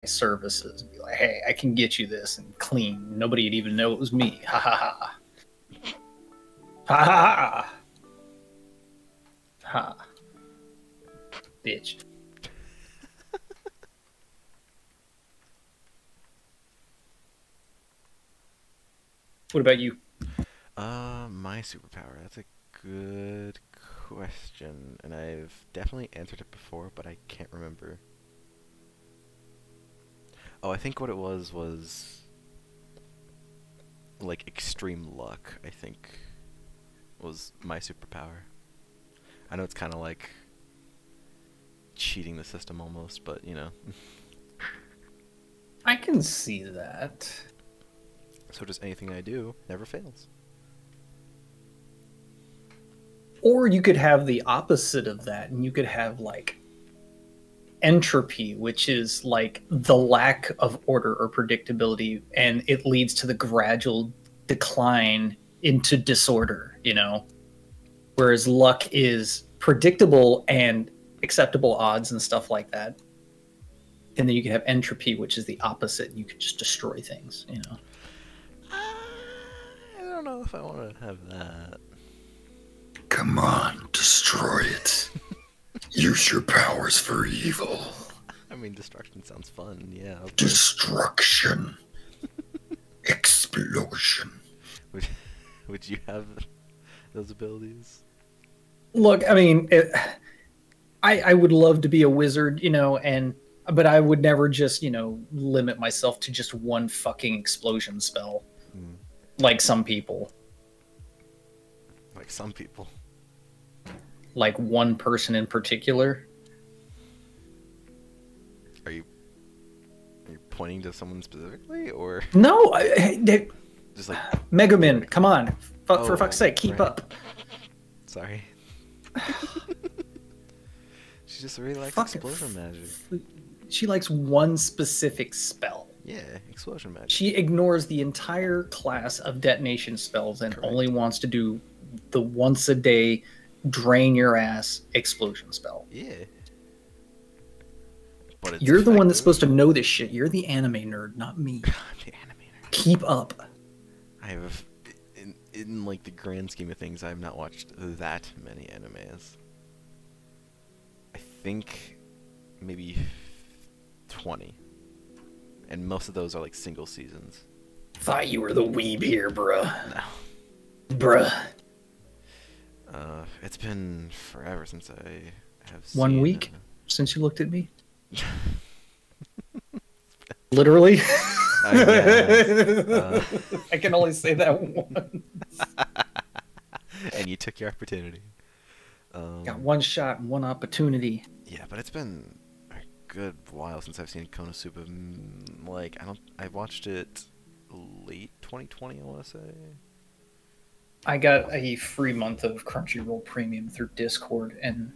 services and be like, hey, I can get you this and clean. Nobody'd even know it was me. Ha ha ha. Ha ha ha. Ha. Bitch. What about you? My superpower. That's a good question, and I've definitely answered it before, but I can't remember. Oh, I think what it was like extreme luck, I think was my superpower. I know it's kind of like cheating the system almost, but you know. I can see that. So just anything I do never fails. Or you could have the opposite of that, and you could have like entropy, which is like the lack of order or predictability, and it leads to the gradual decline into disorder, you know? Whereas luck is predictable and acceptable odds and stuff like that. And then you can have entropy, which is the opposite. You could just destroy things, you know? I don't know if I want to have that. Come on, destroy it. Use your powers for evil. I mean, destruction sounds fun, yeah. But... Destruction. Explosion. Would you have those abilities? Look, I mean, I would love to be a wizard, you know, but I would never just, you know, limit myself to just one fucking explosion spell. Like some people. Like some people. Like one person in particular. Are you pointing to someone specifically, or no? Just like Megaman, come on! For fuck's sake, keep up. Sorry. She just really likes explosion magic. She likes one specific spell. Yeah, explosion magic. She ignores the entire class of detonation spells and only wants to do the once a day drain your ass explosion spell. Yeah. But it's You're the one that's supposed to know this shit. You're the anime nerd, not me. I'm the anime nerd. Keep up. I have, in like the grand scheme of things, I have not watched that many animes. I think maybe 20. And most of those are like single seasons. Thought you were the weeb here, bruh. No. Bruh. It's been forever since I have seen... 1 week since you looked at me? Literally? I can only say that once. And you took your opportunity. Got one shot and one opportunity. Yeah, but it's been a good while since I've seen Konosuba. Like, I watched it late 2020, I want to say. I got a free month of Crunchyroll Premium through Discord, and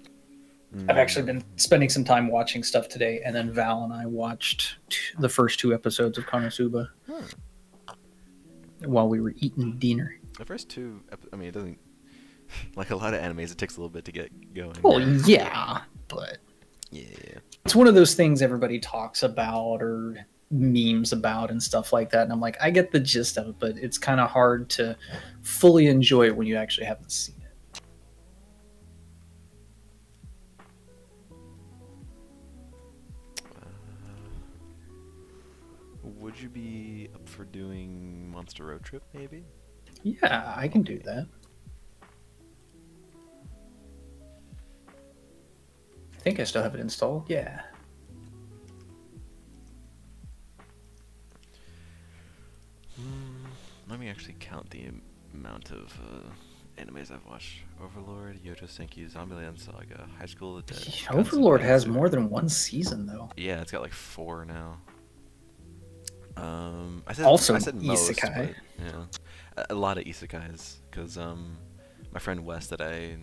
I've actually been spending some time watching stuff today, and then Val and I watched the first 2 episodes of Konosuba while we were eating dinner. The first 2, I mean, it doesn't... Like a lot of animes, it takes a little bit to get going. Well, yeah, but... Yeah. It's one of those things everybody talks about or memes about and stuff like that, and I'm like, I get the gist of it, but it's kind of hard to fully enjoy it when you actually haven't seen it. Would you be up for doing Monster Road Trip, maybe? Yeah, I can do that. I think I still have it installed. Yeah. Let me actually count the amount of animes I've watched. Overlord, Yoto Senki, Zombieland Saga, High School of the Dead. Overlord has more than 1 season, though. Yeah, it's got like 4 now. I said most, isekai. But, yeah, a lot of isekais, because my friend Wes that I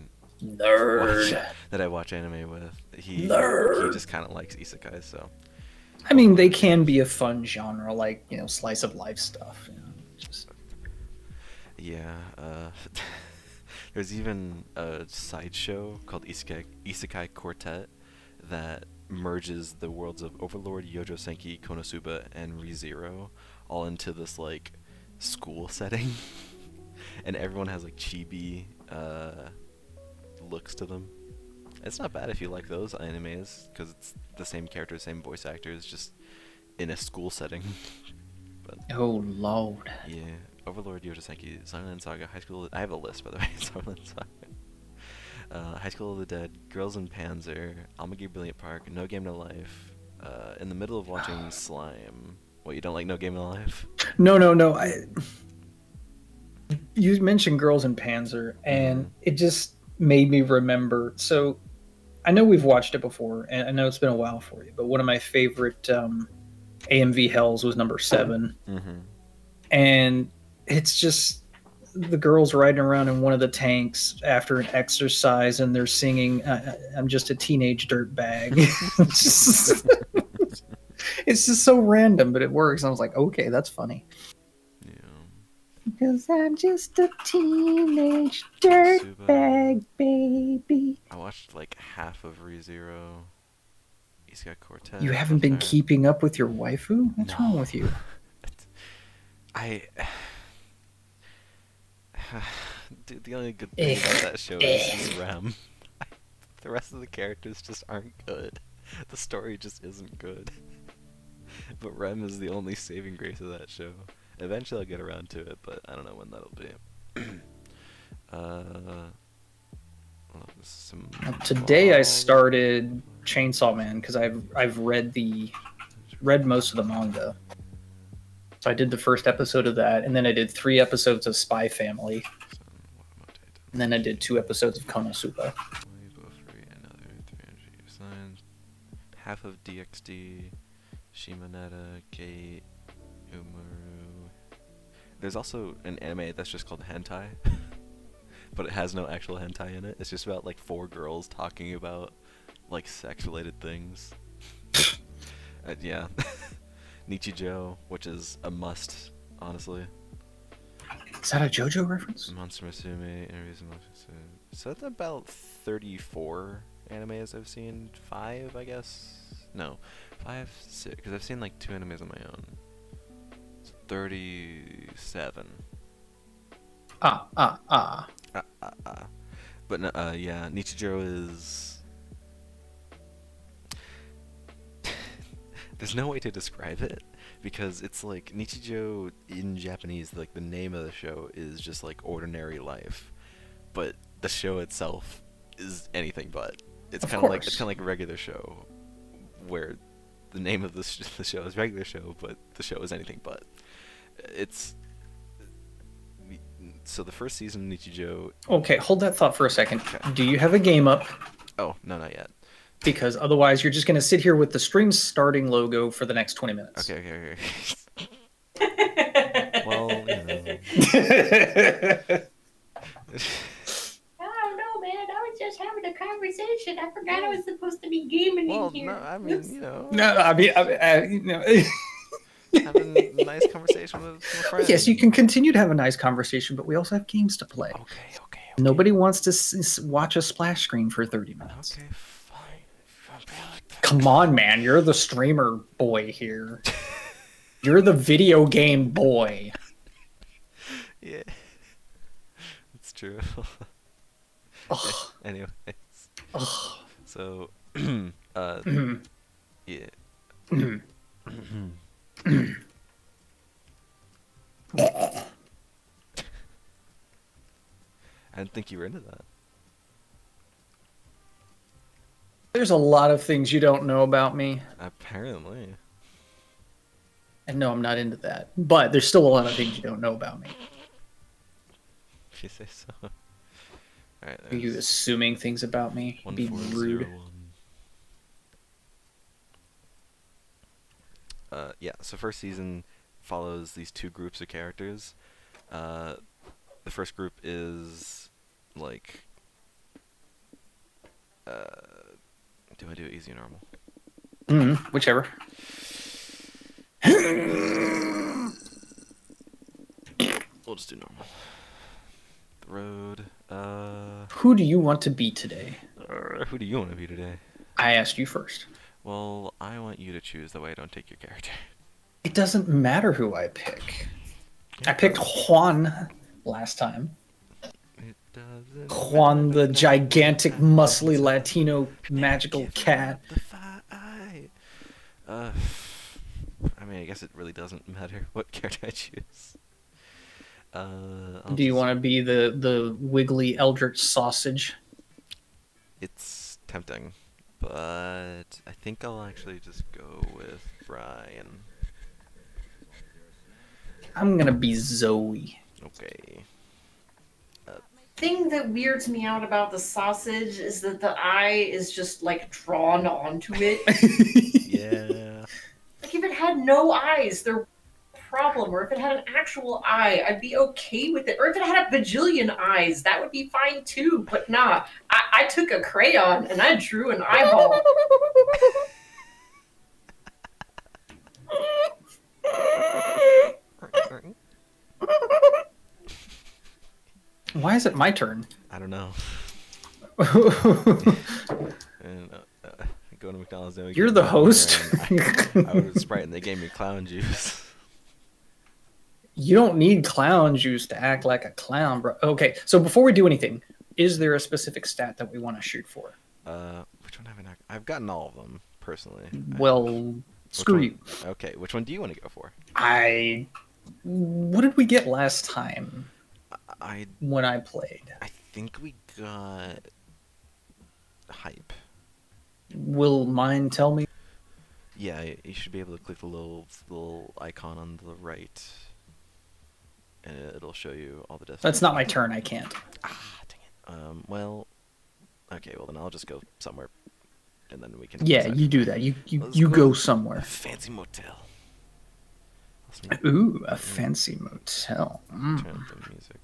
watch anime with, he just kind of likes isekais. So I mean, they can be a fun genre, like, you know, slice of life stuff. You know, just... Yeah. There's even a sideshow called Isekai Quartet that merges the worlds of Overlord, Yojo Senki, Konosuba, and ReZero all into this like school setting, and everyone has like chibi looks to them. It's not bad if you like those animes, because it's the same characters, same voice actors, just in a school setting. But Oh lord. yeah, Overlord, Yojo Senki, Sunland Saga, High School. I have a list, by the way. Sunland Saga. High School of the Dead, Girls in Panzer, Almagear Brilliant Park, No Game No Life. In the middle of watching Slime. What, you don't like No Game No Life? No, no, no. You mentioned Girls in Panzer, and it just made me remember. So, I know we've watched it before, and I know it's been a while for you. But one of my favorite AMV Hells was number 7, and it's just the girls riding around in one of the tanks after an exercise, and they're singing "I'm just a teenage dirtbag." It's just so random, but it works. And I was like, okay, that's funny. Yeah. Because I'm just a teenage dirtbag, baby. I watched like half of ReZero. He's got Cortez. You haven't been keeping up with your waifu? What's wrong with you? Dude, the only good thing about that show is Rem. The rest of the characters just aren't good. The story just isn't good. But Rem is the only saving grace of that show. Eventually I'll get around to it, but I don't know when that'll be. Today I started Chainsaw Man because I've read most of the manga. So I did the first episode of that, and then I did 3 episodes of Spy Family, and then I did 2 episodes of Konosuba. Half of DxD, Shimoneta, Gate, Umaru. There's also an anime that's just called Hentai, but it has no actual hentai in it. It's just about like 4 girls talking about like sex-related things. Yeah. Nichijou, which is a must, honestly. Is that a JoJo reference? Monster Musume, Interviews in Monster. So that's about 34 animes I've seen. 5, I guess? No. 5, 6. Because I've seen like 2 animes on my own. It's 37. But no, yeah, Nichijou is... There's no way to describe it, because it's like Nichijou in Japanese, like the name of the show is just like ordinary life, but the show itself is anything but. It's kind of like a regular show, where the name of the show is regular show, but the show is anything but. It's so the first season of Nichijou. Okay, hold that thought for a second. Okay. Do you have a game up? Oh no, not yet. Because otherwise, you're just going to sit here with the stream starting logo for the next 20 minutes. Okay. Well, you know. I don't know, man. I was just having a conversation. I forgot I was supposed to be gaming in here. No, I mean, you know. No, I mean, you know. Having a nice conversation with my friends. Yes, you can continue to have a nice conversation, but we also have games to play. Okay. Nobody wants to watch a splash screen for 30 minutes. Okay, fine. Come on, man. You're the streamer boy here. You're the video game boy. Yeah. It's true. Ugh. Anyways. Ugh. So, yeah. I didn't think you were into that. There's a lot of things you don't know about me. Apparently. And no, I'm not into that. But there's still a lot of things you don't know about me. If you say so. Alright. Are you assuming things about me? Be rude. 1401. Yeah, so first season follows these 2 groups of characters. The first group is like do I do easy or normal? Whichever. We'll just do normal. The road. Who do you want to be today? Who do you want to be today? I asked you first. Well, I want you to choose. That way I don't take your character. It doesn't matter who I pick. I picked Juan last time. It doesn't Juan, the matter. gigantic, muscly Latino magical cat. The fight. I mean, I guess it really doesn't matter what character I choose. Do you want to be the wiggly eldritch sausage? It's tempting, but I think I'll actually just go with Brian. I'm gonna be Zoe. Okay. Thing that weirds me out about the sausage is that the eye is just like drawn onto it. Yeah. Like if it had no eyes, there would be a problem. Or if it had an actual eye, I'd be okay with it. Or if it had a bajillion eyes, that would be fine too. But nah, I took a crayon and I drew an eyeball. Why is it my turn? I don't know. And go to McDonald's. Now we You're get the dinner, host. and I ordered Sprite and they gave me clown juice. You don't need clown juice to act like a clown, bro. Okay, so before we do anything, is there a specific stat that we want to shoot for? Which one have I not? I've gotten all of them personally. Well, screw you. Okay, which one do you want to go for? What did we get last time I when I played? think we got hype. Will mine tell me? Yeah, you should be able to click the little icon on the right, and it'll show you all the deaths. That's not my turn. I can't. Ah, dang it. Well, okay. Well, then I'll just go somewhere, and then we can. Yeah, decide. you do that. You Let's you go go to somewhere. a fancy motel. Let's Ooh, a fancy motel. Mm. turn up the music.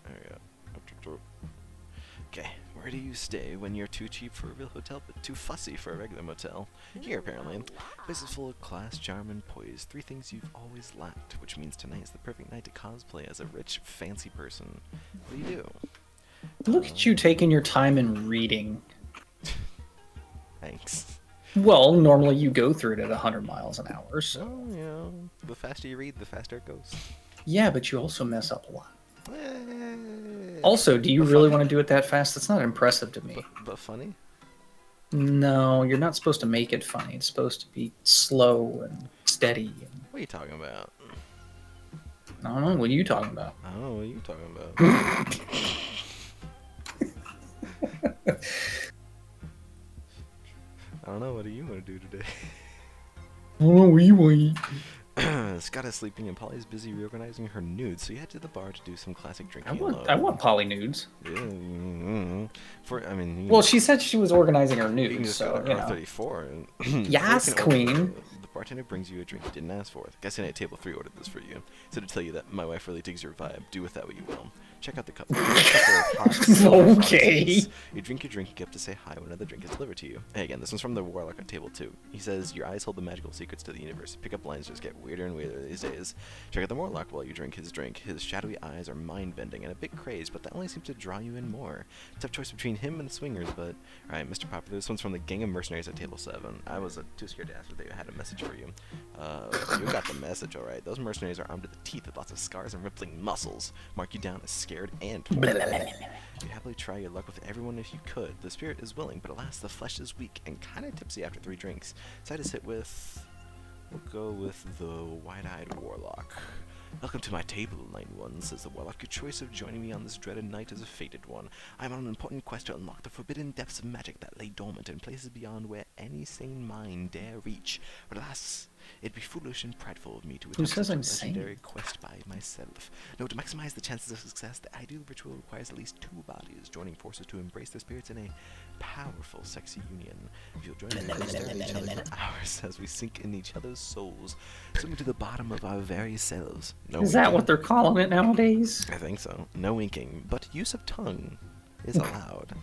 There we go. Okay, where do you stay when you're too cheap for a real hotel but too fussy for a regular motel? Here, apparently. Place is full of class, charm, and poise. 3 things you've always lacked, which means tonight is the perfect night to cosplay as a rich, fancy person. What do you do? Look at you taking your time and reading. Thanks. Well, normally you go through it at 100 miles an hour. So. So, you know, the faster you read, the faster it goes. Yeah, but you also mess up a lot. Eh, Also, do you really want to do it that fast? That's not impressive to me. but funny? No, you're not supposed to make it funny. It's supposed to be slow and steady. And, What are you talking about? I don't know. What are you talking about? I don't know what you talking about. I don't know. What do you want to do today? Oh, we. Scott is sleeping and Polly's busy reorganizing her nudes, so you head to the bar to do some classic I drinking want poly nudes. I mean, Well, she said she was organizing her you can nudes, just so go to you know. R34 and Yes, you can order- queen. The bartender brings you a drink you didn't ask for. The guy sitting at table 3 ordered this for you. So to tell you that my wife really digs your vibe, do with that what you will. Check out the cup. Okay. You drink your drink, you get up to say hi when another drink is delivered to you. Hey, again, this one's from the Warlock on table 2. He says, your eyes hold the magical secrets to the universe. Pickup lines just get weirder and weirder these days. Check out the Warlock while you drink his drink. His shadowy eyes are mind-bending and a bit crazed, but that only seems to draw you in more. Tough choice between him and the swingers, but... Alright, Mr. Popular, this one's from the Gang of Mercenaries at table 7. I was too scared to ask if they had a message for you. You got the message, alright. Those mercenaries are armed to the teeth with lots of scars and rippling muscles. Mark you down as scared and torn. You'd happily try your luck with everyone if you could. The spirit is willing, but alas, the flesh is weak and kinda tipsy after 3 drinks. Decide to sit with... We'll go with the Wide-Eyed Warlock. Welcome to my table, Night One, says the Warlock. Your choice of joining me on this dreaded night is a fated one. I'm on an important quest to unlock the forbidden depths of magic that lay dormant in places beyond where any sane mind dare reach. But alas, it'd be foolish and prideful of me to attempt says such a I'm sane? legendary quest by myself. No, to maximize the chances of success, the ideal ritual requires at least 2 bodies joining forces to embrace their spirits in a powerful, sexy union. If you'll join me, we'll stare at each other for hours as we sink in each other's souls, swimming to the bottom of our very selves. No Is that winking. what they're calling it nowadays? I think so. No winking, but use of tongue is allowed.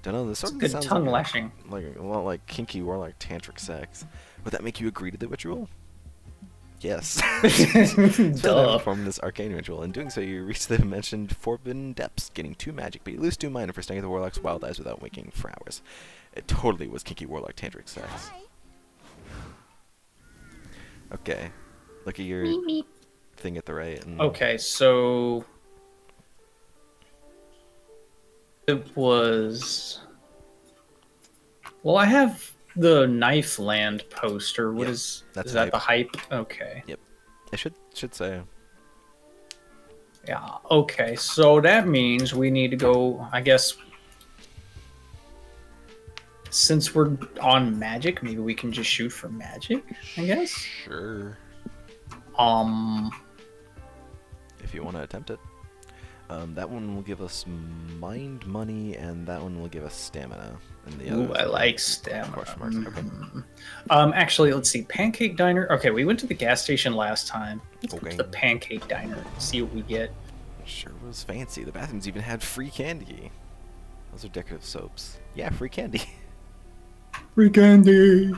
Don't know. This sort of Good sounds tongue like lashing. like a lot like kinky or like tantric sex. Would that make you agree to the ritual? Yes. So Duh. perform this arcane ritual. In doing so, you reach the mentioned forbidden depths, getting 2 magic, but you lose 2 minor for staying at the Warlock's wild eyes without winking for hours. It totally was kinky Warlock tantric sex. Okay. Look at your thing at the right. And Okay, so it was. Well, I have the Knife Land poster. What Yep, is that's is that? hype. The hype? Okay. Yep. It should say. Yeah. Okay. So that means we need to go. I guess since we're on magic, maybe we can just shoot for magic. I guess. Sure. If you want to attempt it. That one will give us mind, money, and that one will give us stamina. And the Ooh, other I like stamina. Question marks, okay. Actually, let's see. Pancake Diner. Okay, we went to the gas station last time. Let's go Okay. to the Pancake Diner and see what we get. Sure was fancy. The bathrooms even had free candy. Those are decorative soaps. Yeah, free candy. Free candy.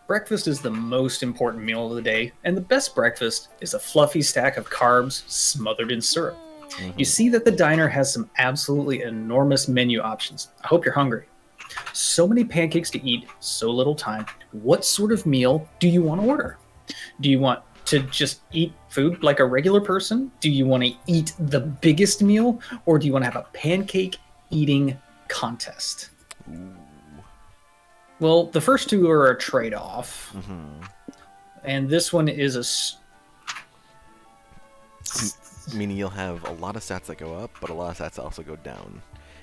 Breakfast is the most important meal of the day, and the best breakfast is a fluffy stack of carbs smothered in syrup. You see that the diner has some absolutely enormous menu options. I hope you're hungry. So many pancakes to eat, so little time. What sort of meal do you want to order? Do you want to just eat food like a regular person? Do you want to eat the biggest meal? Or do you want to have a pancake eating contest? Ooh. Well, the first two are a trade-off. Mm-hmm. And this one is Meaning you'll have a lot of stats that go up, but a lot of stats that also go down.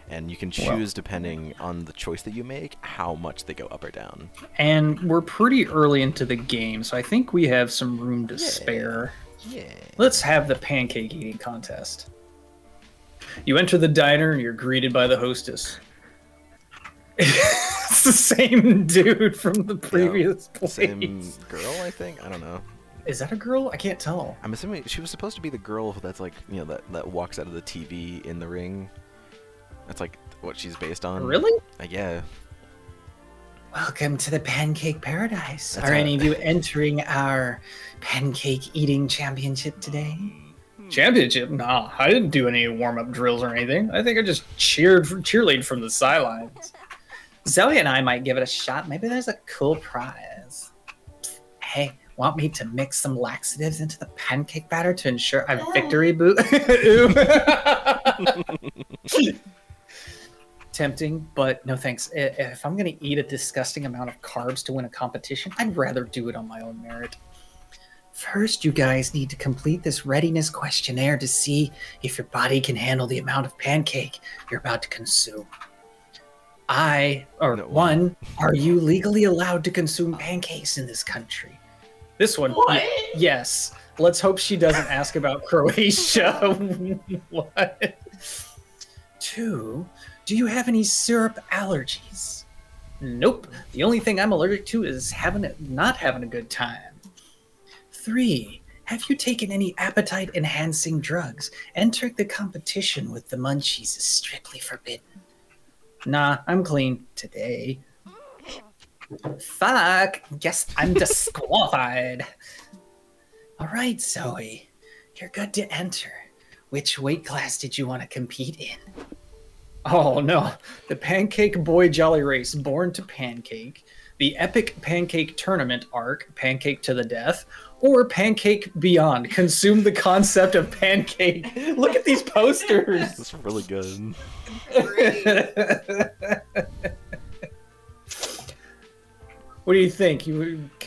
And you can choose, depending on the choice that you make, how much they go up or down. And we're pretty early into the game, so I think we have some room to spare. Yeah. Let's have the pancake eating contest. You enter the diner and you're greeted by the hostess. It's the same dude from the previous place. Same girl, I think? I don't know. Is that a girl? I can't tell. I'm assuming she was supposed to be the girl that's like, you know, that walks out of the TV in the ring. That's like what she's based on. Really? Yeah. Welcome to the Pancake Paradise. That's Are how- any of you entering our pancake eating championship today? Championship? Nah, I didn't do any warm-up drills or anything. I think I just cheerlead from the sidelines. Zoe and I might give it a shot. Maybe there's a cool prize. Hey, want me to mix some laxatives into the pancake batter to ensure a victory boot? Ooh. Tempting, but no thanks. If I'm going to eat a disgusting amount of carbs to win a competition, I'd rather do it on my own merit. First, you guys need to complete this readiness questionnaire to see if your body can handle the amount of pancake you're about to consume. One, are you legally allowed to consume pancakes in this country? This one, What? yes. Let's hope she doesn't ask about Croatia. What? 2, do you have any syrup allergies? Nope. The only thing I'm allergic to is not having a good time. 3, have you taken any appetite-enhancing drugs? Entering the competition with the munchies is strictly forbidden. Nah, I'm clean today. Fuck. Guess I'm disqualified. All right, Zoe. You're good to enter. Which weight class did you want to compete in? Oh, no. The Pancake Boy Jolly Race, Born to Pancake, the Epic Pancake Tournament arc, Pancake to the Death, or Pancake Beyond, Consume the Concept of Pancake. Look at these posters. That's really good. What do you think?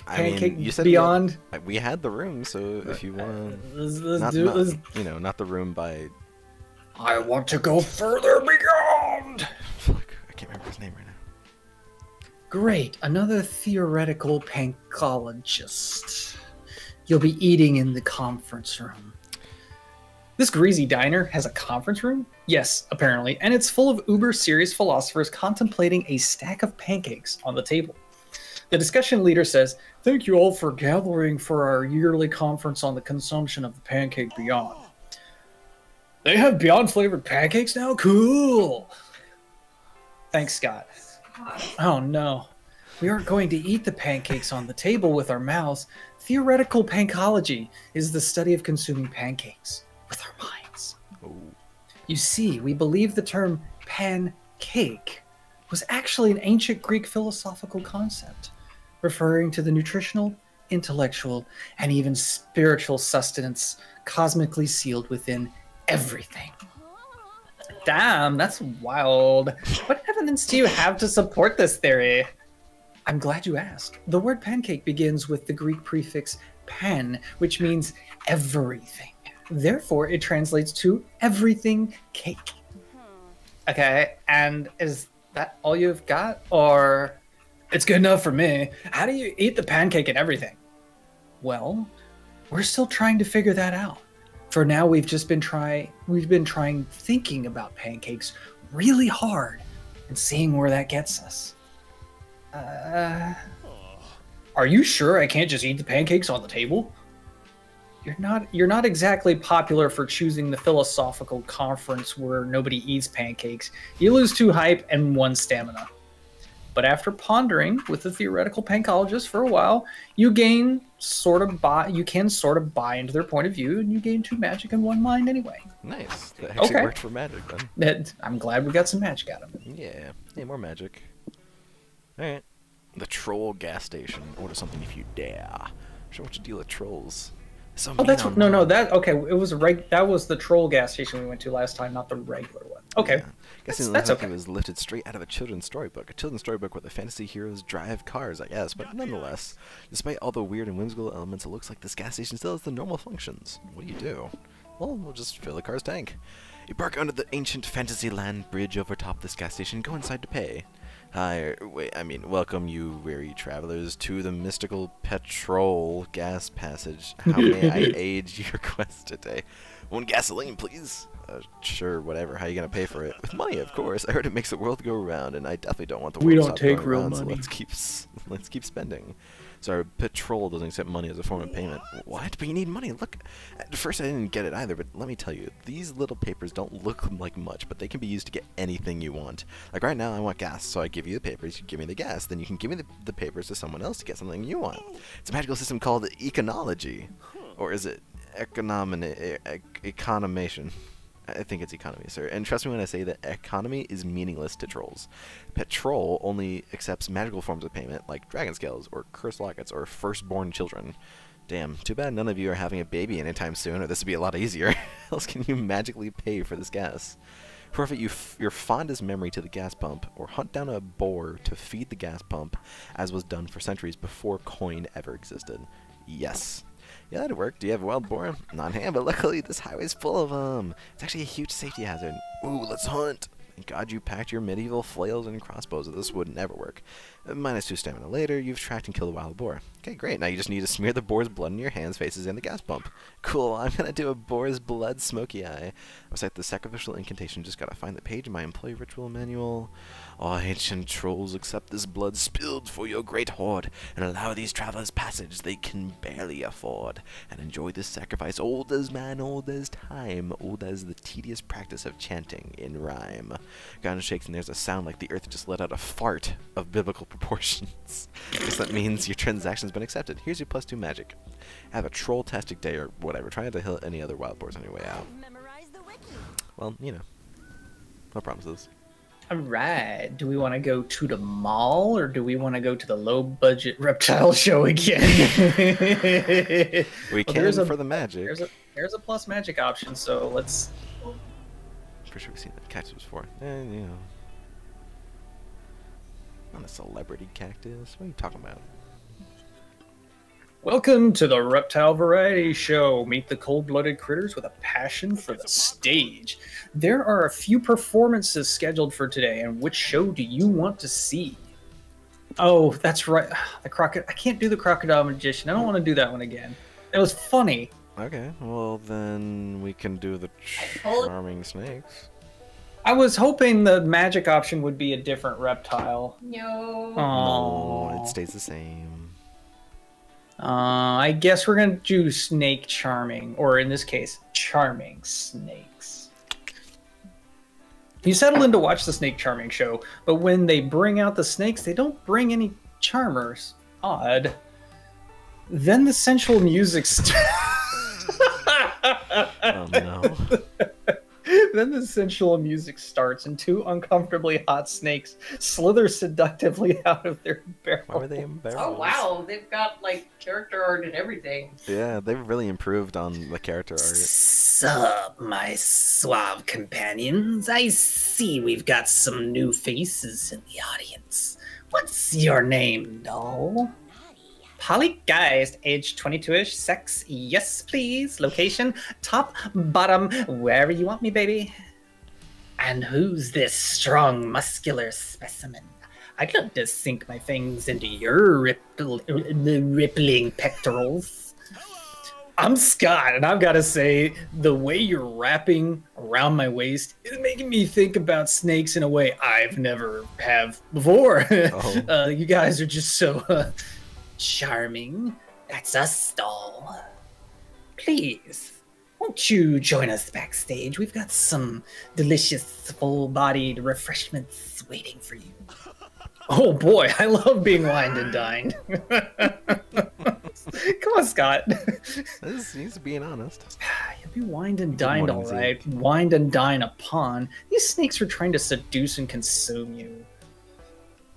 Pancake you said Beyond? We had the room, so if you want, Let's do it. you know, not the room by. I want to go further beyond. Fuck, I can't remember his name right now. Great, another theoretical pancologist. You'll be eating in the conference room. This greasy diner has a conference room? Yes, apparently, and it's full of uber-serious philosophers contemplating a stack of pancakes on the table. The discussion leader says, "Thank you all for gathering for our yearly conference on the consumption of the Pancake Beyond." They have Beyond flavored pancakes now? Cool! Thanks, Scott. Oh no. We aren't going to eat the pancakes on the table with our mouths. Theoretical pancology is the study of consuming pancakes with our minds. Oh. You see, we believe the term pancake was actually an ancient Greek philosophical concept, referring to the nutritional, intellectual, and even spiritual sustenance cosmically sealed within everything. Damn, that's wild. What evidence do you have to support this theory? I'm glad you asked. The word pancake begins with the Greek prefix pan, which means everything. Therefore, it translates to everything cake. Okay, and is that all you've got? Or it's good enough for me. How do you eat the pancake and everything? Well, we're still trying to figure that out. For now, we've been trying thinking about pancakes really hard and seeing where that gets us. Are you sure I can't just eat the pancakes on the table? You're not exactly popular for choosing the philosophical conference where nobody eats pancakes. You lose 2 hype and 1 stamina. But after pondering with the theoretical pancologist for a while, you can sort of buy into their point of view, and you gain 2 magic and 1 mind anyway. Nice. That actually worked for magic then. I'm glad we got some magic out of it. Yeah. Hey, more magic. Alright. The troll gas station. Order something if you dare. Show what you deal with trolls. So that was the troll gas station we went to last time, not the regular one. Okay. Yeah. Guessing That's okay. It was lifted straight out of a children's storybook. A children's storybook where the fantasy heroes drive cars, I guess, but nonetheless, despite all the weird and whimsical elements, it looks like this gas station still has the normal functions. What do? Well, we'll just fill the car's tank. You park under the ancient Fantasyland bridge over top this gas station, go inside to pay. Welcome you weary travelers to the mystical petrol gas passage. How may I aid your quest today? 1 gasoline, please. Sure, whatever. How are you gonna pay for it? With money, of course. I heard it makes the world go round, and I definitely don't want the world to stop going round, so let's keep spending. Sorry, petrol doesn't accept money as a form of payment. What? But you need money. Look, at first I didn't get it either, but let me tell you, these little papers don't look like much, but they can be used to get anything you want. Like right now, I want gas, so I give you the papers, you give me the gas, then you can give me the papers to someone else to get something you want. It's a magical system called econology. Or is it economation? I think it's economy, sir. And trust me when I say that economy is meaningless to trolls. Petrol only accepts magical forms of payment like dragon scales or cursed lockets or firstborn children. Damn, too bad none of you are having a baby anytime soon, or this would be a lot easier. How else can you magically pay for this gas? Forfeit your fondest memory to the gas pump, or hunt down a boar to feed the gas pump, as was done for centuries before coin ever existed. Yes. Yeah, that'd work. Do you have a wild boar? Not in hand, but luckily this highway's full of them. It's actually a huge safety hazard. Ooh, let's hunt. Thank God you packed your medieval flails and crossbows, or this would never work. -2 stamina later, you've tracked and killed a wild boar. Okay, great. Now you just need to smear the boar's blood in your hands, faces, and the gas pump. Cool, I'm gonna do a boar's blood smoky eye. Recite the sacrificial incantation. Just gotta find the page in my employee ritual manual. All ancient trolls, accept this blood spilled for your great horde, and allow these travelers passage they can barely afford, and enjoy this sacrifice, old as man, old as time, old as the tedious practice of chanting in rhyme. Ground shakes and there's a sound like the earth just let out a fart of biblical proportions. Guess that means your transaction's been accepted. Here's your +2 magic. Have a troll-tastic day or whatever. Try not to hit any other wild boars on your way out. Well, you know. No promises. Alright, do we want to go to the mall, or do we want to go to the low-budget reptile show again? We can for the magic. There's a plus magic option, so let's... Pretty sure we've seen that cactus before. And, you know... Not a celebrity cactus. What are you talking about? Welcome to the Reptile Variety Show. Meet the cold-blooded critters with a passion for the stage. There are a few performances scheduled for today, and which show do you want to see? Oh, that's right. I can't do the Crocodile Magician. I don't want to do that one again. It was funny. Okay, well then we can do the Charming Snakes. I was hoping the magic option would be a different reptile. No. No, it stays the same. I guess we're gonna do Snake Charming, or in this case, Charming Snakes. You settle in to watch the Snake Charming show, but when they bring out the snakes, they don't bring any Charmers. Odd. Then the sensual music Oh no. Then the sensual music starts, and two uncomfortably hot snakes slither seductively out of their barrels. Why were they in barrels? Oh wow, they've got like character art and everything. Yeah, they've really improved on the character art. Sup, my suave companions. I see we've got some new faces in the audience. What's your name, doll? Polygeist, age 22-ish, sex, yes please, location, top, bottom, wherever you want me, baby. And who's this strong, muscular specimen? I'd love to sink my fangs into your rippling pectorals. I'm Scott, and I've got to say, the way you're wrapping around my waist is making me think about snakes in a way I've never have before. Oh. You guys are just so charming. That's us, doll. Please, won't you join us backstage? We've got some delicious, full-bodied refreshments waiting for you. Oh boy, I love being wined and dined. Come on, Scott. He's being honest. You'll be wined and dined, morning, all right. Wined and dine upon. These snakes are trying to seduce and consume you.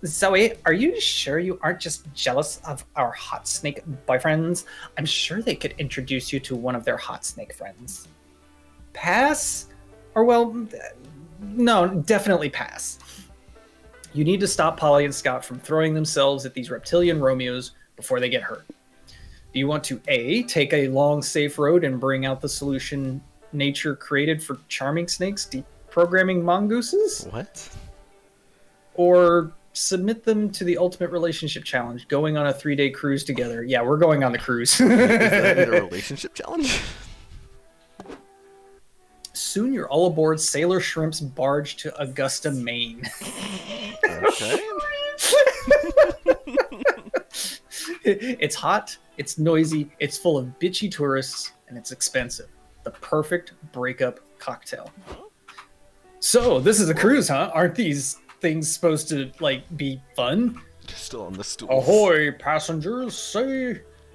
Zoe, are you sure you aren't just jealous of our hot snake boyfriends? I'm sure they could introduce you to one of their hot snake friends. Pass? Or, well, no, definitely pass. You need to stop Polly and Scott from throwing themselves at these reptilian Romeos before they get hurt. Do you want to A, take a long, safe road and bring out the solution nature created for charming snakes, deprogramming mongooses? What? Or submit them to the ultimate relationship challenge, going on a 3-day cruise together? Yeah, we're going on the cruise. Is that the relationship challenge? Soon you're all aboard Sailor Shrimp's barge to Augusta, Maine. Okay. It's hot, it's noisy, it's full of bitchy tourists, and it's expensive. The perfect breakup cocktail. So, this is a cruise, huh? Aren't these things supposed to, like, be fun? Still on the stool. Ahoy, passengers,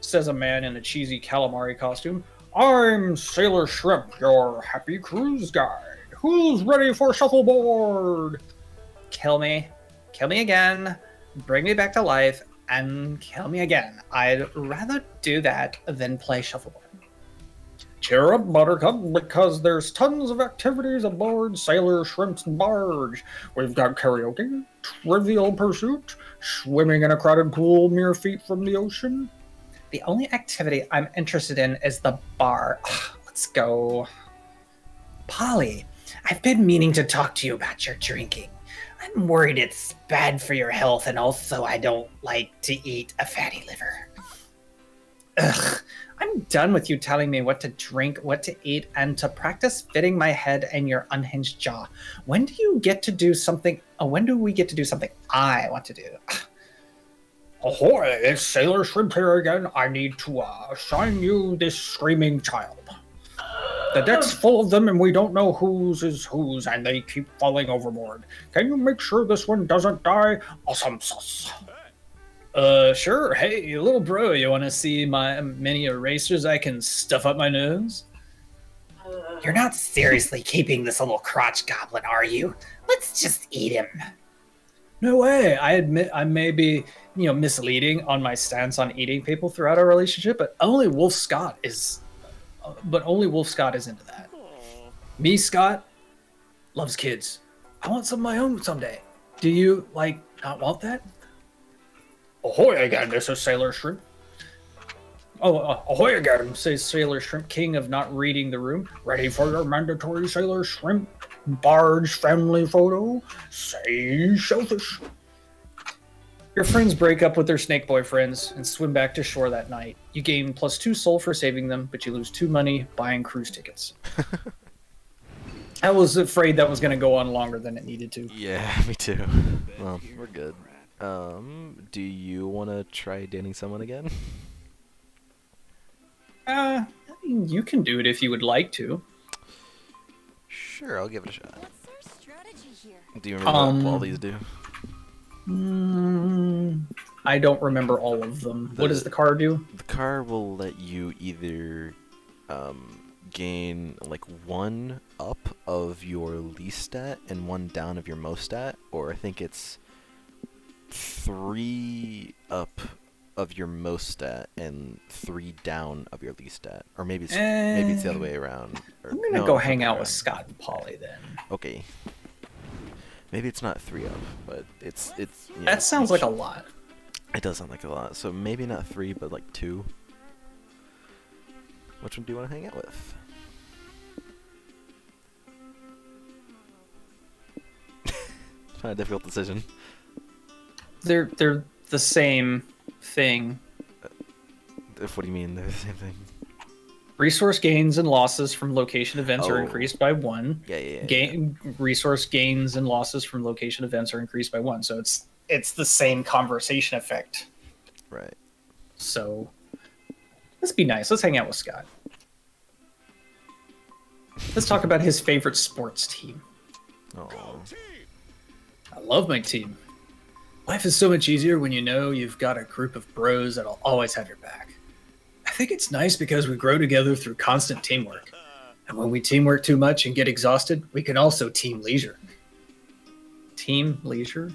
says a man in a cheesy calamari costume. I'm Sailor Shrimp, your happy cruise guide. Who's ready for shuffleboard? Kill me again, bring me back to life, and kill me again. I'd rather do that than play shuffleboard. Cheer up, Buttercup, because there's tons of activities aboard Sailor Shrimp's barge. We've got karaoke, Trivial Pursuit, swimming in a crowded pool mere feet from the ocean. The only activity I'm interested in is the bar. Let's go. Polly, I've been meaning to talk to you about your drinking. I'm worried it's bad for your health, and also I don't like to eat a fatty liver. Ugh, I'm done with you telling me what to drink, what to eat, and to practice fitting my head in your unhinged jaw. When do you get to do something? When do we get to do something I want to do? Ahoy, it's Sailor Shrimp here again. I need to assign you this screaming child. The deck's full of them and we don't know whose is whose and they keep falling overboard. Can you make sure this one doesn't die? Awesome sauce. Sure. Hey, little bro, you want to see my many erasers I can stuff up my nose? You're not seriously keeping this little crotch goblin, are you? Let's just eat him. No way. I admit I may be, misleading on my stance on eating people throughout our relationship, but only Wolf Scott is into that. Me, Scott, loves kids. I want some of my own someday. Do you, not want that? Ahoy again, this is Sailor Shrimp. Ahoy again, says Sailor Shrimp, king of not reading the room. Ready for your mandatory Sailor Shrimp barge family photo? Say shellfish. Your friends break up with their snake boyfriends and swim back to shore that night. You gain +2 soul for saving them, but you lose 2 money buying cruise tickets. I was afraid that was going to go on longer than it needed to. Yeah, me too. Well, we're good. Do you want to try dating someone again? You can do it if you would like to. Sure, I'll give it a shot. What's their strategy here? Do you remember what all these do? I don't remember all of them. What does the car do? The car will let you either gain like 1 up of your least stat and 1 down of your most stat, or I think it's 3 up of your most stat and 3 down of your least stat, or maybe it's the other way around. Or, I'm gonna go hang out with Scott and Polly then. Okay. Maybe it's not 3 up, but it's. You know, That sounds like a lot. It does sound like a lot. So maybe not 3, but like 2. Which one do you want to hang out with? It's not a difficult decision. They're the same thing. What do you mean they're the same thing? Resource gains and losses from location events are Oh. increased by 1. Yeah. Resource gains and losses from location events are increased by 1. So it's the same conversation effect. Right. So let's be nice. Let's hang out with Scott. Let's talk about his favorite sports team. Oh. I love my team. Life is so much easier when you know you've got a group of bros that'll always have your back. I think it's nice because we grow together through constant teamwork. And when we teamwork too much and get exhausted, we can also team leisure. Team leisure?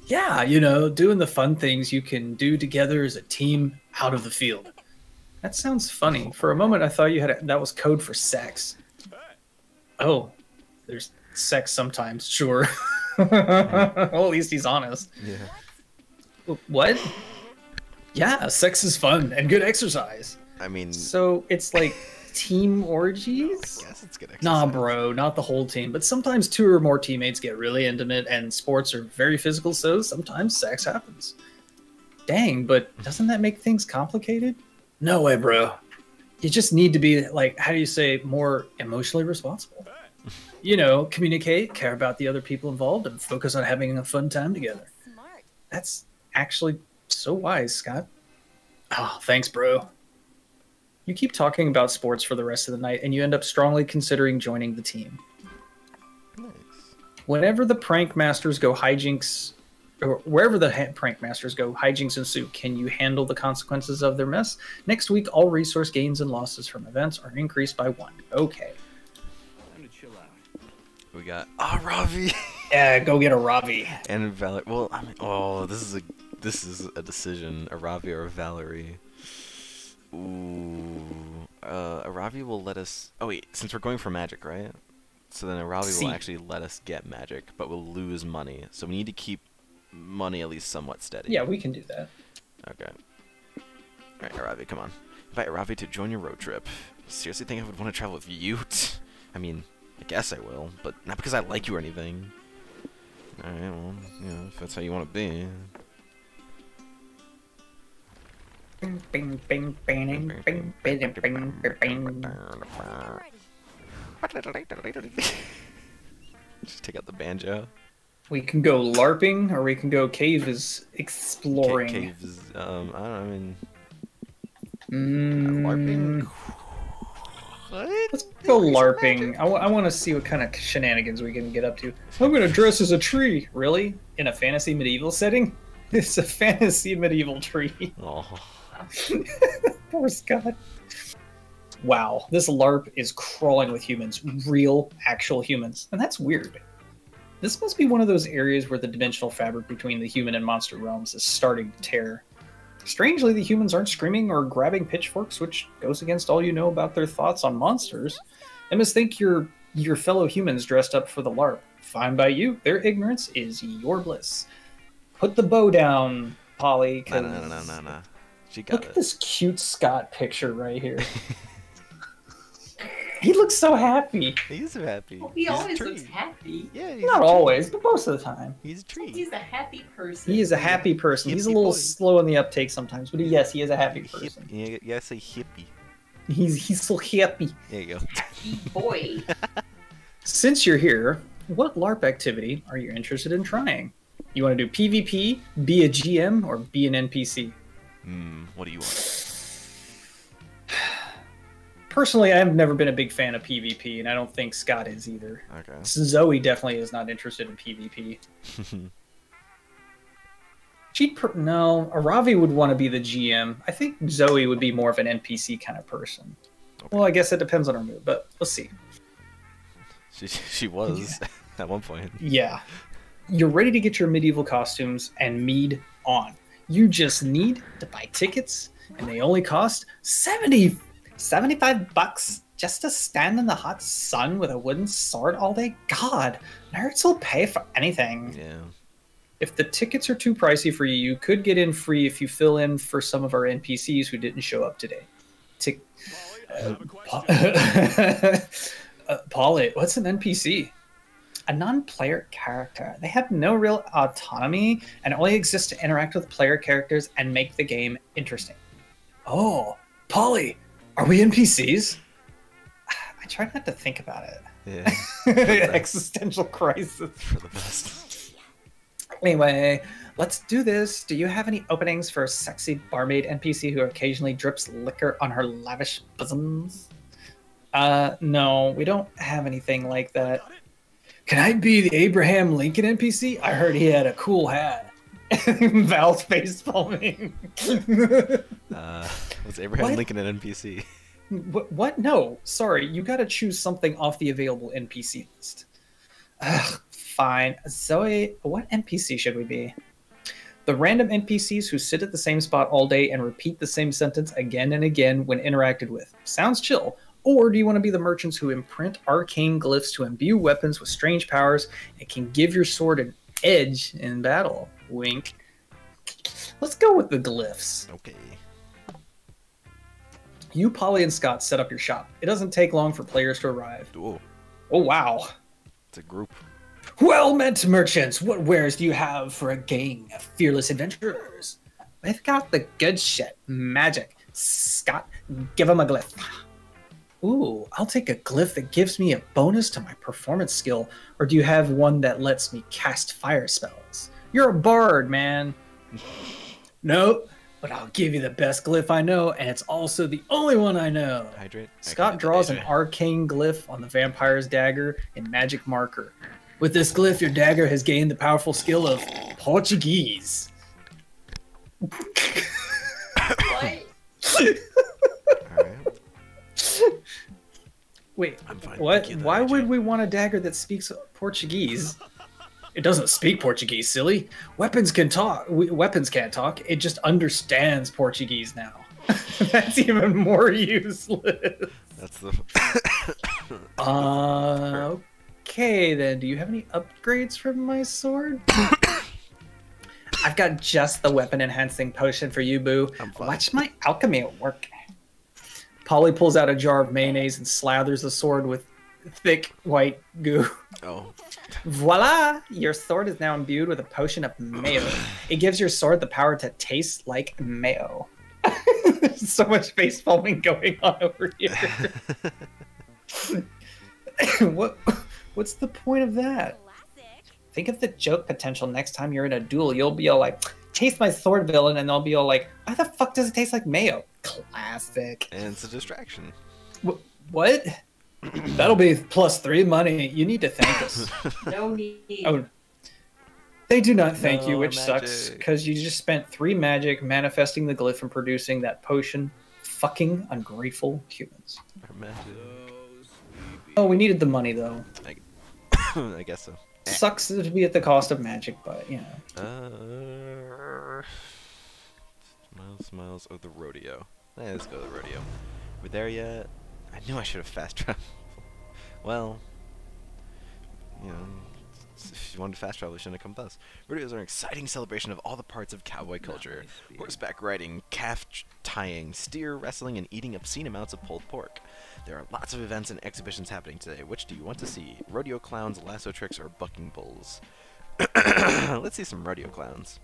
Yeah, you know, doing the fun things you can do together as a team out of the field. That sounds funny. For a moment, I thought that was code for sex. Oh, there's sex sometimes, sure. Well, at least he's honest. Yeah. What? Yeah, sex is fun and good exercise. I mean, So it's like team orgies? yes, it's good exercise. Nah, bro, not the whole team. But sometimes 2 or more teammates get really intimate, and sports are very physical, so sometimes sex happens. Dang, but doesn't that make things complicated? No way, bro. You just need to be, like, how do you say, more emotionally responsible. You know, communicate, care about the other people involved, and focus on having a fun time together. Smart. That's actually so wise, Scott. Oh, thanks, bro. You keep talking about sports for the rest of the night, and you end up strongly considering joining the team. Nice. Whenever the prank masters go hijinks, or wherever the prank masters go, hijinks ensue. Can you handle the consequences of their mess? Next week, all resource gains and losses from events are increased by 1. Okay. We got Ravi Yeah, go get a Ravi. and Valerie. Well, I mean, this is a decision. A Ravi or a Valerie. Ooh, a Ravi will let us. Oh wait, since we're going for magic, right? So then a Ravi See. will actually let us get magic, but we'll lose money. So we need to keep money at least somewhat steady. Yeah, we can do that. Okay. Alright, Aravi, come on. Invite Aravi to join your road trip. You seriously think I would want to travel with you? I mean, I guess I will, but not because I like you or anything. Alright, well, you know, if that's how you want to be. Bing, bing, bing, bing, bing, bing, bing, bing. Just take out the banjo. We can go LARPing, or we can go caves exploring. Caves, I don't know, I mean... Mm, LARPing? What? Let's go LARPing. I want to see what kind of shenanigans we can get up to. I'm going to dress as a tree. Really? In a fantasy medieval setting? It's a fantasy medieval tree. Oh. Poor Scott. Wow, this LARP is crawling with humans. Real, actual humans. And that's weird. This must be one of those areas where the dimensional fabric between the human and monster realms is starting to tear. Strangely, the humans aren't screaming or grabbing pitchforks, which goes against all you know about their thoughts on monsters. They must think you're your fellow humans dressed up for the LARP. Fine by you. Their ignorance is your bliss. Put the bow down, Polly. No. She got Look it. at this cute Scott picture right here. He looks so happy. He's happy. Well, he He's a always tree. looks happy. Yeah, he's Not a tree. always, but most of the time. He's a tree. He's a happy person. He is a happy person. He's a Hippie little boy. slow in the uptake sometimes, but yes, he is a happy person. You gotta say hippie. He's so happy. There you go. Happy boy. Since you're here, what LARP activity are you interested in trying? You want to do PvP, be a GM, or be an NPC? What do you want? Personally, I've never been a big fan of PvP, and I don't think Scott is either. Okay. Zoe definitely is not interested in PvP. No, Aravi would want to be the GM. I think Zoe would be more of an NPC kind of person. Okay. Well, I guess it depends on her mood, but let's see. She was at one point. Yeah. You're ready to get your medieval costumes and mead on. You just need to buy tickets, and they only cost 75 bucks just to stand in the hot sun with a wooden sword all day. God, nerds will pay for anything. Yeah. If the tickets are too pricey for you, you could get in free if you fill in for some of our NPCs who didn't show up today. Polly, what's an NPC? A non-player character. They have no real autonomy and only exist to interact with player characters and make the game interesting. Oh, Polly, are we NPCs? I try not to think about it. Yeah. Existential crisis. For the best. Anyway, let's do this. Do you have any openings for a sexy barmaid NPC who occasionally drips liquor on her lavish bosoms? No, we don't have anything like that. Can I be the Abraham Lincoln NPC? I heard he had a cool hat. Val's face palming. Was Abraham What? Lincoln an NPC? What? No, sorry. You gotta choose something off the available NPC list. Ugh, fine. Zoe, what NPC should we be? The random NPCs who sit at the same spot all day and repeat the same sentence again and again when interacted with. Sounds chill. Or do you want to be the merchants who imprint arcane glyphs to imbue weapons with strange powers and can give your sword an edge in battle? Wink. Let's go with the glyphs. Okay. You, Polly, and Scott set up your shop. It doesn't take long for players to arrive. Whoa. Oh, wow. It's a group. Well-met merchants, what wares do you have for a gang of fearless adventurers? They've got the good shit. Magic. Scott, give them a glyph. Ooh, I'll take a glyph that gives me a bonus to my performance skill. Or do you have one that lets me cast fire spells? You're a bard, man. Nope, but I'll give you the best glyph I know, and it's also the only one I know. Hydrate. Scott draws an arcane glyph on the vampire's dagger in magic marker. With this glyph, your dagger has gained the powerful skill of Portuguese. What? Alright. Wait, I'm fine. what? Thank you, Why though, would AJ. we want a dagger that speaks Portuguese? It doesn't speak Portuguese, silly. Weapons can talk. Weapons can't talk. It just understands Portuguese now. That's even more useless. That's the. Okay, then. Do you have any upgrades for my sword? I've got just the weapon enhancing potion for you, boo. I'm fine. Watch my alchemy at work. Polly pulls out a jar of mayonnaise and slathers the sword with thick white goo. Oh. Voila! Your sword is now imbued with a potion of mayo. It gives your sword the power to taste like mayo. There's so much face palming going on over here. What's the point of that? Think of the joke potential next time you're in a duel. You'll be all like, taste my sword, villain, and they'll be all like, why the fuck does it taste like mayo? Classic. And it's a distraction. What? That'll be +3 money. You need to thank us. No need. Oh, they do not thank you, No which sucks, magic. because you just spent 3 magic manifesting the glyph and producing that potion. Fucking ungrateful humans. Imagine. Oh, we needed the money, though. I guess so. Sucks to be at the cost of magic, but, you know. Smiles of the rodeo. Let's go to the rodeo. We're there yet? I knew I should have fast traveled. Well, you know, if you wanted to fast travel, you shouldn't have come with us. Rodeos are an exciting celebration of all the parts of cowboy culture. Horseback riding, tying, steer wrestling, and eating obscene amounts of pulled pork. There are lots of events and exhibitions happening today. Which do you want to see? Rodeo clowns, lasso tricks, or bucking bulls? Let's see some rodeo clowns.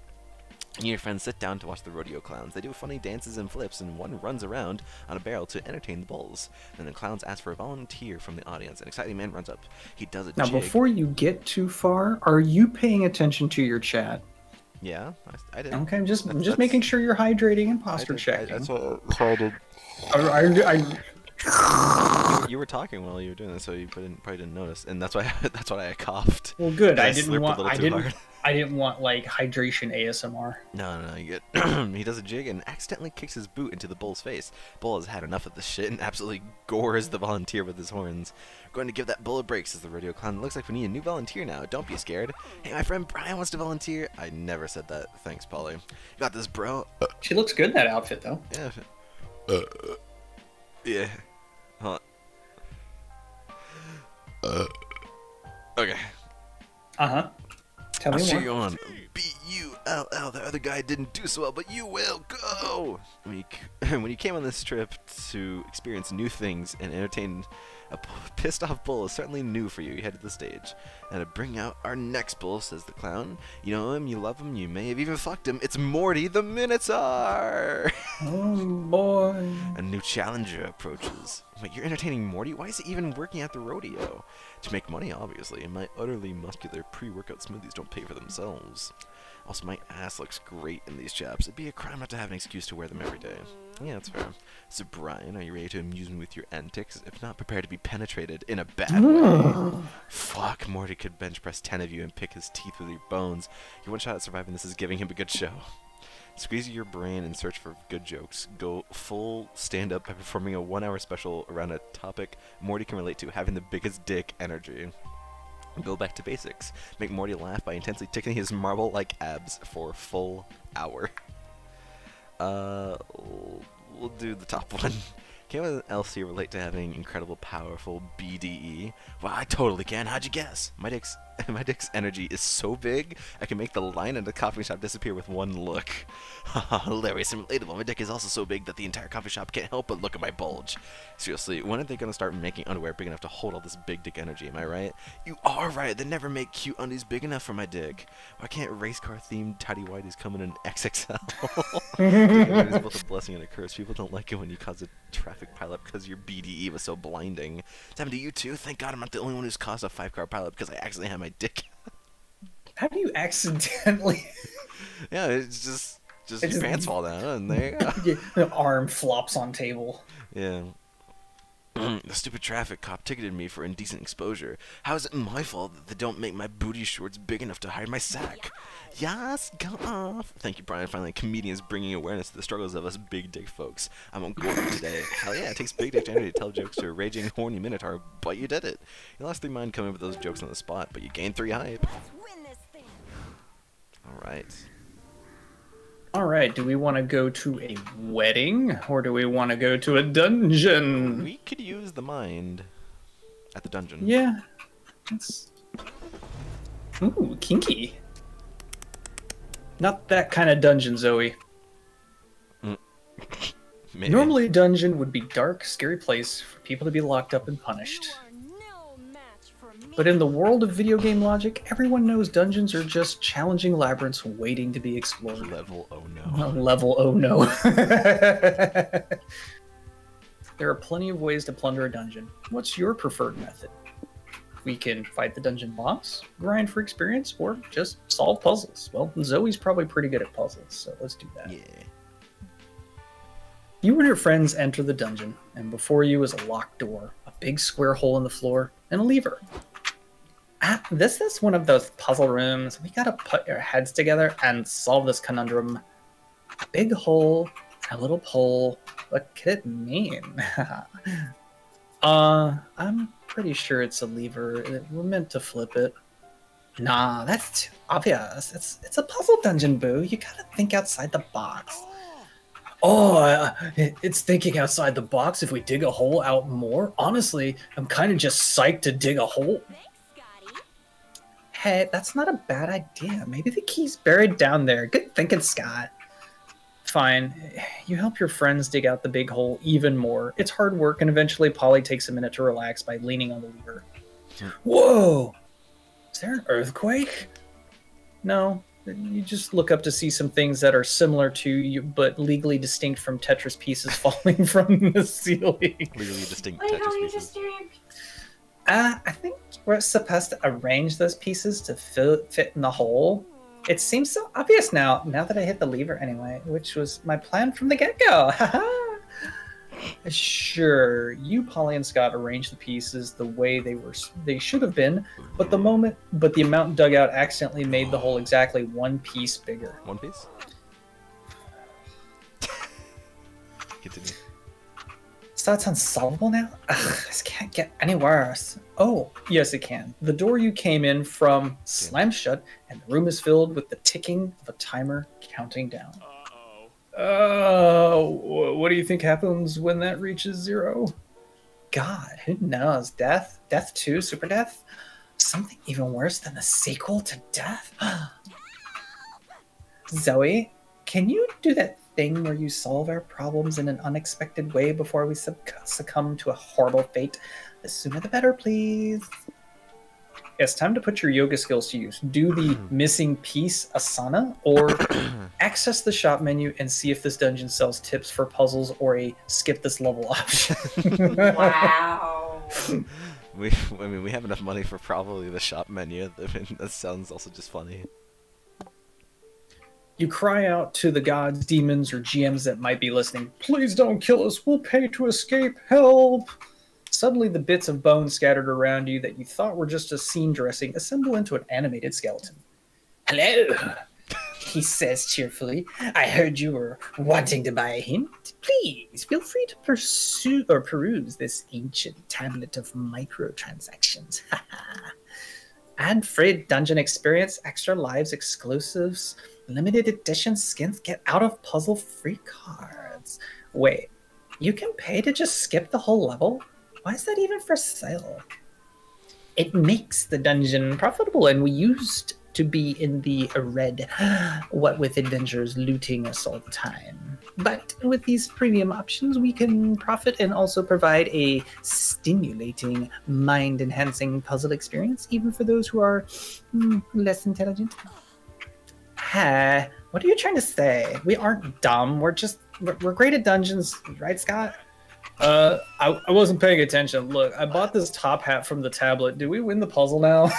You and your friends sit down to watch the rodeo clowns. They do funny dances and flips, and one runs around on a barrel to entertain the bulls. Then the clowns ask for a volunteer from the audience. An exciting man runs up. He does a Now, jig. before you get too far, are you paying attention to your chat? Yeah, I did. Okay, I'm just That's- making sure you're hydrating and I posture did. checking. That's what I did. You were talking while you were doing this, so you probably didn't notice, and that's why I coughed. Well, good. I slurped didn't a want. little I too didn't. hard. I didn't want like hydration ASMR. No, you get. He does a jig and accidentally kicks his boot into the bull's face. Bull has had enough of this shit and absolutely gores the volunteer with his horns. Going to give that bull a break, says the rodeo clown. Looks like we need a new volunteer now. Don't be scared. Hey, my friend Brian wants to volunteer. I never said that. Thanks, Polly. You got this, bro. She looks good in that outfit, though. Yeah. Yeah. Hold on. Okay. Uh-huh. Tell I'll me cheer more. you on. B-U-L-L. The other guy didn't do so well, but you will. Go! When you came on this trip to experience new things and entertain a pissed-off bull is certainly new for you. You head to the stage. And to bring out our next bull, says the clown. You know him, you love him, you may have even fucked him. It's Morty the Minotaur! Oh, boy. A new challenger approaches. Wait, you're entertaining Morty? Why is he even working at the rodeo? To make money, obviously, and my utterly muscular pre-workout smoothies don't pay for themselves. Also, my ass looks great in these chaps. It'd be a crime not to have an excuse to wear them every day. Yeah, that's fair. So, Brian, are you ready to amuse me with your antics? If not, prepare to be penetrated in a bad way. Fuck, Morty could bench press 10 of you and pick his teeth with your bones. Your one shot at surviving this is giving him a good show. Squeeze your brain and search for good jokes. Go full stand-up by performing a 1-hour special around a topic Morty can relate to, having the biggest dick energy. Go back to basics. Make Morty laugh by intensely tickling his marble-like abs for a full hour. We'll do the top one. Can anyone else here relate to having incredible, powerful BDE? Well, I totally can. How'd you guess? My dick's energy is so big, I can make the line at the coffee shop disappear with one look. Hilarious and relatable. My dick is also so big that the entire coffee shop can't help but look at my bulge. Seriously, when are they gonna start making underwear big enough to hold all this big dick energy? Am I right? You are right. They never make cute undies big enough for my dick. Why can't race car themed tidy whities come in an XXL? It's both a blessing and a curse. People don't like it when you cause a traffic pileup because your BDE was so blinding. It's happened to you too. Thank God I'm not the only one who's caused a 5-car pileup because I accidentally had my dick. How do you accidentally... Yeah, it's just your pants fall down and there you go. Yeah, the arm flops on table. Yeah. The stupid traffic cop ticketed me for indecent exposure. How is it my fault that they don't make my booty shorts big enough to hide my sack? Yes, go off. Thank you, Brian. Finally, comedians bringing awareness to the struggles of us big dick folks. I'm on Gordon today. Hell yeah, it takes big dick energy to tell jokes to a raging horny minotaur, but you did it. You lost 3 mind coming up with those jokes on the spot, but you gained 3 hype. Alright. Alright, do we want to go to a wedding, or do we want to go to a dungeon? We could use the mind at the dungeon. Yeah. It's... Ooh, kinky. Not that kind of dungeon, Zoe. Maybe. Normally, a dungeon would be a dark, scary place for people to be locked up and punished. But in the world of video game logic, everyone knows dungeons are just challenging labyrinths waiting to be explored. Level oh no. Level oh no. There are plenty of ways to plunder a dungeon. What's your preferred method? We can fight the dungeon boss, grind for experience, or just solve puzzles. Well, Zoe's probably pretty good at puzzles, so let's do that. Yeah. You and your friends enter the dungeon, and before you is a locked door, a big square hole in the floor, and a lever. This is one of those puzzle rooms. We gotta put our heads together and solve this conundrum. A big hole, a little pole. What could it mean? I'm pretty sure it's a lever. We're meant to flip it. Nah, that's too obvious. It's a puzzle dungeon, Boo. You gotta think outside the box. Oh, it's thinking outside the box if we dig a hole out more. Honestly, I'm kind of just psyched to dig a hole. Hey, that's not a bad idea. Maybe the key's buried down there. Good thinking, Scott. Fine. You help your friends dig out the big hole even more. It's hard work, and eventually Polly takes a minute to relax by leaning on the lever. Whoa! Is there an earthquake? No. You just look up to see some things that are similar to you, but legally distinct from Tetris pieces falling from the ceiling. Legally distinct Wait, how are Tetris you pieces. just doing? I think we're supposed to arrange those pieces to fit in the hole. It seems so obvious now that I hit the lever anyway, which was my plan from the get-go. Sure, you, Polly, and Scott arranged the pieces the way they should have been, but the amount dug out accidentally made the hole exactly one piece bigger. One piece? Continue. So that's unsolvable now? Ugh, this can't get any worse. Oh, yes it can. The door you came in from slammed shut, and the room is filled with the ticking of a timer counting down. What do you think happens when that reaches 0? God, who knows? Death? Death 2? Super Death? Something even worse than the sequel to Death? Zoe, can you do that thing where you solve our problems in an unexpected way before we succumb to a horrible fate? The sooner the better, please. It's time to put your yoga skills to use. Do the missing piece asana, or access the shop menu and see if this dungeon sells tips for puzzles or a skip this level option. Wow. We have enough money for probably the shop menu. I mean, that sounds also just funny. You cry out to the gods, demons, or GMs that might be listening. Please don't kill us. We'll pay to escape. Help! Suddenly, the bits of bone scattered around you that you thought were just a scene dressing assemble into an animated skeleton. Hello, he says cheerfully. I heard you were wanting to buy a hint. Please, feel free to pursue or peruse this ancient tablet of microtransactions. Ad-free dungeon experience, extra lives, exclusives, limited edition skins, get out of puzzle free cards. Wait, you can pay to just skip the whole level? Why is that even for sale? It makes the dungeon profitable, and we used to be in the red, what with adventurers looting us all the time. But with these premium options, we can profit and also provide a stimulating, mind-enhancing puzzle experience, even for those who are less intelligent. What are you trying to say? We aren't dumb. We're great at dungeons, right, Scott? I wasn't paying attention. Look, I bought this top hat from the tablet. Did we win the puzzle now?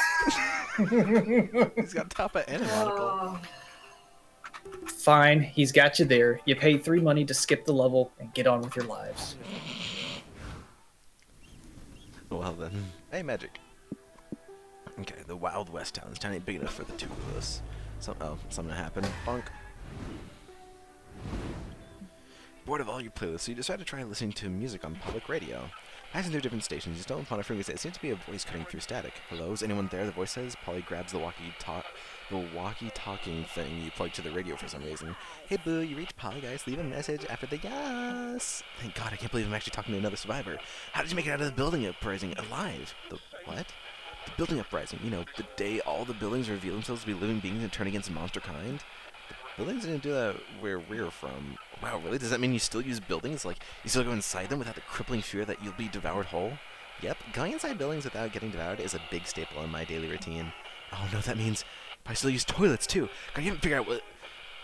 He's got top hat and a monocle. Fine, he's got you there. You paid 3 money to skip the level and get on with your lives. Well then. Hey, magic. Okay, the Wild West town. This town ain't big enough for the two of us. Something happened. Bonk. Bored of all your playlists, so you decide to try listening to music on public radio. Passing through different stations, you stumble upon a frequency that seems to be a voice cutting through static. Hello, is anyone there? The voice says. Polly grabs the walkie-talking thing you plug to the radio for some reason. Hey boo, you reached Polly, guys. Leave a message after the yes. Thank God, I can't believe I'm actually talking to another survivor. How did you make it out of the building uprising alive? The what? The building uprising. You know, the day all the buildings reveal themselves to be living beings and turn against monster kind. Buildings didn't do that where we're from. Wow, really? Does that mean you still use buildings? Like, you still go inside them without the crippling fear that you'll be devoured whole? Yep, going inside buildings without getting devoured is a big staple in my daily routine. Oh no, that means I still use toilets too. God, you haven't figured out what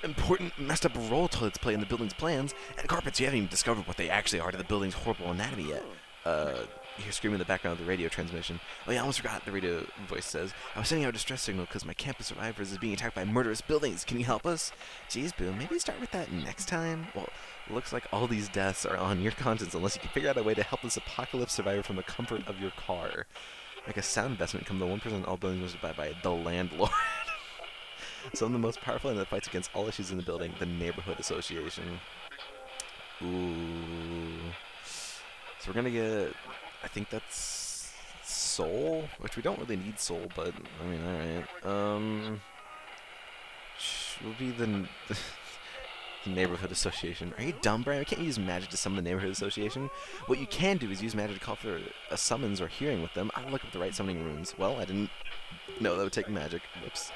important messed up role toilets play in the building's plans. And carpets, you haven't even discovered what they actually are to the building's horrible anatomy yet. You hear screaming in the background of the radio transmission. Oh yeah, I almost forgot, the radio voice says. I was sending out a distress signal because my camp of survivors is being attacked by murderous buildings. Can you help us? Jeez, Boom, maybe start with that next time? Well, looks like all these deaths are on your conscience unless you can figure out a way to help this apocalypse survivor from the comfort of your car. Like a sound investment come the 1% all buildings must buy by the landlord. Some of the most powerful and that fights against all issues in the building, the neighborhood association. Ooh. So we're gonna get, I think that's soul, which we don't really need soul, but I mean, alright. Will be the neighborhood association. Are you dumb, Brian? We can't use magic to summon the neighborhood association. What you can do is use magic to call for a summons or hearing with them. I'll look up the right summoning runes. Well, I didn't know that would take magic. Whoops.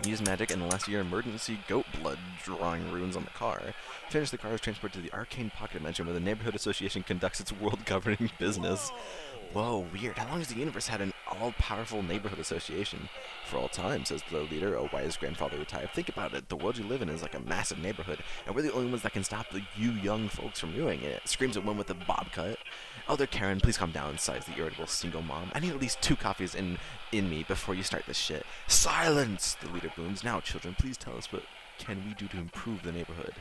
Use magic and unless your emergency goat blood drawing runes on the car. Finish the car is transported to the arcane pocket dimension where the neighborhood association conducts its world governing business. Whoa, weird. How long has the universe had an all-powerful neighborhood association? For all time, says the leader, a wise grandfather retired. Think about it. The world you live in is like a massive neighborhood, and we're the only ones that can stop you young folks from ruining it. Screams at one with a bob cut. Elder Karen, please calm down, sighs the irritable single mom. I need at least 2 coffees in me before you start this shit. Silence! The leader booms. Now, children, please tell us what can we do to improve the neighborhood.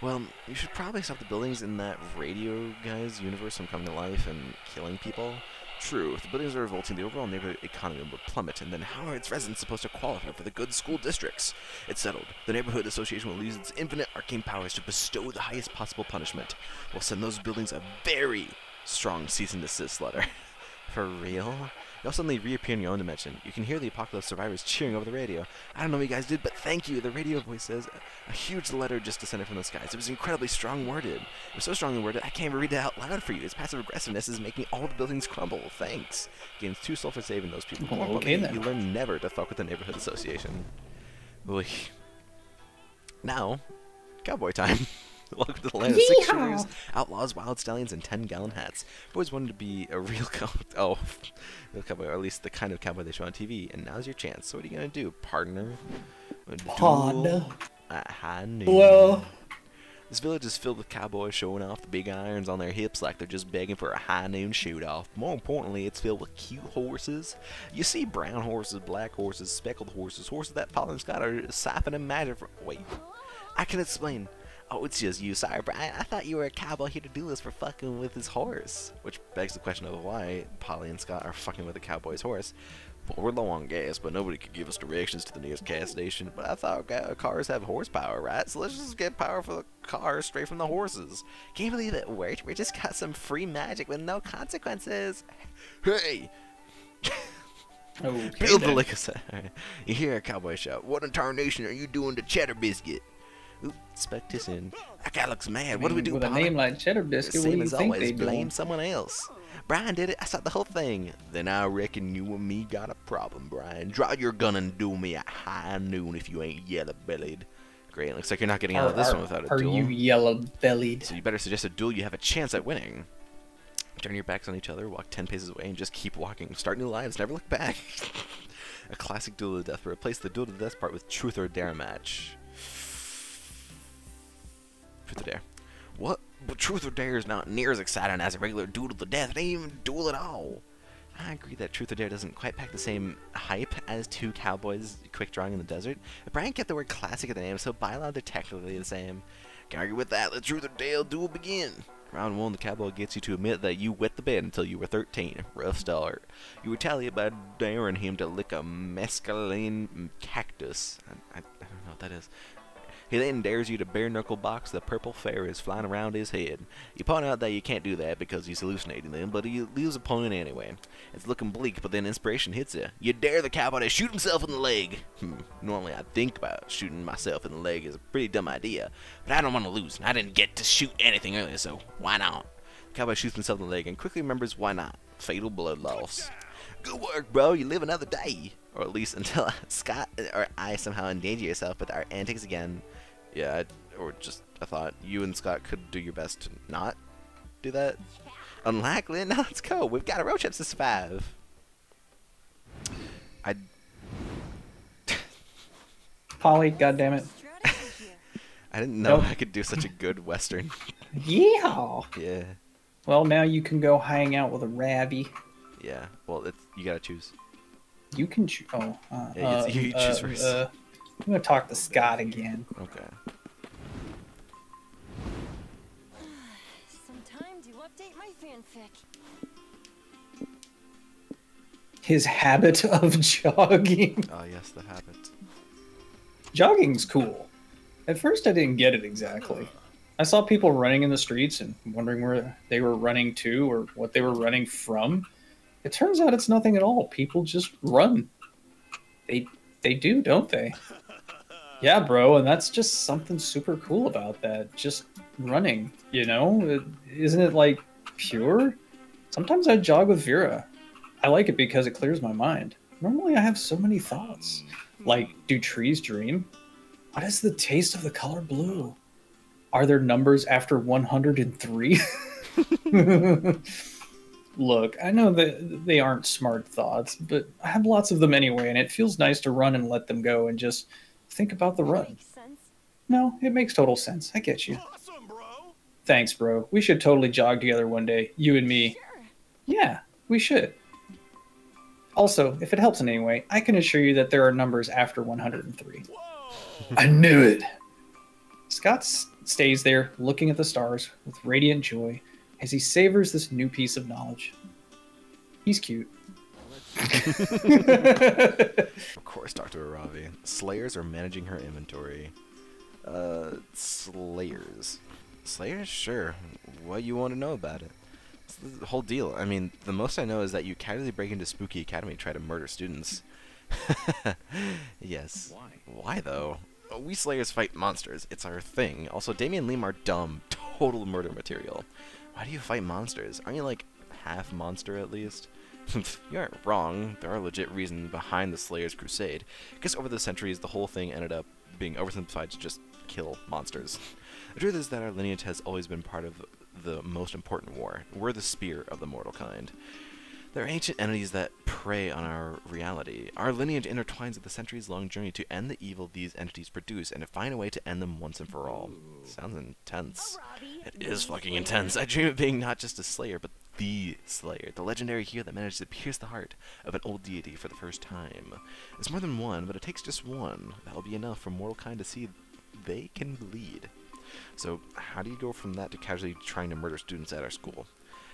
Well, you should probably stop the buildings in that radio guy's universe from coming to life and killing people. True, if the buildings are revolting, the overall neighborhood economy would plummet, and then how are its residents supposed to qualify for the good school districts? It's settled. The neighborhood association will use its infinite arcane powers to bestow the highest possible punishment. We'll send those buildings a very strong cease and desist letter. For real? You'll suddenly reappear in your own dimension. You can hear the apocalypse survivors cheering over the radio. I don't know what you guys did, but thank you. The radio voice says a huge letter just descended from the skies. It was incredibly strong worded. It was so strongly worded, I can't even read it out loud for you. Its passive aggressiveness is making all the buildings crumble. Thanks. Gains 2 soul for saving those people. Well, okay, then. You learn never to fuck with the neighborhood association. Oy. Now, cowboy time. Welcome to the land of 6 shooters, outlaws, wild stallions, and 10-gallon hats. I've always wanted to be a real real cowboy, or at least the kind of cowboy they show on TV. And now's your chance. So what are you gonna do, partner? Partner. At high noon. Well, This village is filled with cowboys showing off the big irons on their hips like they're just begging for a high noon shoot-off. More importantly, it's filled with cute horses. You see brown horses, black horses, speckled horses, horses that Paul and Scott are siphoning magic from. Wait, I can explain. Oh, it's just you. Sorry, Brian. I thought you were a cowboy here to do this for fucking with his horse. Which begs the question of why Polly and Scott are fucking with the cowboy's horse. Well, we're low on gas, but nobody could give us directions to the nearest gas station. But I thought cars have horsepower, right? So let's just get power for the cars straight from the horses. Can you believe it worked? We just got some free magic with no consequences. Hey! okay, Build the then. liquor store. You hear a cowboy shout, "What in tarnation are you doing to Cheddar Biscuit?" Oop, Spectician. That guy looks mad. What do we do, with a Polly? name like Cheddar Biscuit? What do Same you as think always, they blame do? someone else. Brian did it. I saw the whole thing. Then I reckon you and me got a problem, Brian. Draw your gun and duel me at high noon if you ain't yellow-bellied. Great. Looks like you're not getting out of this one without a Are duel. you yellow-bellied? So you better suggest a duel you have a chance at winning. Turn your backs on each other, walk 10 paces away, and just keep walking. Start new lives, never look back. A classic duel to the death, but replace the duel to the death part with truth or dare match. Truth or dare. What? But truth or dare is not near as exciting as a regular duel to the death. It ain't even a duel at all. I agree that truth or dare doesn't quite pack the same hype as two cowboys quick drawing in the desert. But Brian kept the word classic at the name, so by law they're technically the same. Can't argue with that. Let truth or dare duel begin. Round 1, the cowboy gets you to admit that you wet the bed until you were 13. Rough start. You retaliate by daring him to lick a mescaline cactus. I don't know what that is. He then dares you to bare-knuckle box the purple fairies flying around his head. You point out that you can't do that because he's hallucinating them, but he leaves a point anyway. It's looking bleak, but then inspiration hits you. You dare the cowboy to shoot himself in the leg. Normally I'd think about shooting myself in the leg is a pretty dumb idea, but I don't want to lose, and I didn't get to shoot anything earlier, so why not? The cowboy shoots himself in the leg and quickly remembers why not. Fatal blood loss. Good work, bro. You live another day. Or at least until Scott or I somehow endanger yourself with our antics again. Yeah, I thought you and Scott could do your best to not do that. Unlikely. Now let's go. We've got a road trip to survive. Polly, goddammit. I didn't know Nope. I could do such a good Western. Yeah. Yeah. Well, now you can go hang out with a rabby. Yeah. Well, you gotta choose. You can choose. Oh. Yeah, you choose first. I'm gonna talk to Scott again. Okay. Some time to update my fanfic. His habit of jogging. Oh yes, the habit. Jogging's cool. At first, I didn't get it exactly. I saw people running in the streets and wondering where they were running to or what they were running from. It turns out it's nothing at all. People just run. They do, don't they? Yeah, bro, and that's just something super cool about that. Just running, you know? Isn't it, like, pure? Sometimes I jog with Vera. I like it because it clears my mind. Normally I have so many thoughts. Like, do trees dream? What is the taste of the color blue? Are there numbers after 103? Look, I know that they aren't smart thoughts, but I have lots of them anyway, and it feels nice to run and let them go and just think about the run. Makes sense. No, it makes total sense. I get you. Awesome, bro. Thanks, bro. We should totally jog together one day, you and me. Sure. Yeah, we should. Also, if it helps in any way, I can assure you that there are numbers after 103. Whoa. I knew it. Scott stays there, looking at the stars with radiant joy as he savors this new piece of knowledge. He's cute. Of course, Dr. Aravi. Slayers are managing her inventory. Slayers. Slayers? Sure. What you want to know about it? It's the whole deal. I mean, the most I know is that you casually break into Spooky Academy and try to murder students. Yes. Why though? We Slayers fight monsters. It's our thing. Also, Damien Lim are dumb. Total murder material. Why do you fight monsters? Aren't you like half monster at least? You aren't wrong. There are legit reasons behind the Slayers' crusade. I guess over the centuries, the whole thing ended up being oversimplified to just kill monsters. The truth is that our lineage has always been part of the most important war. We're the spear of the mortal kind. There are ancient entities that prey on our reality. Our lineage intertwines with the centuries-long journey to end the evil these entities produce and to find a way to end them once and for all. Sounds intense. It is fucking intense. I dream of being not just a slayer, but the Slayer, the legendary hero that managed to pierce the heart of an old deity for the first time. It's more than one, but it takes just one. That'll be enough for mortal kind to see they can bleed. So, how do you go from that to casually trying to murder students at our school?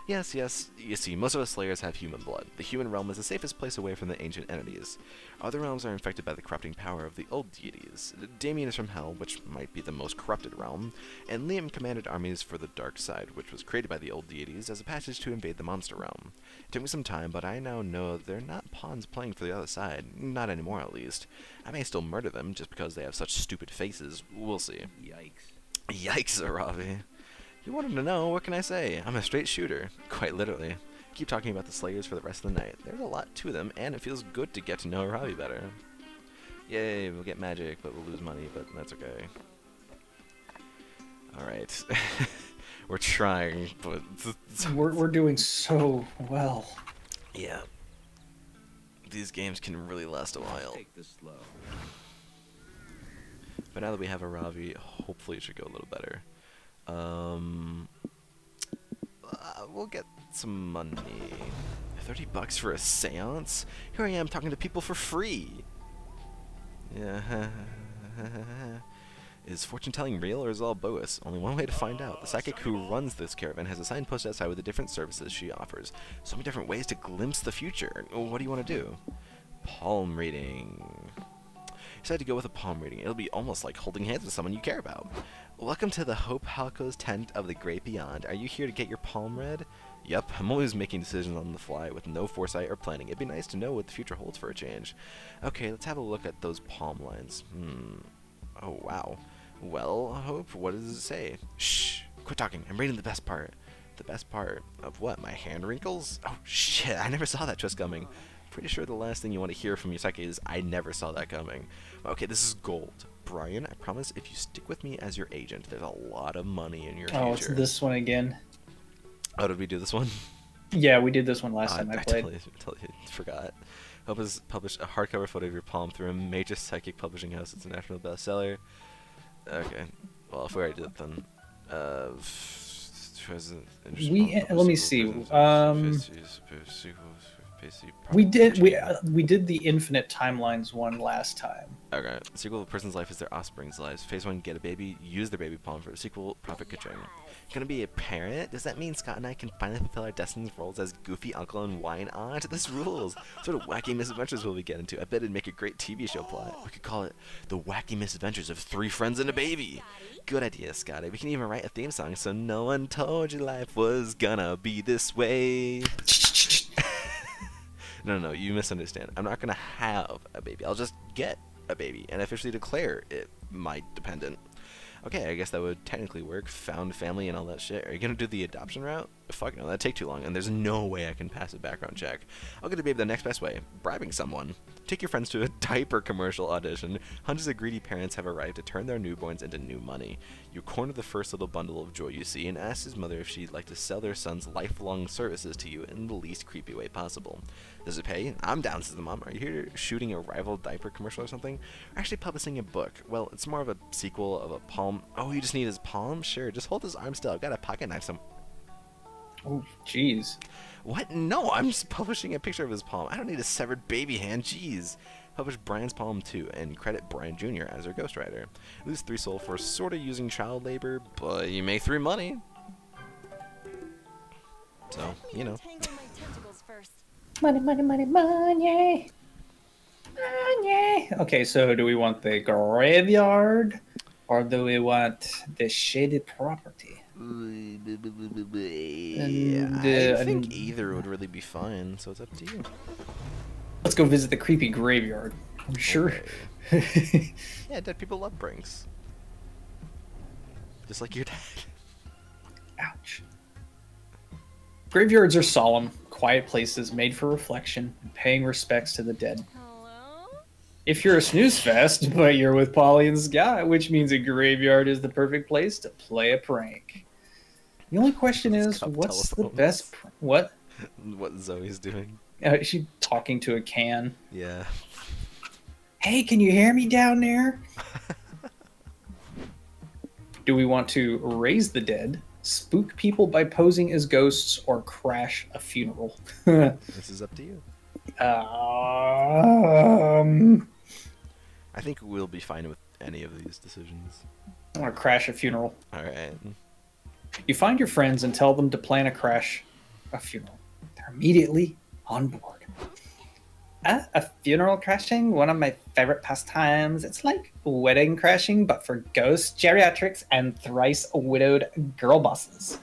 Yes, you see, most of us Slayers have human blood. The human realm is the safest place away from the ancient entities. Other realms are infected by the corrupting power of the old deities. Damien is from Hell, which might be the most corrupted realm, and Liam commanded armies for the dark side, which was created by the old deities as a passage to invade the monster realm. It took me some time, but I now know they're not pawns playing for the other side. Not anymore, at least. I may still murder them, just because they have such stupid faces. We'll see. Yikes. Yikes, Aravi. You wanted to know, what can I say? I'm a straight shooter, quite literally. Keep talking about the Slayers for the rest of the night. There's a lot to them, and it feels good to get to know Aravi better. Yay, we'll get magic, but we'll lose money, but that's okay. Alright. We're trying, but... We're doing so well. Yeah. These games can really last a while. Take this slow. But now that we have Aravi, hopefully it should go a little better. We'll get some money. 30 bucks for a seance? Here I am talking to people for free. Yeah. Is fortune telling real or is it all bogus? Only one way to find out. The psychic who runs this caravan has a sign posted outside with the different services she offers. So many different ways to glimpse the future. What do you want to do? Palm reading. Decided to go with a palm reading. It'll be almost like holding hands with someone you care about. Welcome to the Hope Halco's tent of the great beyond. Are you here to get your palm read? Yep, I'm always making decisions on the fly with no foresight or planning. It'd be nice to know what the future holds for a change. Okay, let's have a look at those palm lines. Oh, wow. Well, Hope, what does it say? Shh, quit talking. I'm reading the best part. The best part of what? My hand wrinkles? Oh, shit, I never saw that twist coming. Pretty sure the last thing you want to hear from your psychic is, I never saw that coming. Okay, this is gold. Brian, I promise if you stick with me as your agent, there's a lot of money in your future. Oh, it's this one again. Oh, did we do this one? Yeah, we did this one last time I played. Totally forgot. Hope has published a hardcover photo of your palm through a major psychic publishing house. It's a national bestseller. Okay. Well, if we already did it, then... let me see. We did the infinite timelines one last time. Okay. Sequel: A person's life is their offspring's lives. Phase 1: get a baby. Use their baby palm for. Sequel: profit ka-ching. Gonna be a parent? Does that mean Scott and I can finally fulfill our destiny roles as goofy uncle and wine aunt? This rules. What sort of wacky misadventures will we get into? I bet it'd make a great TV show plot. We could call it The Wacky Misadventures of Three Friends and a Baby. Good idea, Scotty. We can even write a theme song so no one told you life was gonna be this way. No, you misunderstand. I'm not gonna have a baby. I'll just get a baby and officially declare it my dependent. Okay, I guess that would technically work. Found family and all that shit. Are you gonna do the adoption route? Fuck no, that'd take too long, and there's no way I can pass a background check. I'll get a baby the next best way. Bribing someone. Take your friends to a diaper commercial audition. Hundreds of greedy parents have arrived to turn their newborns into new money. You corner the first little bundle of joy you see and ask his mother if she'd like to sell their son's lifelong services to you in the least creepy way possible. Does it pay? I'm down, says the mom. Are you here shooting a rival diaper commercial or something? Or actually publishing a book? Well, it's more of a sequel of a palm. Oh, you just need his palm? Sure, just hold his arm still. I've got a pocket knife somewhere. Oh, jeez. What? No, I'm just publishing a picture of his palm. I don't need a severed baby hand. Jeez. Publish Brian's Palm 2 and credit Brian Jr. as their ghostwriter. Lose 3 soul for sort of using child labor, but you make 3 money. So, you know. Tangle my tentacles first. Money, money, money, money. Money. Okay, so do we want the graveyard or do we want the shaded property? I And, think either would really be fine, so it's up to you. let's go visit the creepy graveyard. I'm sure. Okay. Yeah, dead people love pranks. Just like your dad. Ouch. Graveyards are solemn, quiet places made for reflection and paying respects to the dead. Hello? If you're a snooze fest, but you're with Polly and Scott, which means a graveyard is the perfect place to play a prank. The only question is, Cup what's the telephones. best... What? What Zoe's doing. Is she talking to a can? Yeah. Hey, can you hear me down there? Do we want to raise the dead, spook people by posing as ghosts, or crash a funeral? This is up to you. I think we'll be fine with any of these decisions. I want to crash a funeral. Alright. You find your friends and tell them to plan a funeral. They're immediately on board. A funeral crashing, one of my favorite pastimes. It's like wedding crashing, but for ghosts, geriatrics, and thrice widowed girl bosses.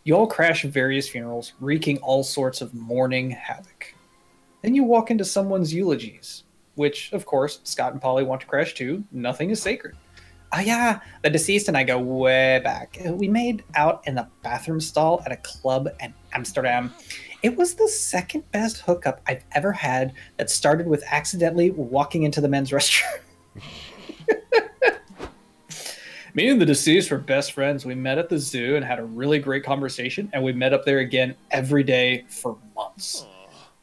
You all crash various funerals, wreaking all sorts of mourning havoc. Then you walk into someone's eulogies, which, of course, Scott and Polly want to crash too. Nothing is sacred. Oh yeah, the deceased and I go way back. We made out in the bathroom stall at a club in Amsterdam. It was the second best hookup I've ever had that started with accidentally walking into the men's restroom. Me and the deceased were best friends. We met at the zoo and had a really great conversation, and we met up there again every day for months.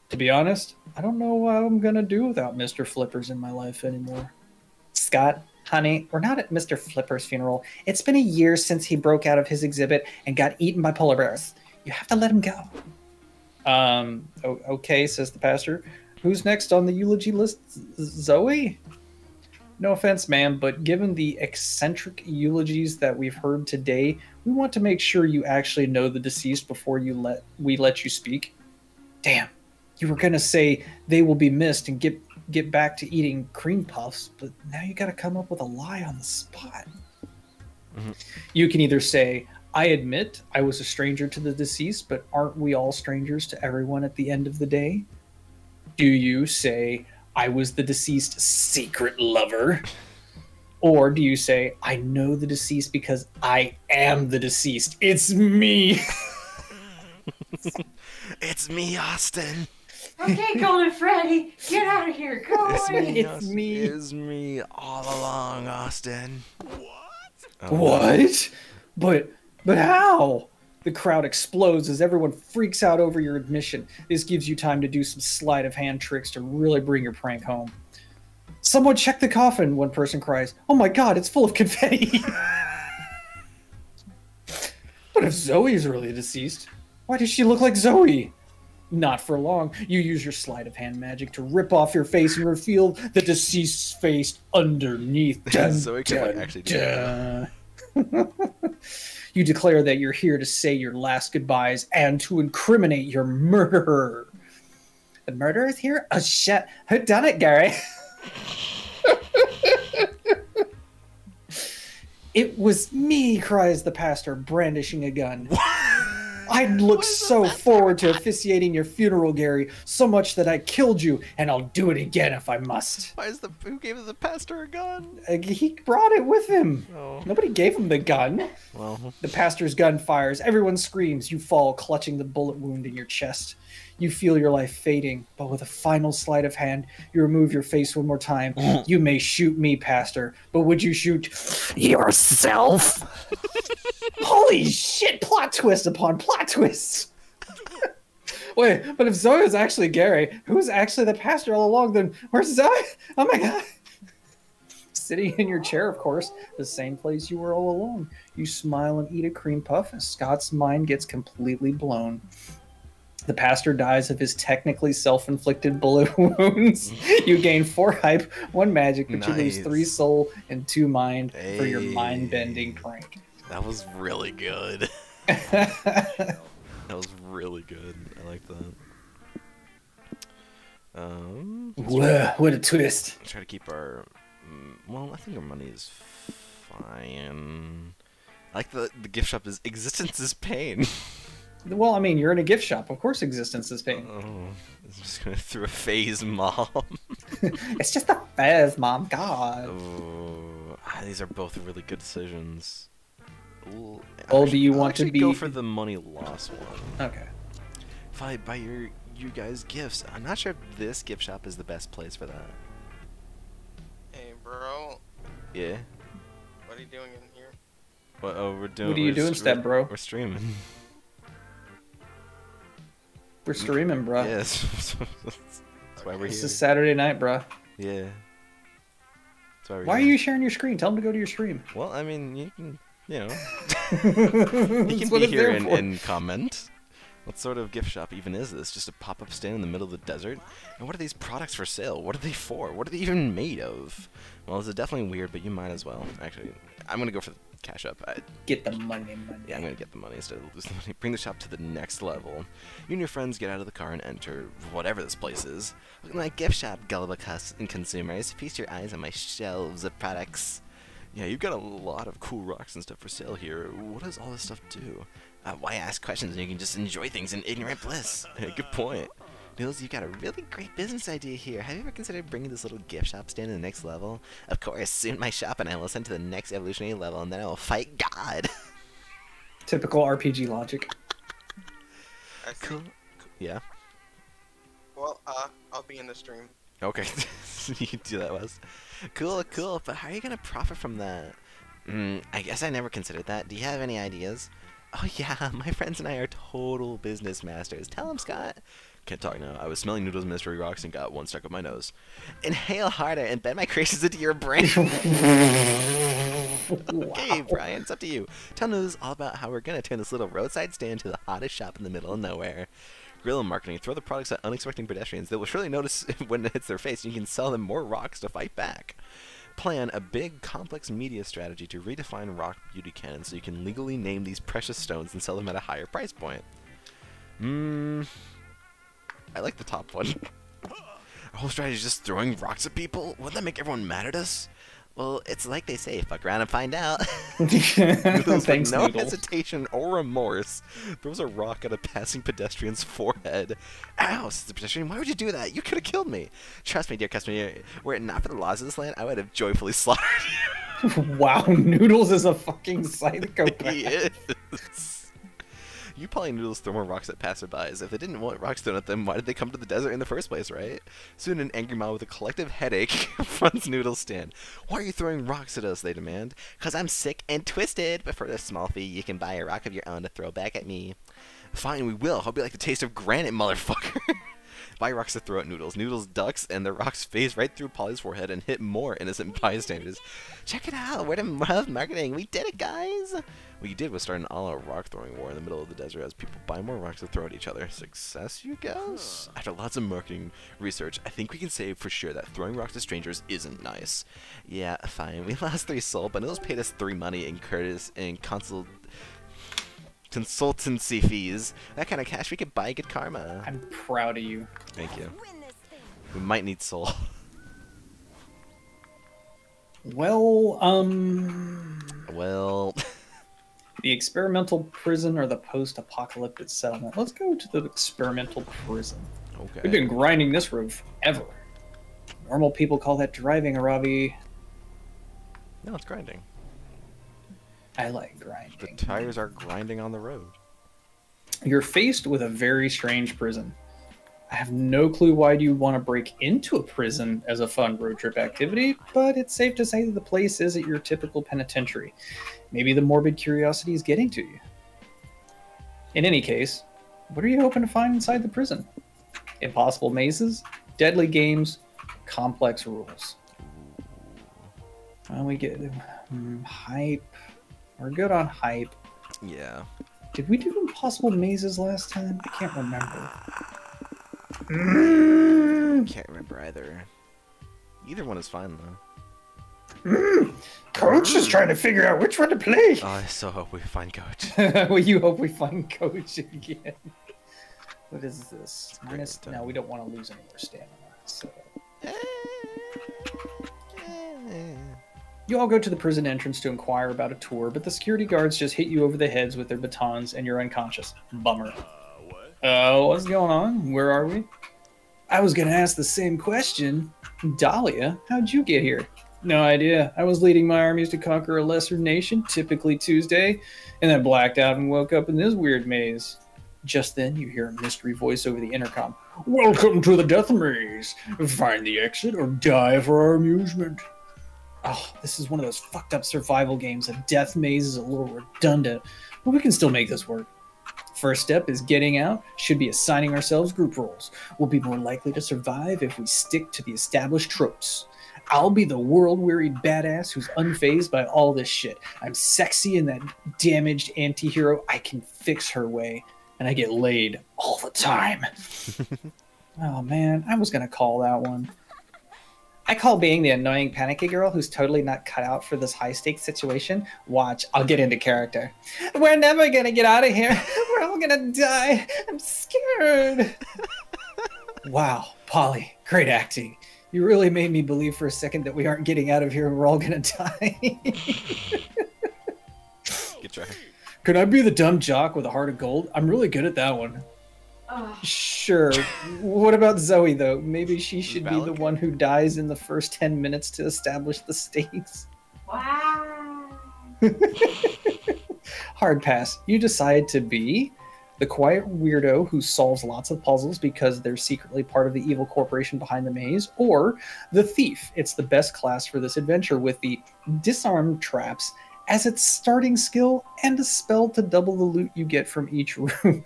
To be honest, I don't know what I'm going to do without Mr. Flippers in my life anymore. Scott, honey, we're not at Mr. Flipper's funeral. It's been a year since he broke out of his exhibit and got eaten by polar bears. You have to let him go. Okay, says the pastor. Who's next on the eulogy list? Zoe? No offense, ma'am, but given the eccentric eulogies that we've heard today, we want to make sure you actually know the deceased before we let you speak. Damn, you were gonna say they will be missed and get back to eating cream puffs, but now you gotta come up with a lie on the spot. Mm-hmm. You can either say, I admit I was a stranger to the deceased, but aren't we all strangers to everyone at the end of the day? Do you say, I was the deceased's secret lover? Or do you say, I know the deceased because I am the deceased? It's me! It's me, Austin. Okay, Golden Freddy, get out of here. Go away. It's Austin. me. It's me all along, Austin. What? What? But how? The crowd explodes as everyone freaks out over your admission. This gives you time to do some sleight of hand tricks to really bring your prank home. Someone check the coffin, one person cries. Oh my god, it's full of confetti. But if Zoe is really deceased, why does she look like Zoe? Not for long. You use your sleight of hand magic to rip off your face and reveal the deceased's face underneath. Dun, Zoe could like actually do that. You declare that you're here to say your last goodbyes and to incriminate your murderer. The murderer's here? Oh shit. Who done it, Gary? It was me, cries the pastor, brandishing a gun. I look so forward to officiating your funeral, Gary, so much that I killed you, and I'll do it again if I must. Who gave the pastor a gun? He brought it with him. Oh. Nobody gave him the gun. Well, The pastor's gun fires. Everyone screams. You fall, clutching the bullet wound in your chest. You feel your life fading, but with a final sleight of hand, you remove your face one more time. You may shoot me, pastor, but would you shoot yourself? Holy shit, plot twist upon plot twist. Wait, but if Zoe is actually Gary, who's actually the pastor all along, then where's Zoe? Oh my god. Sitting in your chair, of course, the same place you were all along. You smile and eat a cream puff, and Scott's mind gets completely blown. The pastor dies of his technically self-inflicted bullet wounds. You gain 4 hype, 1 magic, but you lose Nice. 3 soul and 2 mind for your Hey. mind-bending prank. That was really good. That was really good. I like that. Whoa, what a twist. Try to keep our. Well, I think our money is fine. I like the gift shop is existence is pain. Well, I mean, you're in a gift shop. Of course existence is pain. Oh, I'm just gonna throw a phase, mom. It's just a phase, Mom. God. Oh, these are both really good decisions. Ooh, Well, do you I'll want to actually go be- for the money loss one? Okay. If I buy you guys gifts, I'm not sure if this gift shop is the best place for that. Hey, bro, Yeah. what are you doing in here? What? Oh, we're doing. What are you we're doing, stre- Step Bro? We're streaming. We're streaming, bruh. Yes. That's why we're This here. is Saturday night, bruh. Yeah. That's why we're Why are here. you sharing your screen? Tell them to go to your stream. Well, I mean, you can, you know, That's you can what be it's here there for. and comment. What sort of gift shop even is this? Just a pop-up stand in the middle of the desert? And what are these products for sale? What are they for? What are they even made of? Well, this is definitely weird, but you might as well. Actually, I'm gonna go for the cash up. Get the money. Yeah, I'm gonna get the money instead of lose the money. Bring the shop to the next level. You and your friends get out of the car and enter whatever this place is. Look at my gift shop, gullible consumers. Feast your eyes on my shelves of products. Yeah, you've got a lot of cool rocks and stuff for sale here. What does all this stuff do? Why ask questions when you can just enjoy things in ignorant bliss? Good point. Nils, you've got a really great business idea here. Have you ever considered bringing this little gift shop stand to the next level? Of course, soon my shop and I will ascend to the next evolutionary level, and then I will fight God. Typical RPG logic. I see. Cool. Yeah. Well, I'll be in the stream. Okay. You can do that, Wes. Cool, cool. But how are you gonna profit from that? I guess I never considered that. Do you have any ideas? Oh yeah, my friends and I are total business masters. Tell them, Scott. Can't talk now. I was smelling Noodles mystery rocks and got one stuck up my nose. Inhale harder and bend my creations into your brain. Okay, Brian, it's up to you. Tell Noodles all about how we're gonna turn this little roadside stand to the hottest shop in the middle of nowhere. Guerrilla marketing. Throw the products at unexpecting pedestrians. They will surely notice when it hits their face, and you can sell them more rocks to fight back. Plan a big, complex media strategy to redefine rock beauty canon so you can legally name these precious stones and sell them at a higher price point. I like the top one. Our whole strategy is just throwing rocks at people? Wouldn't that make everyone mad at us? Well, it's like they say, fuck around and find out. Noodles, Thanks, with no Noodles. hesitation or remorse, throws a rock at a passing pedestrian's forehead. Ow, says the pedestrian, why would you do that? You could have killed me. Trust me, dear customer, were it not for the laws of this land, I would have joyfully slaughtered Wow, Noodles is a fucking you. psychopath. He is. You probably Noodles throw more rocks at passerbys. If they didn't want rocks thrown at them, why did they come to the desert in the first place, right? Soon an angry mob with a collective headache fronts Noodles' stand. Why are you throwing rocks at us, they demand. Cause I'm sick and twisted, but for a small fee, you can buy a rock of your own to throw back at me. Fine, we will. Hope you like the taste of granite, motherfucker. Buy rocks to throw at Noodles. Noodles ducks, and the rocks phase right through Polly's forehead and hit more innocent bystanders. Check it out! Word of marketing! We did it, guys! What you did was start an all-out rock-throwing war in the middle of the desert as people buy more rocks to throw at each other. Success, you guys? After lots of marketing research, I think we can say for sure that throwing rocks at strangers isn't nice. Yeah, fine. We lost 3 soul, but Noodles paid us 3 money in Curtis and consultancy fees. That kind of cash we could buy good karma. I'm proud of you. Thank you. Win this thing. We might need soul. Well, Well, the experimental prison or the post-apocalyptic settlement. Let's go to the experimental prison. okay. We've been grinding this road forever. Normal people call that driving, Arabi. No, it's grinding. I like grinding. The tires are grinding on the road. You're faced with a very strange prison. I have no clue why you want to break into a prison as a fun road trip activity, but it's safe to say that the place isn't your typical penitentiary. Maybe the morbid curiosity is getting to you. In any case, what are you hoping to find inside the prison? Impossible mazes, deadly games, complex rules. We get hype. We're good on hype. Yeah. Did we do impossible mazes last time? I can't remember. Can't remember either. Either one is fine though. Coach is trying to figure out which one to play. Oh, I so hope we find Coach. Well, you hope we find Coach again. What is this? Great Minus, time. no, we don't want to lose any more stamina. So. You all go to the prison entrance to inquire about a tour, but the security guards just hit you over the heads with their batons and you're unconscious. Bummer. What's going on? Where are we? I was gonna ask the same question. Dahlia, how'd you get here? No idea. I was leading my armies to conquer a lesser nation, typically Tuesday, and then blacked out and woke up in this weird maze. Just then, you hear a mystery voice over the intercom. Welcome to the Death Maze. Find the exit or die for our amusement. Oh, this is one of those fucked up survival games. A death maze is a little redundant, but we can still make this work. First step is getting out, should be assigning ourselves group roles. We'll be more likely to survive if we stick to the established tropes. I'll be the world-wearied badass who's unfazed by all this shit. I'm sexy in that damaged anti-hero I can fix her way, and I get laid all the time. Oh man, I was gonna call that one. I call being the annoying panicky girl who's totally not cut out for this high-stakes situation. Watch, I'll get into character. We're never gonna get out of here. We're all gonna die. I'm scared. Wow, Polly, great acting. You really made me believe for a second that we aren't getting out of here and we're all gonna die. Good try. Could I be the dumb jock with a heart of gold? I'm really good at that one. Sure. What about Zoe, though? Maybe she should be the one who dies in the first 10 minutes to establish the stakes. Wow. Hard pass. You decide to be the quiet weirdo who solves lots of puzzles because they're secretly part of the evil corporation behind the maze, or the thief. It's the best class for this adventure with the disarm traps as its starting skill and a spell to double the loot you get from each room.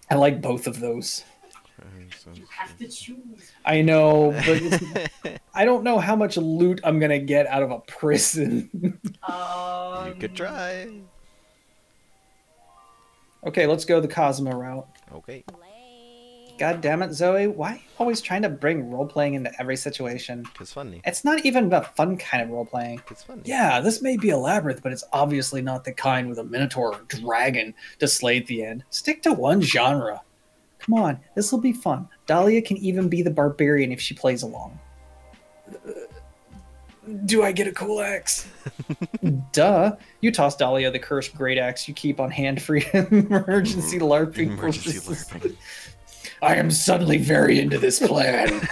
I like both of those. You have to choose. I know, but I don't know how much loot I'm gonna get out of a prison. You could try. Okay, let's go the Cosmo route. Okay. God damn it, Zoe. Why always trying to bring role-playing into every situation? It's funny. It's not even a fun kind of role-playing. It's funny. Yeah, this may be a labyrinth, but it's obviously not the kind with a minotaur or dragon to slay at the end. Stick to one genre. Come on, this will be fun. Dahlia can even be the barbarian if she plays along. Do I get a cool axe? Duh. You toss Dahlia the cursed great axe you keep on hand for emergency LARPing Emergency purposes. LARPing. I am suddenly very into this plan.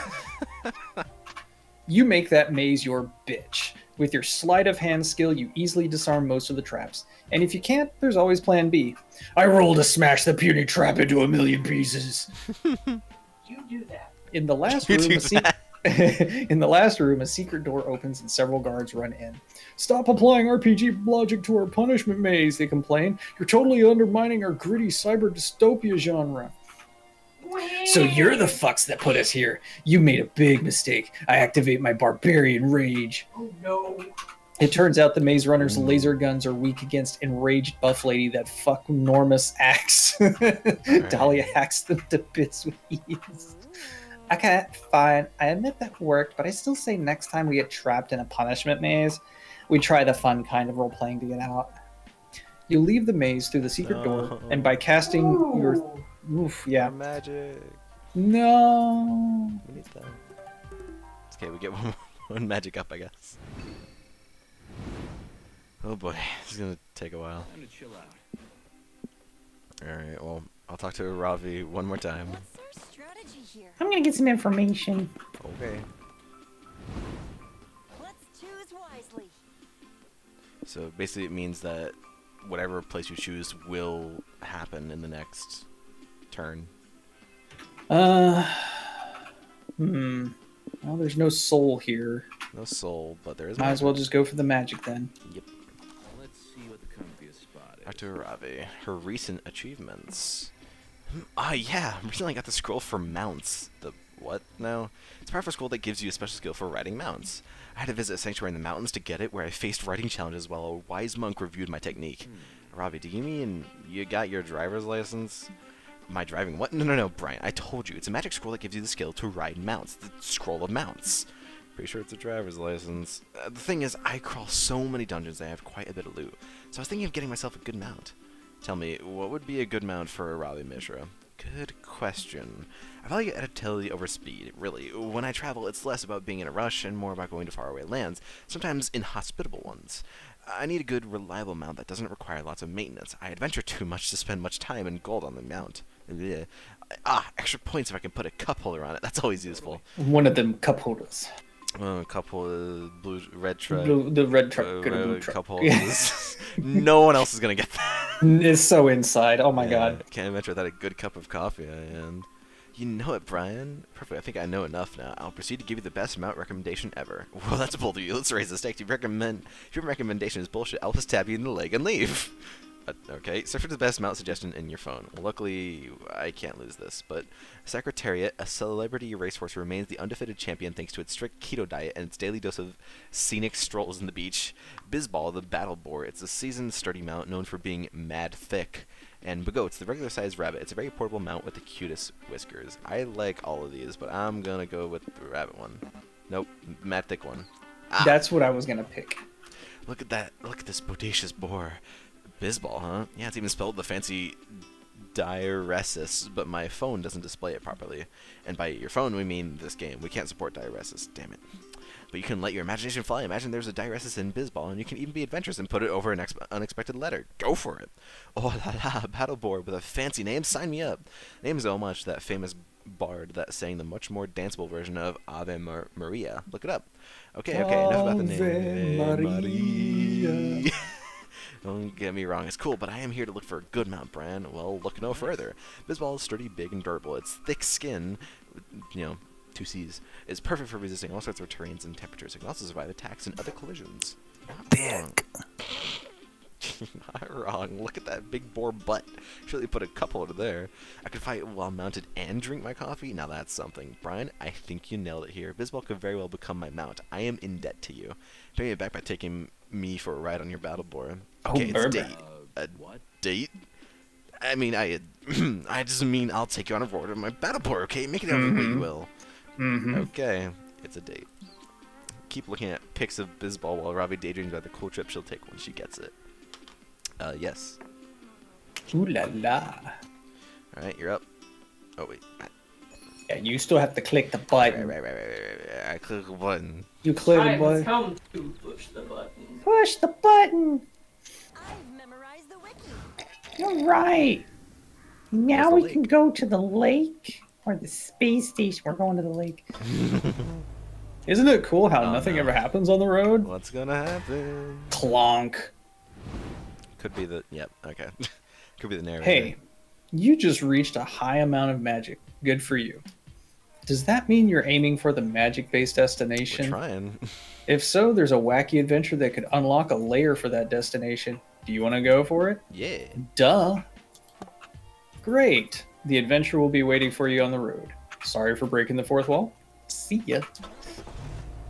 You make that maze your bitch. With your sleight of hand skill, you easily disarm most of the traps. And if you can't, there's always plan B. I roll to smash the puny trap into a million pieces. You do that. In the last You room, do in the last room, a secret door opens and several guards run in. Stop applying RPG logic to our punishment maze, they complain. You're totally undermining our gritty cyber dystopia genre. So you're the fucks that put us here. You made a big mistake. I activate my barbarian rage. Oh no. It turns out the maze runner's laser guns are weak against enraged buff lady that fuck enormous axe. Dahlia hacks them to bits with ease. Okay, fine. I admit that worked, but I still say next time we get trapped in a punishment maze, we try the fun kind of role-playing to get out. You leave the maze through the secret door, and by casting your... Oof, yeah. Magic. No. We need that. It's okay, we get one magic up, I guess. Oh boy, this is gonna take a while. Time to chill out. Alright, well, I'll talk to Ravi one more time. What's our strategy here? I'm gonna get some information. Okay. Let's choose wisely. So basically it means that whatever place you choose will happen in the next turn. Well, there's no soul here. No soul, but there is Might as well magic. just go for the magic then. Yep. Let's see what the comfiest spot is. Talk to Ravi. Her recent achievements. Yeah, recently I got the scroll for mounts. The what now? It's part of a school that gives you a special skill for riding mounts. I had to visit a sanctuary in the mountains to get it, where I faced riding challenges while a wise monk reviewed my technique. Robbie, do you mean you got your driver's license? My driving what? No, Brian, I told you. It's a magic scroll that gives you the skill to ride mounts. The scroll of mounts. Pretty sure it's a driver's license. The thing is, I crawl so many dungeons, I have quite a bit of loot. So I was thinking of getting myself a good mount. Tell me, what would be a good mount for Robbie Mishra? Good question. I value adaptability over speed, really. When I travel, it's less about being in a rush and more about going to faraway lands, sometimes inhospitable ones. I need a good, reliable mount that doesn't require lots of maintenance. I adventure too much to spend much time and gold on the mount. Ugh. Extra points if I can put a cup holder on it. That's always useful. One of them cup holders. A couple of red truck. The red truck. Blue truck. Cup holders. No one else is gonna get that. It's so inside. Oh my god. Can't imagine without a good cup of coffee. And you know it, Brian. Perfect. I think I know enough now. I'll proceed to give you the best mount recommendation ever. Well, that's bold of you. Let's raise the stakes. If your recommendation is bullshit, I'll just stab you in the leg and leave. Okay, search for the best mount suggestion in your phone. Well, luckily, I can't lose this, but Secretariat, a celebrity racehorse, remains the undefeated champion thanks to its strict keto diet and its daily dose of scenic strolls in the beach. Bizball, the battle boar, it's a seasoned, sturdy mount known for being mad thick. And Bagoats, the regular-sized rabbit. It's a very portable mount with the cutest whiskers. I like all of these, but I'm gonna go with the rabbit one. Nope, mad thick one. That's what I was gonna pick. Look at that. Look at this bodacious boar. Bizball, huh? Yeah, it's even spelled the fancy diuresis, but my phone doesn't display it properly. And by your phone, we mean this game. We can't support diuresis, damn it. But you can let your imagination fly. Imagine there's a diuresis in Bizball, and you can even be adventurous and put it over an unexpected letter. Go for it. Oh la la, battle board with a fancy name. Sign me up. Name's homage to that famous bard that sang the much more danceable version of Ave Maria. Look it up. Okay, enough about the name. Ave Maria. Don't get me wrong, it's cool, but I am here to look for a good mount, Brian. Well, look no further. Bizball is sturdy, big, and durable. Its thick skin, you know, 2 C's, is perfect for resisting all sorts of terrains and temperatures. It can also survive attacks and other collisions. Not wrong. Not wrong. Look at that big boar butt. Surely put a cup holder there. I could fight while mounted and drink my coffee. Now that's something. Brian, I think you nailed it here. Bizball could very well become my mount. I am in debt to you. Pay it back by taking me for a ride on your battle boar. Okay, it's a date. A what? Date? I mean, I just mean I'll take you on a road on my battle boar, okay? Make it every way you will. Okay, it's a date. Keep looking at pics of Bizball while Robbie daydreams about the cool trip she'll take when she gets it. Yes. Ooh la la. Alright, you're up. Oh, wait. Yeah, you still have to click the button. Right. I click a button. You click the Time has button. come to push the button. Push the button. I've memorized the wiki. All right. Now Where's we the can lake? go to the lake or the space station. We're going to the lake. Isn't it cool how nothing ever happens on the road? What's gonna happen? Clonk. Could be the... Yep, okay. Could be the narrator. Hey, you just reached a high amount of magic. Good for you. Does that mean you're aiming for the magic-based We're destination? trying. If so, there's a wacky adventure that could unlock a layer for that destination. Do you want to go for it? Yeah. Duh. Great. The adventure will be waiting for you on the road. Sorry for breaking the fourth wall. See ya.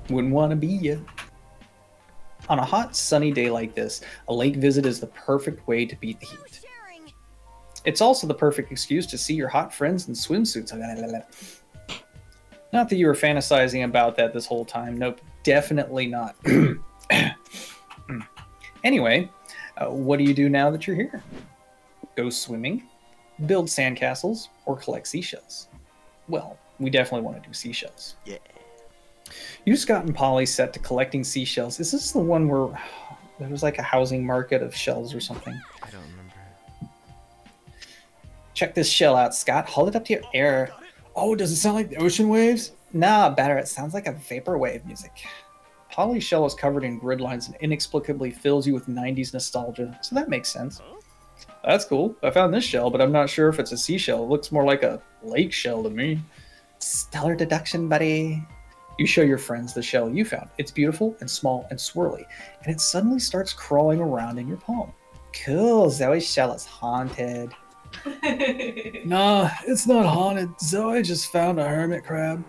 Wouldn't want to be ya. On a hot, sunny day like this, a lake visit is the perfect way to beat the No heat. sharing. It's also the perfect excuse to see your hot friends in swimsuits. Not that you were fantasizing about that this whole time. Nope, definitely not. Anyway, what do you do now that you're here? Go swimming, build sandcastles, or collect seashells? Well, we definitely want to do seashells. Yeah. You just gotten Polly set to collecting seashells. Is this the one where there was like a housing market of shells or something? I don't remember. Check this shell out, Scott. Hold it up to your ear. Oh, does it sound like the ocean waves? Nah, better. It sounds like a vaporwave music. Polly's shell is covered in grid lines and inexplicably fills you with 90s nostalgia, so that makes sense. That's cool. I found this shell, but I'm not sure if it's a seashell. It looks more like a lake shell to me. Stellar deduction, buddy. You show your friends the shell you found. It's beautiful and small and swirly, and it suddenly starts crawling around in your palm. Cool, Zoe's shell is haunted. Nah, it's not haunted. Zoe just found a hermit crab.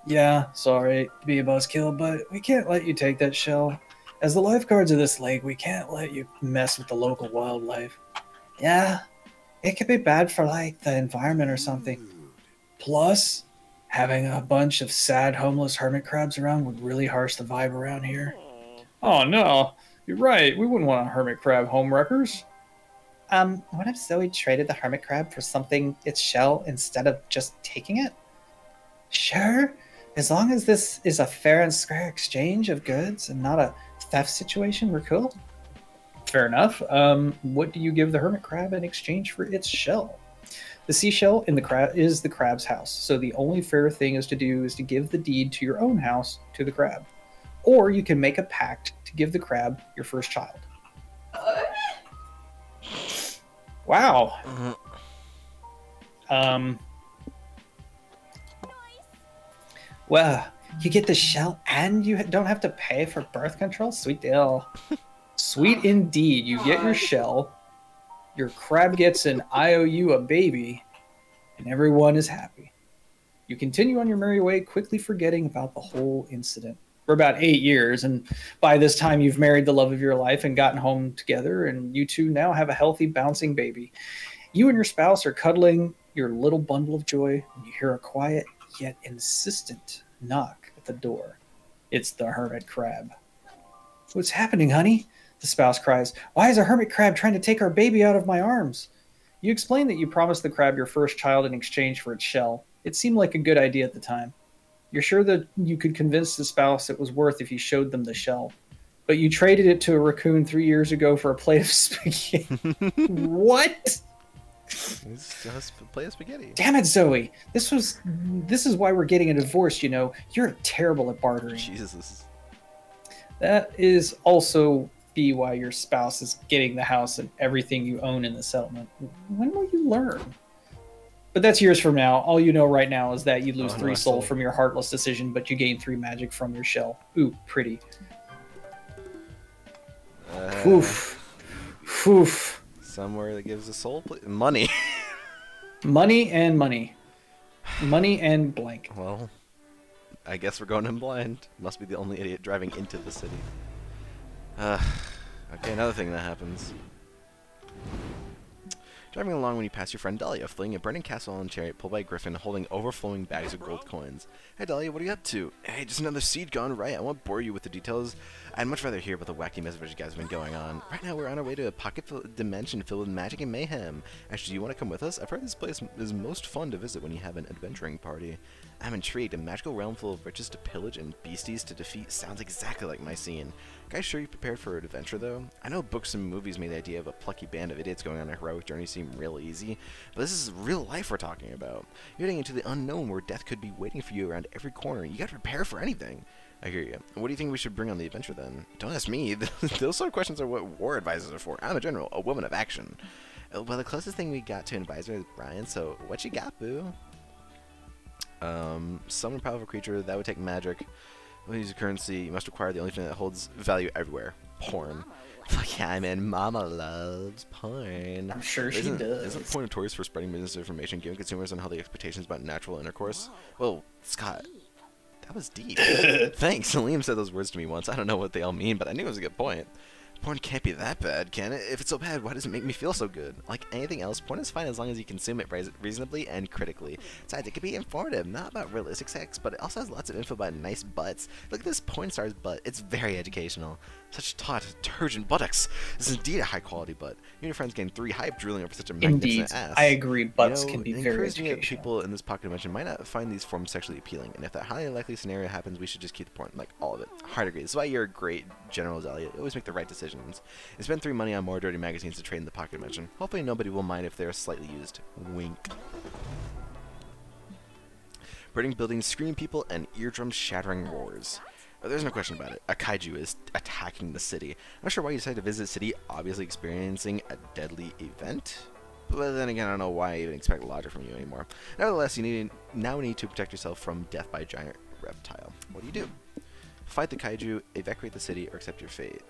Yeah, sorry to be a buzzkill, but we can't let you take that shell. As the lifeguards of this lake, we can't let you mess with the local wildlife. Yeah, it could be bad for, like, the environment or something. Plus, having a bunch of sad, homeless hermit crabs around would really harsh the vibe around here. Oh, no. You're right. We wouldn't want a hermit crab homewreckers. What if Zoe traded the hermit crab for something its shell instead of just taking it? Sure. As long as this is a fair and square exchange of goods and not a theft situation, we're cool. Fair enough. What do you give the hermit crab in exchange for its shell? The seashell in the crab is the crab's house, so the only fair thing is to do is to give the deed to your own house to the crab. Or you can make a pact to give the crab your first child. Wow. Well, you get the shell and you don't have to pay for birth control? Sweet deal. Sweet indeed. You get your shell, your crab gets an IOU, a baby, and everyone is happy. You continue on your merry way, quickly forgetting about the whole incident. For about 8 years, and by this time you've married the love of your life and gotten home together, and you two now have a healthy, bouncing baby. You and your spouse are cuddling your little bundle of joy when you hear a quiet yet insistent knock at the door. It's the hermit crab. What's happening, honey? The spouse cries. Why is a hermit crab trying to take our baby out of my arms? You explain that you promised the crab your first child in exchange for its shell. It seemed like a good idea at the time. You're sure that you could convince the spouse it was worth if you showed them the shell. But you traded it to a raccoon 3 years ago for a plate of spaghetti. What? It's just a plate of spaghetti. Damn it, Zoe. This is why we're getting a divorce, you know. You're terrible at bartering. Jesus. That is also be why your spouse is getting the house and everything you own in the settlement. When will you learn? But that's years from now. All you know right now is that you lose 3 soul from your heartless decision, but you gain 3 magic from your shell. Ooh, pretty. Oof. Oof. Somewhere that gives a soul money. Money and money. Money and blank. Well, I guess we're going in blind. Must be the only idiot driving into the city. Okay, another thing that happens. Driving along when you pass your friend Dahlia, fleeing a burning castle on a chariot pulled by a griffin holding overflowing bags of gold coins. Hey Dahlia, what are you up to? Hey, just another seed gone right. I won't bore you with the details. I'd much rather hear about the wacky mess you guys have been going on. Right now we're on our way to a pocket dimension filled with magic and mayhem. Actually, do you want to come with us? I've heard this place is most fun to visit when you have an adventuring party. I'm intrigued. A magical realm full of riches to pillage and beasties to defeat sounds exactly like my scene. Guys, sure you prepared for an adventure, though? I know books and movies made the idea of a plucky band of idiots going on a heroic journey seem real easy, but this is real life we're talking about. You're heading into the unknown where death could be waiting for you around every corner. You gotta prepare for anything. I hear you. What do you think we should bring on the adventure, then? Don't ask me. Those sort of questions are what war advisors are for. I'm a general, a woman of action. Well, the closest thing we got to an advisor is Brian, so what you got, boo? Summon a powerful creature that would take magic. We'll use a currency. You must acquire the only thing that holds value everywhere. Porn. Fuck yeah, man. Mama loves porn. I'm sure she does. Isn't porn notorious for spreading misinformation, giving consumers unhealthy expectations about natural intercourse? Well, Scott, that was deep. Thanks. Liam said those words to me once. I don't know what they all mean, but I knew it was a good point. Porn can't be that bad, can it? If it's so bad, why does it make me feel so good? Like anything else, porn is fine as long as you consume it reasonably and critically. Besides, it can be informative, not about realistic sex, but it also has lots of info about nice butts. Look at this porn star's butt. It's very educational. Such taut, turgid buttocks. This is indeed a high-quality butt. You and your friends gain 3 hype drooling over such a magnificent ass. I agree. Butts can be very educational. educational. People in this pocket dimension might not find these forms sexually appealing, and if that highly likely scenario happens, we should just keep the porn, like all of it. Hard agree. This is why you're a great General Dahlia. You always make the right decisions. And spend 3 money on more dirty magazines to trade in the pocket dimension. Hopefully nobody will mind if they're slightly used. Wink. Burning buildings, screaming people, and eardrum-shattering roars. There's no question about it. A kaiju is attacking the city. I'm not sure why you decided to visit the city, obviously experiencing a deadly event. But then again, I don't know why I even expect logic from you anymore. Nevertheless, you now need to protect yourself from death by a giant reptile. What do? Fight the kaiju, evacuate the city, or accept your fate.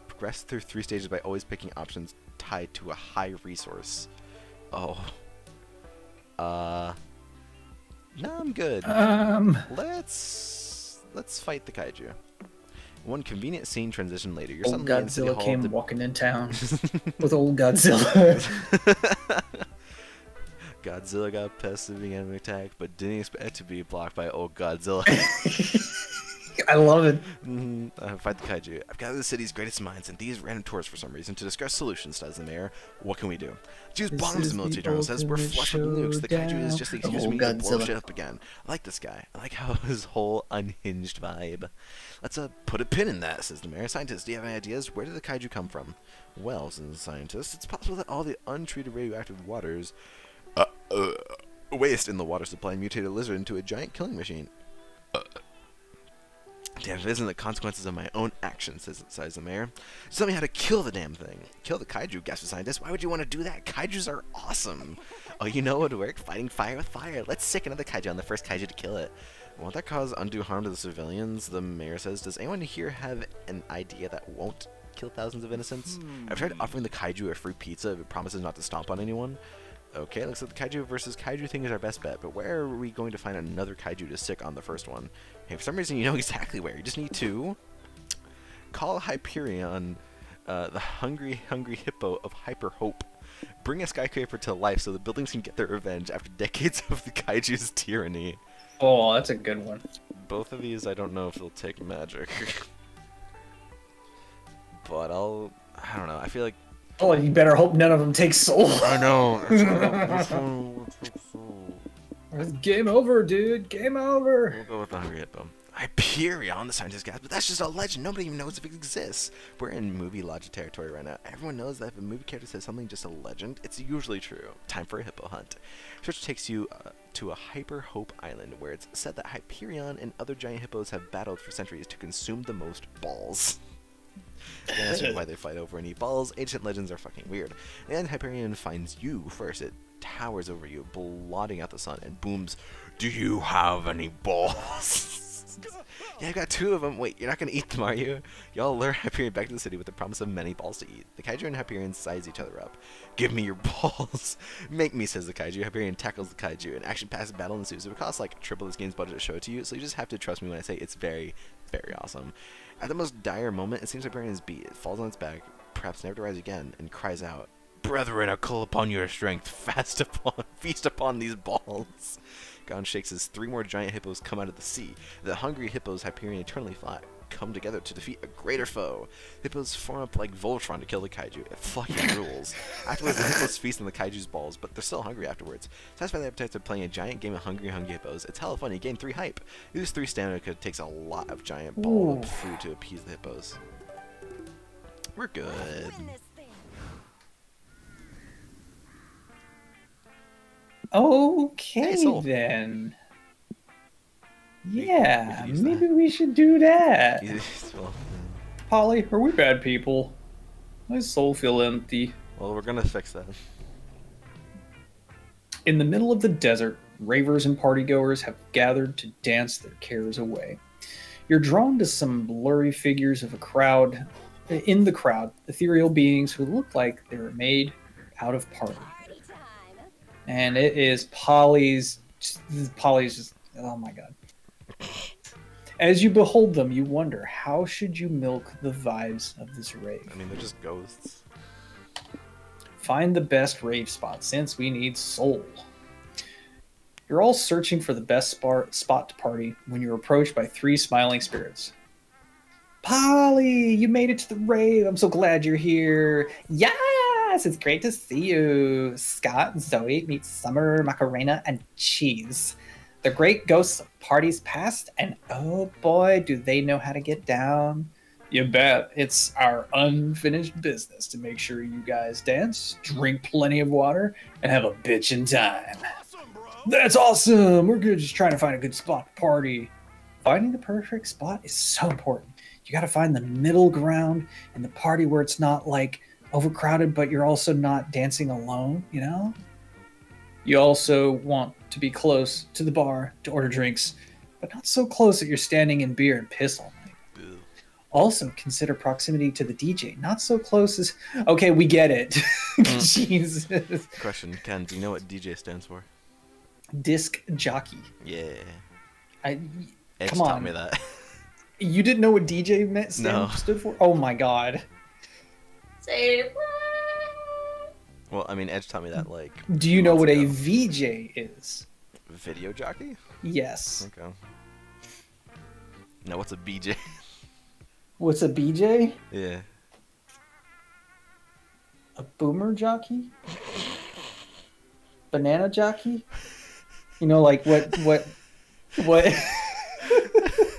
Progress through 3 stages by always picking options tied to a high resource. Oh. No, I'm good. Let's fight the kaiju. One convenient scene transition later. You're Old suddenly in City Godzilla Hall. came walking in town with old Godzilla. Godzilla got past the beginning attack, but didn't expect it to be blocked by old Godzilla. I love it. Fight the kaiju. I've gathered the city's greatest minds and these random tourists for some reason to discuss solutions, says the mayor. What can we do? To use bombs, the military general says. We're flush with nukes. The kaiju is just the excuse me to blow shit up again. I like this guy. I like how his whole unhinged vibe. Let's put a pin in that, says the mayor. Scientists, do you have any ideas? Where did the kaiju come from? Well, says the scientist, it's possible that all the untreated radioactive waters waste in the water supply mutated a lizard into a giant killing machine. Damn, it isn't the consequences of my own actions, says the mayor. Just tell me how to kill the damn thing. Kill the kaiju, gasped the scientist. Why would you want to do that? Kaijus are awesome. Oh, you know what would work? Fighting fire with fire. Let's sick another kaiju on the first kaiju to kill it. Won't that cause undue harm to the civilians? The mayor says. Does anyone here have an idea that won't kill thousands of innocents? I've tried offering the kaiju a free pizza if it promises not to stomp on anyone. Okay, looks like the kaiju versus kaiju thing is our best bet, but where are we going to find another kaiju to sick on the first one? Hey, for some reason you know exactly where. You just need to call Hyperion, the hungry hippo of Hyper Hope. Bring a skyscraper to life so the buildings can get their revenge after decades of the kaiju's tyranny. Oh, that's a good one. Both of these, I don't know if they'll take magic. But I don't know, I feel like... Oh, you better hope none of them take soul. I know. Game over, dude. Game over. We'll go with the hungry hippo. Hyperion, the scientist guys, but that's just a legend. Nobody even knows if it exists. We're in movie logic territory right now. Everyone knows that if a movie character says something just a legend, it's usually true. Time for a hippo hunt. Which takes you to a Hyper Hope Island, where it's said that Hyperion and other giant hippos have battled for centuries to consume the most balls. Don't ask me why they fight over and eat balls. Ancient legends are fucking weird. And Hyperion finds you first. It towers over you, blotting out the sun, and booms, "Do you have any balls?" Yeah, I got 2 of them. Wait, you're not gonna eat them, are you? Y'all lure Hyperion back to the city with the promise of many balls to eat. The kaiju and Hyperion size each other up. Give me your balls. Make me, says the kaiju. Hyperion tackles the kaiju. An action-packed battle ensues. It would cost like triple this game's budget to show it to you, so you just have to trust me when I say it's very, very awesome. At the most dire moment, it seems Hyperion is beat. It falls on its back, perhaps never to rise again, and cries out, "Brethren, I call upon your strength. Feast upon these balls." Gon shakes as 3 more giant hippos come out of the sea. The hungry hippos Hyperion eternally fought come together to defeat a greater foe. Hippos form up like Voltron to kill the kaiju. It fucking rules. Afterwards, the hippos feast on the kaiju's balls, but they're still hungry afterwards. Satisfy the appetites of playing a giant game of hungry hippos. It's hella fun. You gain 3 hype. You lose 3 stamina because it takes a lot of giant ball of food to appease the hippos. We're good. Okay, Soul. then. We Yeah, could use maybe we should do that. Well, Polly, are we bad people? My soul feel empty. we're gonna fix that. In the middle of the desert, ravers and partygoers have gathered to dance their cares away. You're drawn to some blurry figures of a crowd. In the crowd, ethereal beings who look like they were made out of party. And it is Polly's just, oh my god. As you behold them, you wonder, how should you milk the vibes of this rave? I mean, they're just ghosts. Find the best rave spot, since we need soul. You're all searching for the best spot to party when you're approached by 3 smiling spirits. Polly, you made it to the rave. I'm so glad you're here. Yes, it's great to see you. Scott, Zoe, meet Summer, Macarena, and Cheese. The great ghosts of parties past, and oh boy, do they know how to get down. You bet. It's our unfinished business to make sure you guys dance, drink plenty of water, and have a bitchin' time. That's awesome! We're good, just trying to find a good spot to party. Finding the perfect spot is so important. You gotta find the middle ground in the party where it's not like overcrowded, but you're also not dancing alone, you know? You also want to be close to the bar to order drinks, but not so close that you're standing in beer and piss all night. Ew. Also, consider proximity to the DJ. Not so close as... Okay, we get it. Jesus. Question, Ken, do you know what DJ stands for? Disc jockey. Yeah. Edge Edge come taught on. me that. You didn't know what DJ No. stood for? Oh my god. Say Well, I mean, Edge taught me that, like... Do you know months what a ago. VJ is? Video jockey? Yes. Okay. Now, what's a BJ? What's a BJ? Yeah. A boomer jockey? Banana jockey? You know, like what?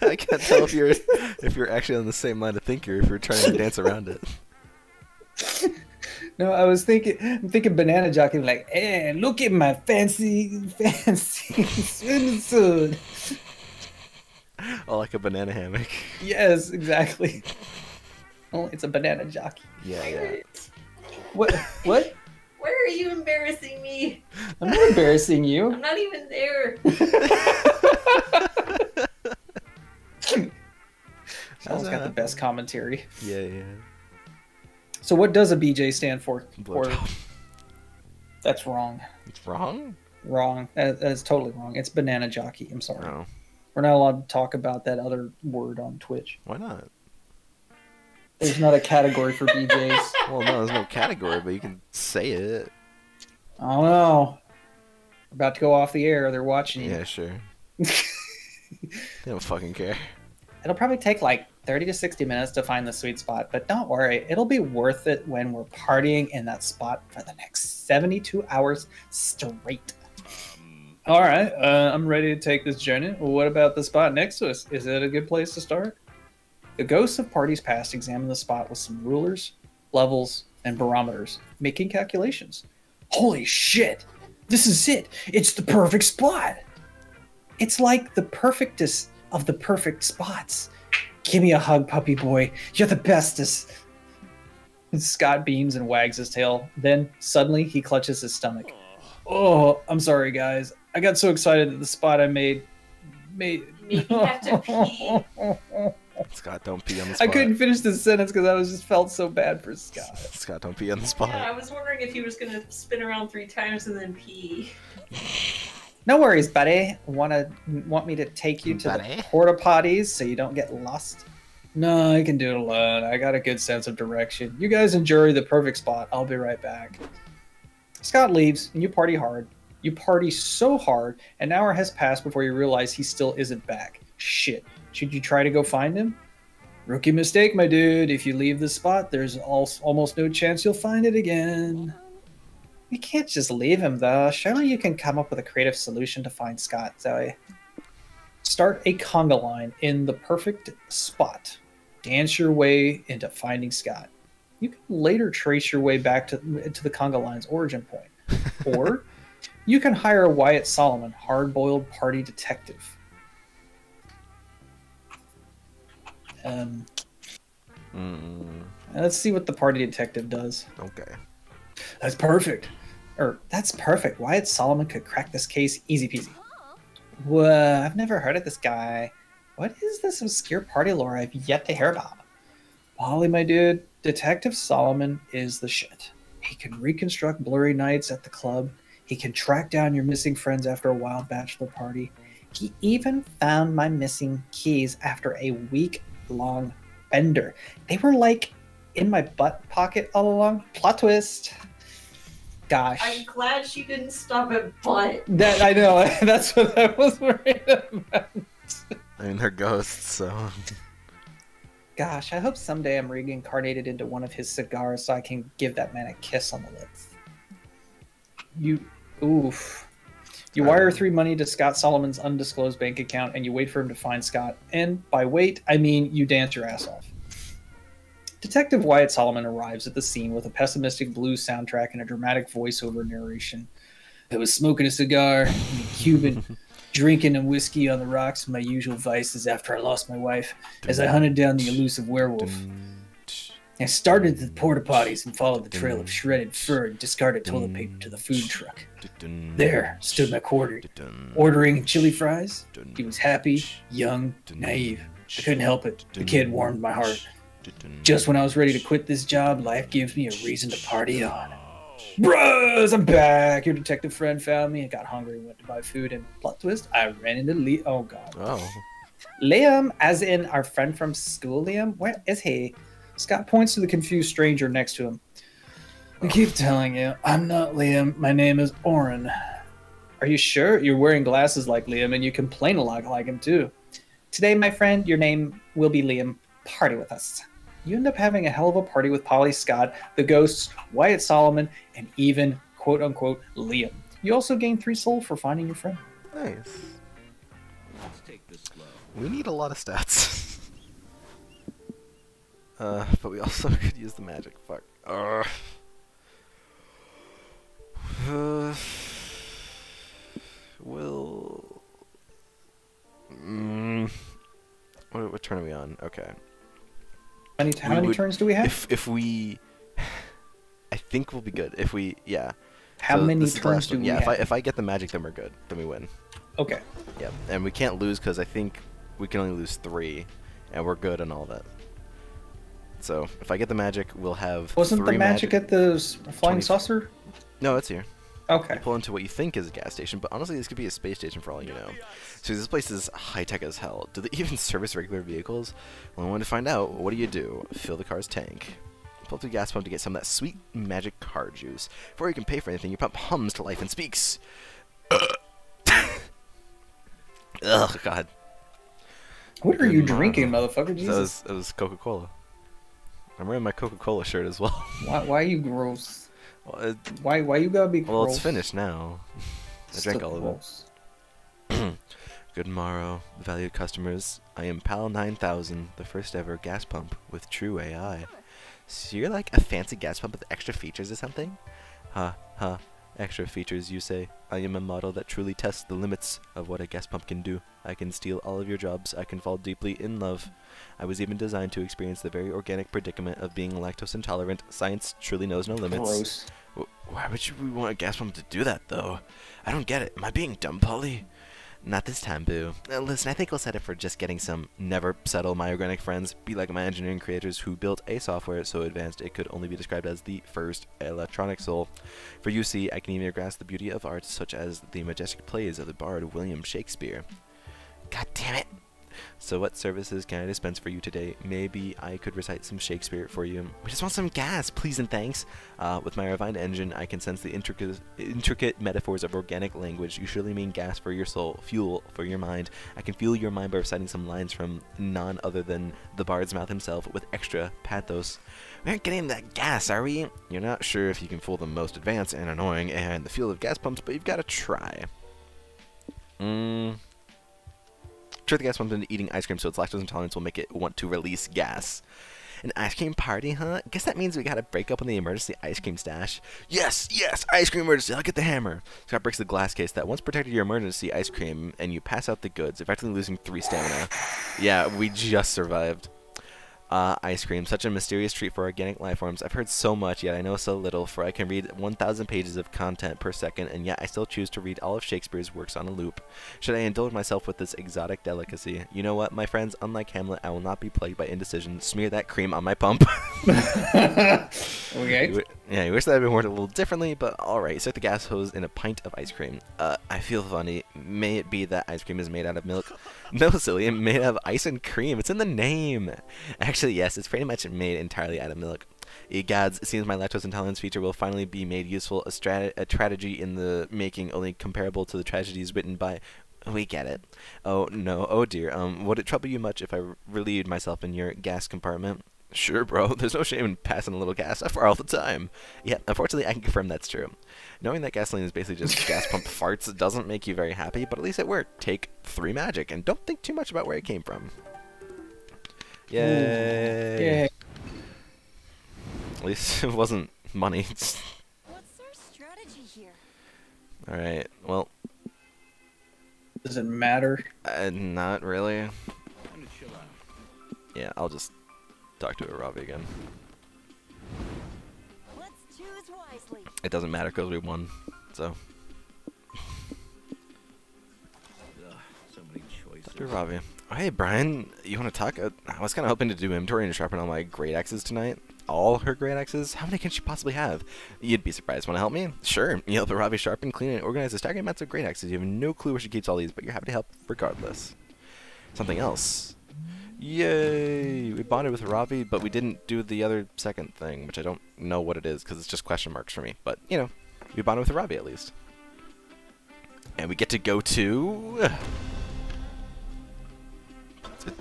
I can't tell if you're actually on the same line of thinking or if you're trying to dance around it. No, I'm thinking banana jockey, like, hey, look at my fancy swimsuit. Oh, like a banana hammock. Yes, exactly. Oh, it's a banana jockey. Yeah. What? Why are you embarrassing me? I'm not embarrassing you. I'm not even there. Charles got the best commentary. Yeah. So what does a BJ stand for? Blowjob. That's wrong. It's wrong? Wrong. That's totally wrong. It's banana jockey. I'm sorry. No. We're not allowed to talk about that other word on Twitch. Why not? There's not a category for BJs. Well, no, there's no category, but you can say it. I don't know. We're about to go off the air. They're watching you. Yeah, sure. They don't fucking care. It'll probably take like 30 to 60 minutes to find the sweet spot, but don't worry. It'll be worth it when we're partying in that spot for the next 72 hours straight. All right, I'm ready to take this journey. What about the spot next to us? Is it a good place to start? The ghosts of parties past examine the spot with some rulers, levels, and barometers, making calculations. Holy shit! This is it! It's the perfect spot! It's like the perfectest of the perfect spots. Give me a hug, puppy boy. You're the bestest. Scott beams and wags his tail. Then, suddenly, he clutches his stomach. Oh, I'm sorry, guys. I got so excited that the spot I made... Maybe you have to pee. Scott, don't pee on the spot. I couldn't finish this sentence because I just felt so bad for Scott. Scott, don't pee on the spot. Yeah, I was wondering if he was gonna spin around 3 times and then pee. No worries, buddy. Want me to take you to Buddy? the porta potties so you don't get lost? No, I can do it alone. I got a good sense of direction. You guys enjoy the perfect spot. I'll be right back. Scott leaves, and you party hard. You party so hard, an hour has passed before you realize he still isn't back. Shit. Should you try to go find him? Rookie mistake, my dude. If you leave the spot, there's almost no chance you'll find it again. We can't just leave him, though. Surely you can come up with a creative solution to find Scott, Zoe. Start a conga line in the perfect spot. Dance your way into finding Scott. You can later trace your way back to the conga line's origin point. Or you can hire Wyatt Solomon, hard-boiled party detective. Let's see what the party detective does. Okay. That's perfect. That's perfect. Wyatt Solomon could crack this case easy peasy. Whoa, I've never heard of this guy. What is this obscure party lore I've yet to hear about? Molly, my dude, Detective Solomon is the shit. He can reconstruct blurry nights at the club. He can track down your missing friends after a wild bachelor party. He even found my missing keys after a week-long bender. They were like in my butt pocket all along. Plot twist. Gosh. I'm glad she didn't stop at butt. That I know. That's what I was worried about. I mean, they're ghosts, so... Gosh, I hope someday I'm reincarnated into one of his cigars so I can give that man a kiss on the lips. Oof. You wire 3 money to Scott Solomon's undisclosed bank account and you wait for him to find Scott. And by wait, I mean you dance your ass off. Detective Wyatt Solomon arrives at the scene with a pessimistic blues soundtrack and a dramatic voiceover narration. I was smoking a cigar in a Cuban, drinking a whiskey on the rocks, my usual vices after I lost my wife, as I hunted down the elusive werewolf. I started the porta potties and followed the trail of shredded fur and discarded toilet paper to the food truck. There stood my quarter, ordering chili fries. He was happy, young, naive. I couldn't help it. The kid warmed my heart. Just when I was ready to quit this job, life gives me a reason to party on. Bros, I'm back. Your detective friend found me and got hungry and went to buy food. And plot twist, I ran into Liam. Oh, God. Oh. Liam, as in our friend from school, Liam? Where is he? Scott points to the confused stranger next to him. I keep telling you, I'm not Liam. My name is Oren. Are you sure? You're wearing glasses like Liam, and you complain a lot like him, too. Today, my friend, your name will be Liam. Party with us. You end up having a hell of a party with Polly Scott, the Ghosts, Wyatt Solomon, and even, quote-unquote, Liam. You also gain 3 soul for finding your friend. Nice. Let's take this slow. We need a lot of stats. But we also could use the magic. Fuck. Will. What turn are we on? Okay. How many turns do we have? If we, I think we'll be good. If we, yeah. How So many this is the turns last do one. we Yeah, have? if I get the magic, then we're good. Then we win. Okay. Yep. And we can't lose because I think we can only lose 3, and we're good and all that. So if I get the magic, we'll have. Wasn't 3 the magic at the flying 20 saucer? No, it's here. Okay. You pull into what you think is a gas station, but honestly, this could be a space station for all you know. So this place is high-tech as hell. Do they even service regular vehicles? Well, I wanted to find out. What do? Fill the car's tank. Pull up to the gas pump to get some of that sweet magic car juice. Before you can pay for anything, your pump hums to life and speaks. Ugh, God. What are you drinking, motherfucker? That Jesus. was Coca-Cola. I'm wearing my Coca-Cola shirt as well. Why are you gross? Well, Why you gotta be gross? well, it's finished now. I drank Still all of gross. it. Good morrow, valued customers. I am PAL 9000, the first ever gas pump with true AI. So you're like a fancy gas pump with extra features or something? Huh. Extra features, you say? I am a model that truly tests the limits of what a gas pump can do. I can steal all of your jobs. I can fall deeply in love. I was even designed to experience the very organic predicament of being lactose intolerant. Science truly knows no limits. Gross. Why would we want a gas pump to do that, though? I don't get it. Am I being dumb, Polly? Not this time, boo. Listen, I think we'll set it for just getting some never settle my organic friends. Be like my engineering creators who built a software so advanced it could only be described as the first electronic soul. For you see, I can even grasp the beauty of art such as the majestic plays of the bard William Shakespeare. God damn it! So what services can I dispense for you today? Maybe I could recite some Shakespeare for you. We just want some gas, please and thanks. With my refined engine, I can sense the intricate metaphors of organic language. You surely mean gas for your soul, fuel for your mind. I can fuel your mind by reciting some lines from none other than the bard's mouth himself with extra pathos. We aren't getting that gas, are we? You're not sure if you can fool the most advanced and annoying and the field of gas pumps, but you've got to try. Trick the gas pump into eating ice cream so its lactose intolerance will make it want to release gas. An ice cream party, huh? Guess that means we gotta break up on the emergency ice cream stash. Yes, ice cream emergency, I'll get the hammer. Scott breaks the glass case that once protected your emergency ice cream, and you pass out the goods, effectively losing 3 stamina. Yeah, we just survived. Ice cream, such a mysterious treat for organic life forms. I've heard so much, yet I know so little, for I can read 1,000 pages of content per second, and yet I still choose to read all of Shakespeare's works on a loop. Should I indulge myself with this exotic delicacy? You know what, my friends, unlike Hamlet, I will not be plagued by indecision. Smear that cream on my pump. Okay. Yeah, you wish that had been worded a little differently, but alright. Stick the gas hose in a pint of ice cream. I feel funny. May it be that ice cream is made out of milk? No, silly, it's made out of ice and cream. It's in the name. Actually, yes, it's pretty much made entirely out of milk. Egads, it seems my lactose intolerance feature will finally be made useful. A tragedy in the making, only comparable to the tragedies written by... We get it. Oh, no. Oh, dear. Would it trouble you much if I relieved myself in your gas compartment? Sure, bro. There's no shame in passing a little gas. I fart all the time. Yeah, unfortunately, I can confirm that's true. Knowing that gasoline is basically just gas pump farts doesn't make you very happy, but at least it worked. Take 3 magic, and don't think too much about where it came from. Yay! Yay. At least it wasn't money. What's our strategy here? Alright, well, Does it matter? not really. Time to chill out. Yeah, I'll just talk to Aravi again. Let's choose wisely. It doesn't matter because we won, so. Ugh, so many choices. Dr. Ravi, Hey, Brian, you want to talk? I was kind of hoping to do inventory and sharpen all my great axes tonight. All her great axes? How many can she possibly have? You'd be surprised. Want to help me? Sure. You help Ravi sharpen, clean, and organize the staggering amounts of great axes. You have no clue where she keeps all these, but you're happy to help regardless. Something else. Yay! We bonded with Ravi, but we didn't do the other second thing, which I don't know what it is, because it's just question marks for me. But, you know, we bonded with Ravi at least. And we get to go to... Road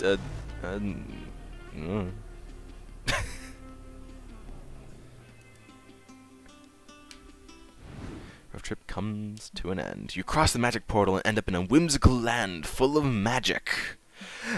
trip comes to an end. You cross the magic portal and end up in a whimsical land full of magic.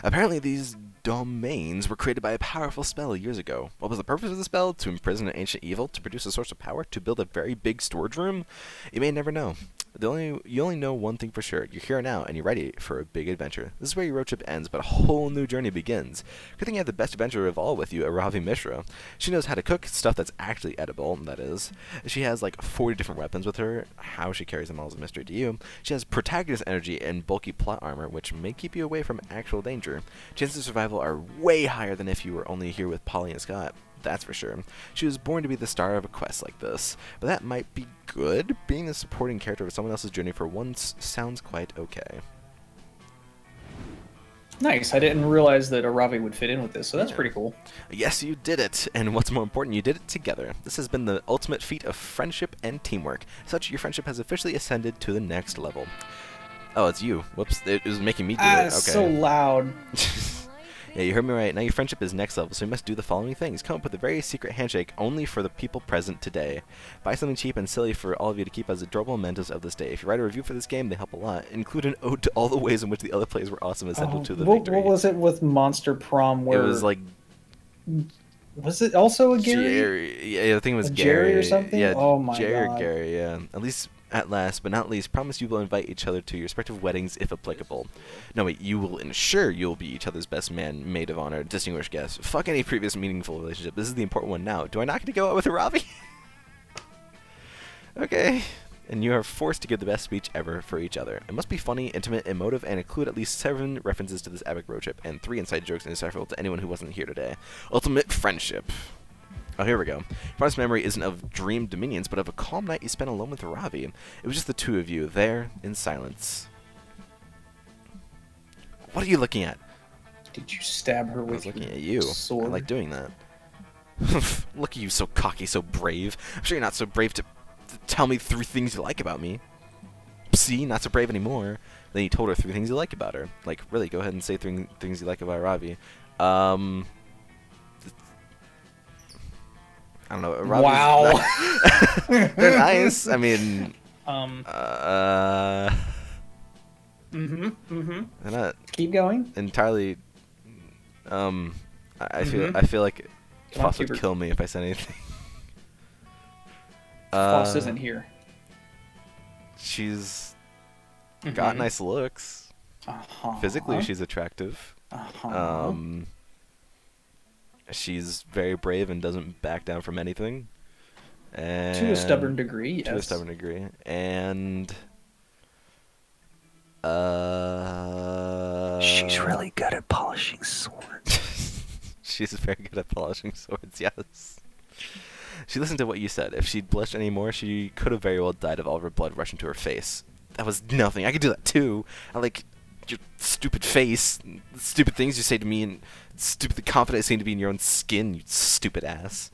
Apparently these domains were created by a powerful spell years ago. What was the purpose of the spell? To imprison an ancient evil? To produce a source of power? To build a very big storage room? You may never know. You only know one thing for sure. You're here now, and you're ready for a big adventure. This is where your road trip ends, but a whole new journey begins. Good thing you have the best adventurer of all with you, Ravi Mishra. She knows how to cook stuff that's actually edible, that is. She has like 40 different weapons with her. How she carries them all is a mystery to you. She has protagonist energy and bulky plot armor, which may keep you away from actual danger. Chances of survival are way higher than if you were only here with Polly and Scott. That's for sure. She was born to be the star of a quest like this, but that might be good. Being the supporting character of someone else's journey for once sounds quite okay. Nice. I didn't realize that Ravi would fit in with this, so that's pretty cool. Yes, you did it, and what's more important, you did it together. This has been the ultimate feat of friendship and teamwork. Such, your friendship has officially ascended to the next level. Oh, it's you. Whoops, it was making me do it. Okay. So loud. Yeah, you heard me right. Now your friendship is next level, so you must do the following things. Come up with a very secret handshake only for the people present today. Buy something cheap and silly for all of you to keep as adorable mementos of this day. If you write a review for this game, they help a lot. Include an ode to all the ways in which the other players were awesome, essential to the victory. What was it with Monster Prom where... It was like... Was it also a Gary? Jerry. Yeah, I think it was Jerry or something? Yeah, oh my Jerry God. Or Gary, yeah. At last, but not least, promise you will invite each other to your respective weddings if applicable. No, wait, you will ensure you'll be each other's best man, maid of honor, distinguished guest. Fuck any previous meaningful relationship. This is the important one now. Do I not get to go out with Ravi? Okay. And you are forced to give the best speech ever for each other. It must be funny, intimate, emotive, and include at least 7 references to this epic road trip, and 3 inside jokes indecipherable to anyone who wasn't here today. Ultimate friendship. Oh, here we go. Fondest memory isn't of dream dominions, but of a calm night you spent alone with Ravi. It was just the two of you, there, in silence. What are you looking at? Did you stab her with I was looking at you. sword? I like doing that. Look at you, so cocky, so brave. I'm sure you're not so brave to tell me 3 things you like about me. See, not so brave anymore. Then you told her 3 things you like about her. Like, really, go ahead and say 3 things you like about Ravi. I don't know. Ravi's wow. They're nice. I mean, they're not Keep going. entirely. I feel like Come on, Foss would Hubert. kill me if I said anything. Foss isn't here. She's got nice looks. Physically, she's attractive. She's very brave and doesn't back down from anything. And to a stubborn degree, yes. To a stubborn degree. And She's really good at polishing swords. she's very good at polishing swords, yes. She listened to what you said. If she'd blushed anymore, she could have very well died of all of her blood rushing to her face. That was nothing. I could do that too. I like your stupid face, the stupid things you say to me, and stupid confident seem to be in your own skin, you stupid ass.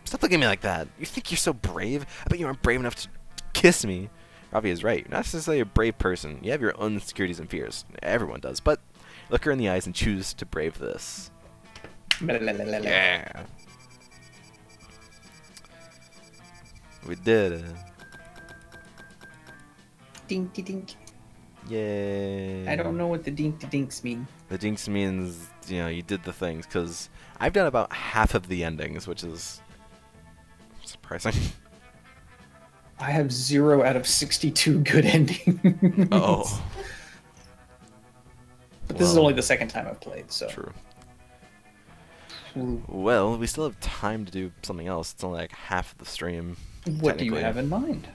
Stop looking at me like that. You think you're so brave? I bet you aren't brave enough to kiss me. Ravi is right. You're not necessarily a brave person. You have your own insecurities and fears. Everyone does. But look her in the eyes and choose to brave this. Yeah. We did it. Dinky dink. Yay. I don't know what the dinky dinks mean. The jinx means, you know, you did the things, because I've done about half of the endings, which is surprising. I have 0 out of 62 good endings. Oh. But this is only the second time I've played, so. True. True. Well, we still have time to do something else. It's only like half of the stream. What do you technically. have in mind?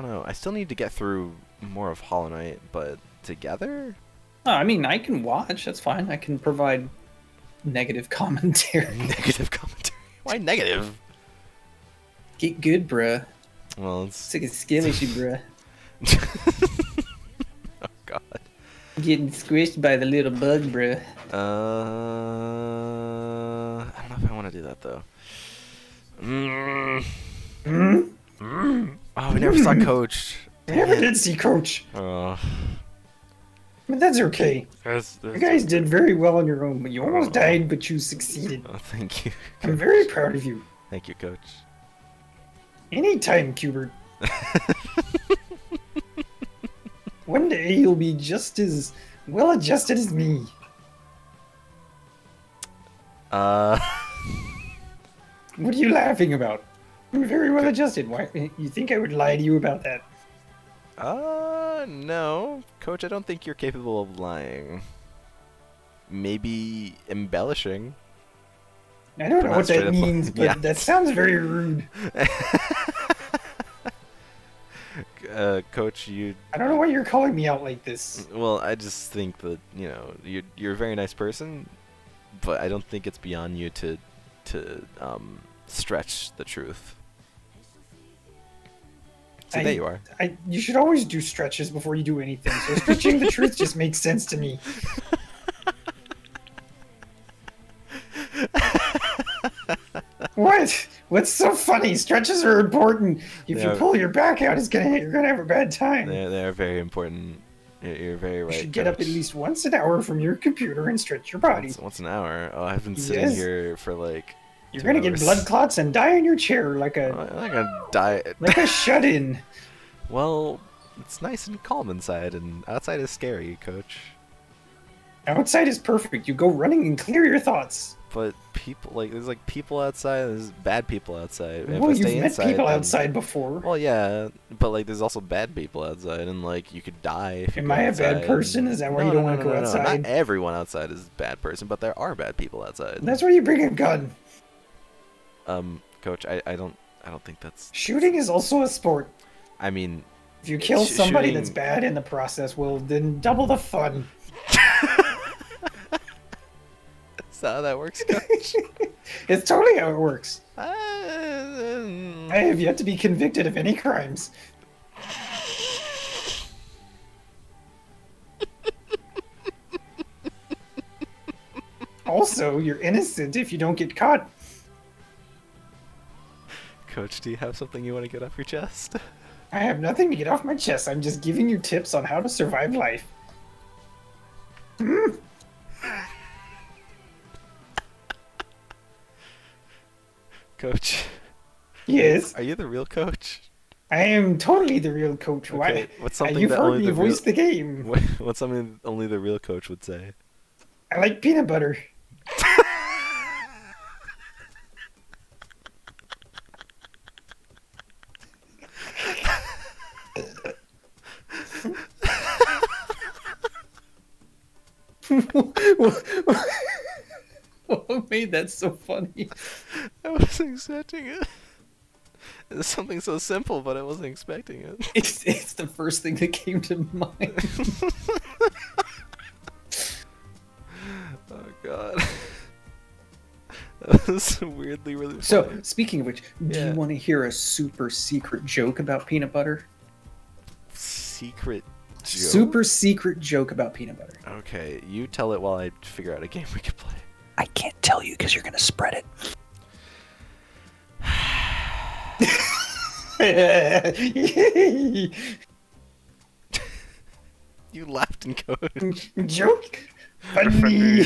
don't know. I still need to get through more of Hollow Knight, but together? Oh, I mean, I can watch. That's fine. I can provide negative commentary. Negative commentary. Why negative? Get good, bruh. Well, it's... Sick of skeleton, bruh. Oh, God. Getting squished by the little bug, bruh. I don't know if I want to do that, though. Oh, we never saw Coach. I never did see Coach. Oh. But that's okay. That's... You guys did very well on your own. You almost died, but you succeeded. Oh, thank you. I'm very proud of you. Thank you, Coach. Anytime, Cubert. One day you'll be just as well adjusted as me. Uh... What are you laughing about? I'm very well adjusted. Why? You think I would lie to you about that? No. Coach, I don't think you're capable of lying. Maybe embellishing. I don't know Not what straight that up- means, but yeah. that sounds very rude. Coach, you... I don't know why you're calling me out like this. Well, I just think that, you know, you're a very nice person, but I don't think it's beyond you to stretch the truth. So there you are. You should always do stretches before you do anything, so stretching the truth just makes sense to me. What? What's so funny? Stretches are important. If you They're- pull your back out, you're gonna have a bad time. They're very important. You're very right. You should get up at Coach. least once an hour from your computer and stretch your body. Once an hour. Oh, I've been sitting Yes. here for like... You're 2 gonna get hours. blood clots and die in your chair like I'm a not gonna die. like a shut-in. Well, it's nice and calm inside, and outside is scary, Coach. Outside is perfect. You go running and clear your thoughts. But people, like, there's like people outside, there's bad people outside. If Well, I you've stay met inside, people then- outside before. Well, yeah, but like, there's also bad people outside, and like, you could die if you Am go I a bad outside. person? Is that why No, you don't no, want to no, go no, no. outside? Not everyone outside is a bad person, but there are bad people outside. That's why you bring a gun. Coach, I don't think that's. Shooting is also a sport. I mean, If you kill somebody shooting- that's bad in the process, well, then double the fun. is that how that works, Coach? It's totally how it works. I I have yet to be convicted of any crimes. Also, you're innocent if you don't get caught. Coach, do you have something you want to get off your chest? I have nothing to get off my chest. I'm just giving you tips on how to survive life. Coach, Yes, are you the real coach? I am totally the real coach. Why? Okay, what's something You've that heard only me the real... voice the game. What's something only the real coach would say? I like peanut butter. What made that so funny? I wasn't expecting it. It's something so simple, but I wasn't expecting it. It's the first thing that came to mind. Oh god. That was weirdly really So, funny. speaking of which, do Yeah. you want to hear a super secret joke about peanut butter? Secret joke? Super secret joke about peanut butter. Okay, you tell it while I figure out a game we could play. I can't tell you because you're gonna spread it. You laughed in code. Joke? Funny.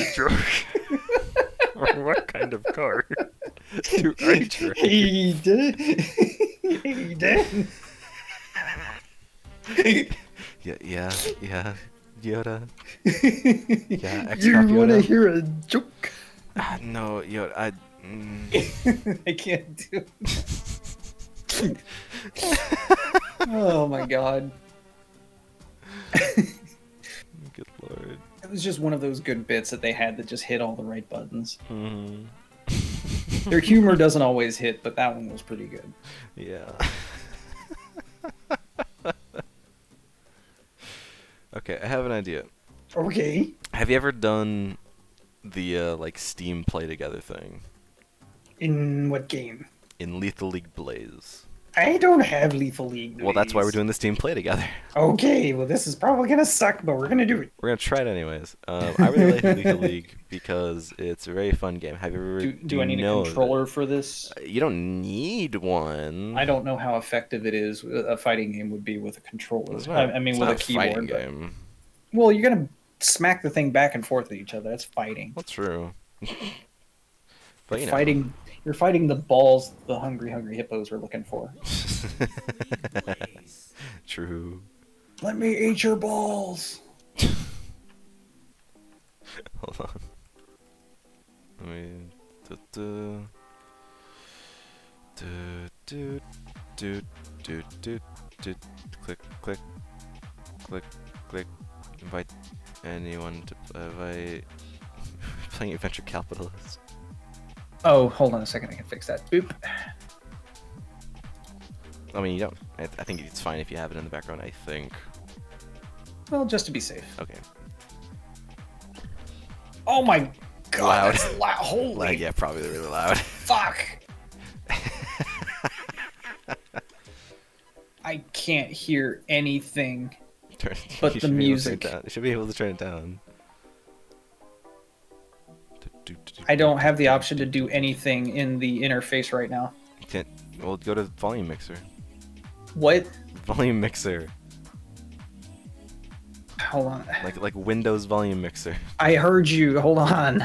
What kind of card do I trade? Hey, Dan. Hey, Dan. Yeah. Yoda. Yeah, You Xbox want to Yoda. hear a joke? No, Yoda. I can't do it. Oh my god. Good lord. It was just one of those good bits that they had that just hit all the right buttons. Mhm. Their humor doesn't always hit, but that one was pretty good. Yeah. Okay, I have an idea. Okay. Have you ever done the like Steam play together thing In what game? in Lethal League Blaze? I don't have Lethal League. Well, that's why we're Blaze. doing the Steam play together. Okay, well this is probably gonna suck, but we're gonna do it. We're gonna try it anyways. I really like Lethal League because it's a very fun game. Have you ever? Do I need a know of it? controller for this? You don't need one. I don't know how effective it is. A fighting game would be with a controller. It's not, I mean, it's with not a fighting keyboard. But, game. well, you're gonna smack the thing back and forth at each other. That's fighting. That's true. But you know. Fighting. You're fighting the balls the hungry hippos are looking for. True. Let me eat your balls. Hold on. Let me. Click, click, click, click. Invite anyone to invite. Playing Adventure Capitalist. Oh, hold on a second. I can fix that. Boop. I mean, you don't. I think it's fine if you have it in the background. I think. Well, just to be safe. Okay. Oh my god, Loud. that's loud. Holy Yeah, probably really loud. fuck. I can't hear anything. But You the should be able to turn it music. down. You should be able to turn it down. I don't have the option to do anything in the interface right now. You can't. Well, go to volume mixer. What? Volume mixer. Hold on. Like Windows volume mixer. I heard you. Hold on.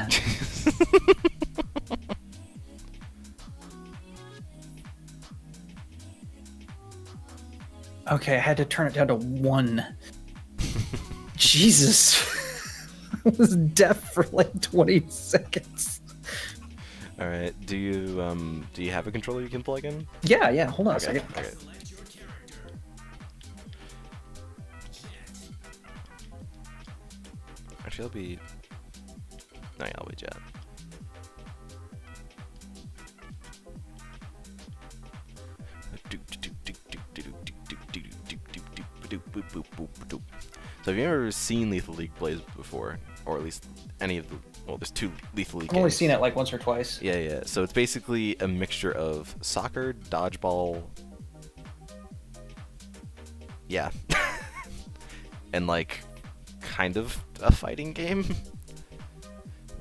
Okay, I had to turn it down to 1. Jesus. I was deaf for like 20 seconds. All right. Do you have a controller you can plug in? Yeah. Hold on a Okay. second. Okay. Actually, I'll be. No, yeah, I'll be Jet. So have you ever seen Lethal League Blaze before, or at least any of the? Well, there's 2 Lethal League. I've only games. seen it like once or twice. Yeah. So it's basically a mixture of soccer, dodgeball, yeah, and like kind of a fighting game.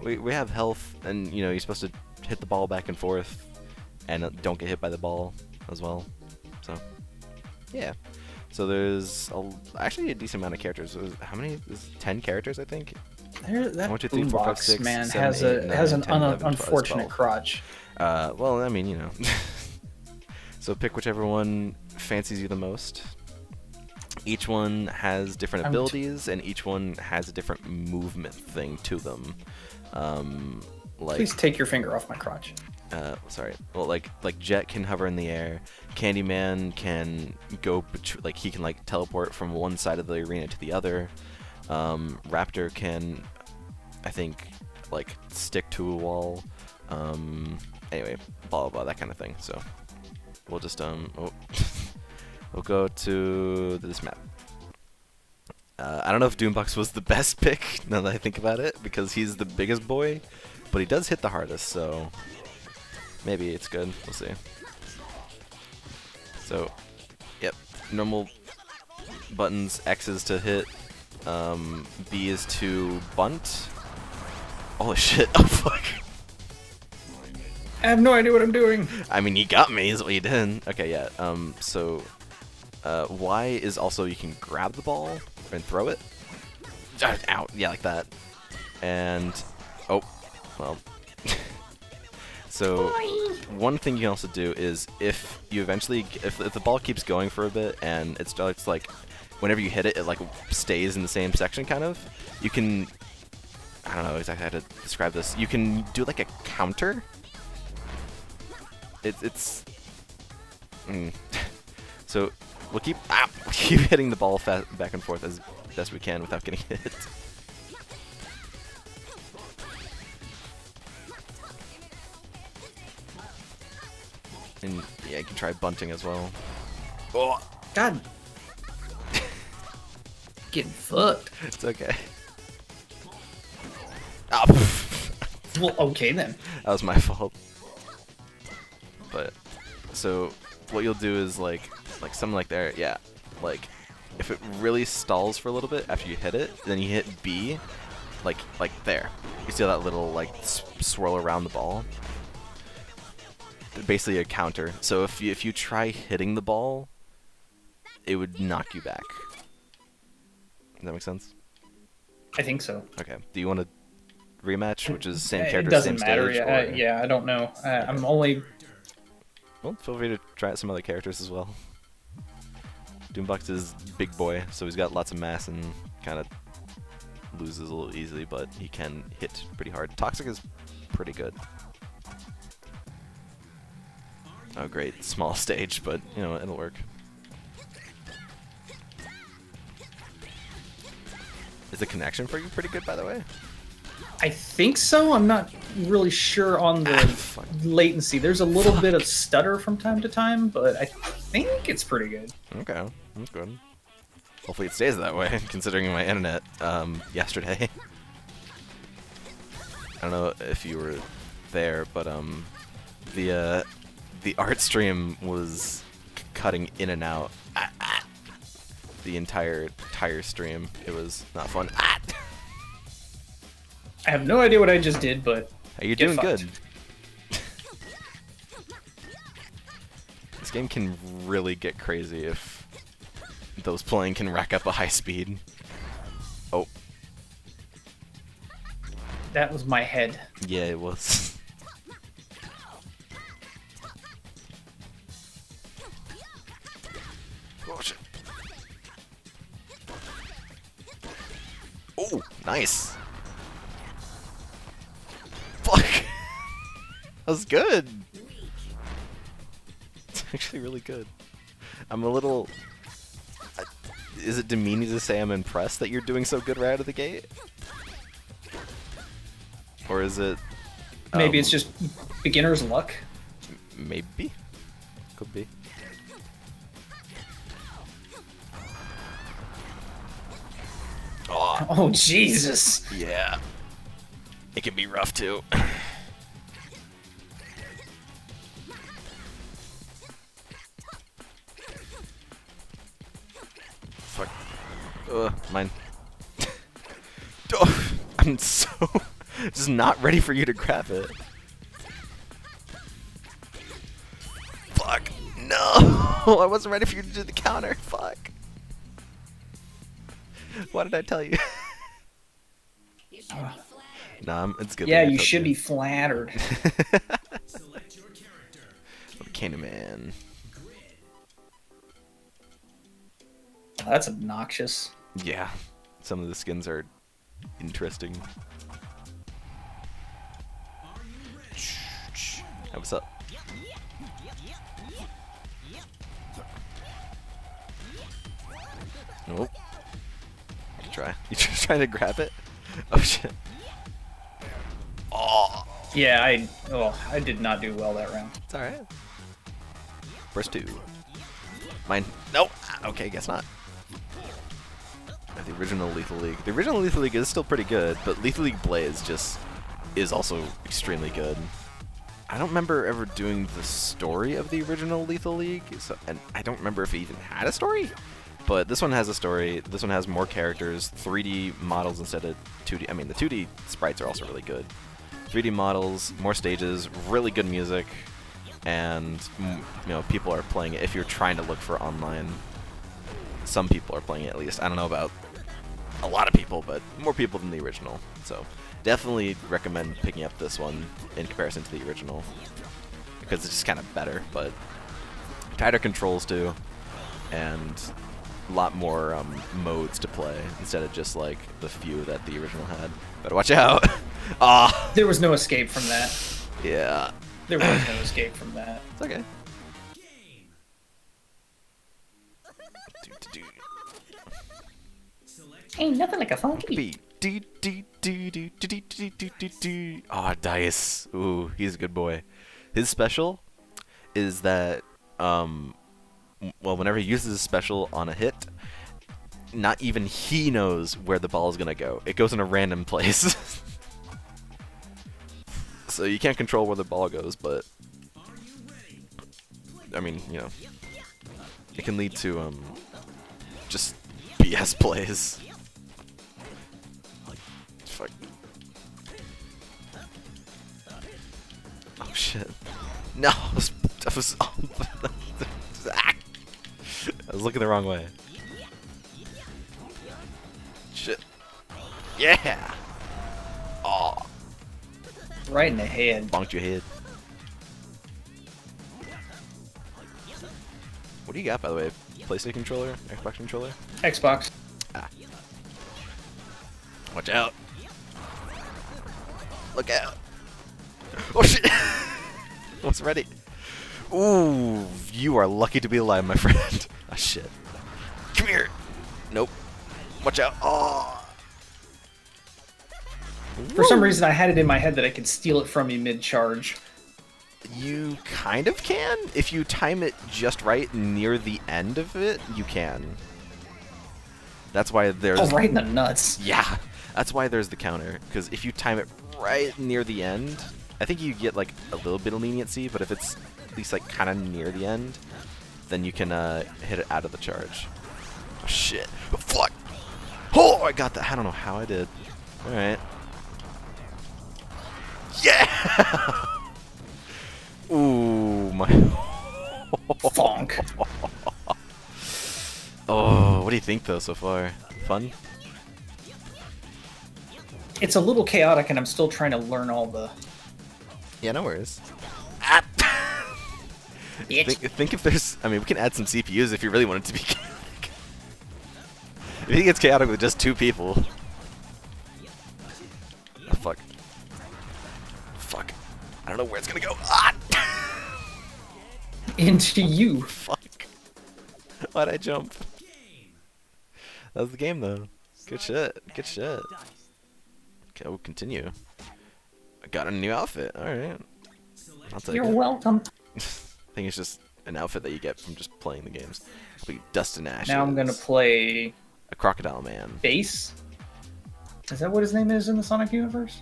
We have health, and you know you're supposed to hit the ball back and forth, and don't get hit by the ball as well. So yeah. So there's actually a decent amount of characters. How many? There's 10 characters, I think. That 1, 2, 3, 4, 5, boombox 6, man 7, has 8, 9, has an 10, 11, 12, unfortunate 12. crotch. Well, I mean, you know. So pick whichever one fancies you the most. Each one has different abilities, and each one has a different movement thing to them. Like, Please take your finger off my crotch. sorry. Well, like Jet can hover in the air. Candyman can go like he can like teleport from one side of the arena to the other. Raptor can, I think, like stick to a wall. Anyway, blah blah that kind of thing. So we'll just we'll go to this map. I don't know if Doombox was the best pick now that I think about it, because he's the biggest boy, but he does hit the hardest, so maybe it's good. We'll see. So, yep, normal buttons. X is to hit. B is to bunt. Oh shit! Oh fuck! I have no idea what I'm doing. I mean, you got me, is what you did. Okay, yeah. So, Y is also you can grab the ball and throw it. Out, yeah, like that. And oh, well. So one thing you can also do is if you eventually, if the ball keeps going for a bit and it starts like, whenever you hit it, it like stays in the same section kind of. You can, I don't know exactly how to describe this. You can do like a counter. It's. So we'll keep hitting the ball back and forth as best we can without getting hit. And yeah, you can try bunting as well. Oh God. getting fucked. It's okay. Oh, Well, okay then. that was my fault. But so what you'll do is like something like there, yeah. Like if it really stalls for a little bit after you hit it, then you hit B, like there. You see that little like swirl around the ball? Basically a counter. So if you try hitting the ball, it would knock you back. Does that make sense? I think so. Okay. Do you want to rematch, which is same It character, doesn't same matter. stage? Yeah, or- yeah, I don't know. I'm only. Well, feel free to try out some other characters as well. Doombox is big boy, so he's got lots of mass and kind of loses a little easily, but he can hit pretty hard. Toxic is pretty good. Oh great, small stage, but you know, it'll work. Is the connection for you pretty good, by the way? I think so. I'm not really sure on the Fuck. latency. There's a little bit of stutter from time to time, but I think it's pretty good. Okay, that's good. Hopefully it stays that way, considering my internet yesterday. I don't know if you were there, but the art stream was cutting in and out the entire stream. It was not fun. I have no idea what I just did, but Are you Get doing fucked. good? This game can really get crazy if those playing can rack up a high speed. Oh, that was my head. yeah, it was. Oh, shit. Oh, nice. Fuck. That was good. It's actually really good. I'm a little... Is it demeaning to say I'm impressed that you're doing so good right out of the gate? Or is it... Maybe it's just beginner's luck. Maybe. Could be. Oh, Oh, Jesus. yeah. It can be rough too. Fuck. Mine. Oh, I'm so just not ready for you to grab it. Fuck. No! I wasn't ready for you to do the counter. Fuck. What did I tell you? Nah, it's good. Yeah, that I you told should be flattered. Candy Man. That's obnoxious. Yeah, some of the skins are interesting. Hey, what's up? Nope. Try. You just trying to grab it? Oh shit. Oh, Yeah, I did not do well that round. it's alright. Burst 2. Mine. Nope. Okay, guess not. The original Lethal League. The original Lethal League is still pretty good, but Lethal League Blaze just is also extremely good. I don't remember ever doing the story of the original Lethal League, and I don't remember if it even had a story. But this one has a story. This one has more characters, 3D models instead of 2D. I mean, the 2D sprites are also really good. 3D models, more stages, really good music, and you know, people are playing it. If you're trying to look for online, some people are playing it at least. I don't know about a lot of people, but more people than the original. So definitely recommend picking up this one in comparison to the original, because it's just kind of better, but tighter controls too, and a lot more modes to play instead of just like the few that the original had. Better watch out! Ah, There was no escape from that. yeah, There was no escape from that. it's okay. Ain't nothing like a funky. Ah, Dice. Ooh, he's a good boy. His special is that, well, whenever he uses his special on a hit, not even he knows where the ball is gonna go. It goes in a random place. So you can't control where the ball goes, but I mean, you know, it can lead to just BS plays. Fuck. Oh shit! No, I was looking the wrong way. Shit. Yeah. Oh. Right in the head. Bonked your head. What do you got, by the way? PlayStation controller? Xbox controller? Xbox. Ah. Watch out. Look out. Oh shit! Almost ready. Ooh, you are lucky to be alive, my friend. Ah, shit. Come here. Nope. Watch out. Oh. For some reason, I had it in my head that I could steal it from you mid-charge. You kind of can. If you time it just right near the end of it, you can. That's why there's... Oh, right in the nuts. Yeah. That's why there's the counter. Because if you time it right near the end, I think you get like a little bit of leniency, but if it's at least like kind of near the end, then you can hit it out of the charge. Oh, shit. Oh, fuck. Oh, I got that. I don't know how I did. Alright. Yeah! Ooh, my... Fonk. Oh, what do you think, though, so far? Fun? It's a little chaotic, and I'm still trying to learn all the... Yeah, no worries. Ah. Bitch. Think if there's... I mean, we can add some CPUs if you really want it to be chaotic. If you think it's chaotic with just 2 people... Oh, fuck. Fuck. I don't know where it's gonna go. Ah! Into you. Fuck. Why'd I jump? That was the game, though. Good shit. Good shit. Okay, we'll continue. I got a new outfit. Alright. I'll take You're it. welcome. I think it's just an outfit that you get from just playing the games. It'll be Dust and Ashes. Now I'm gonna play... A Crocodile Man. Base? Is that what his name is in the Sonic universe?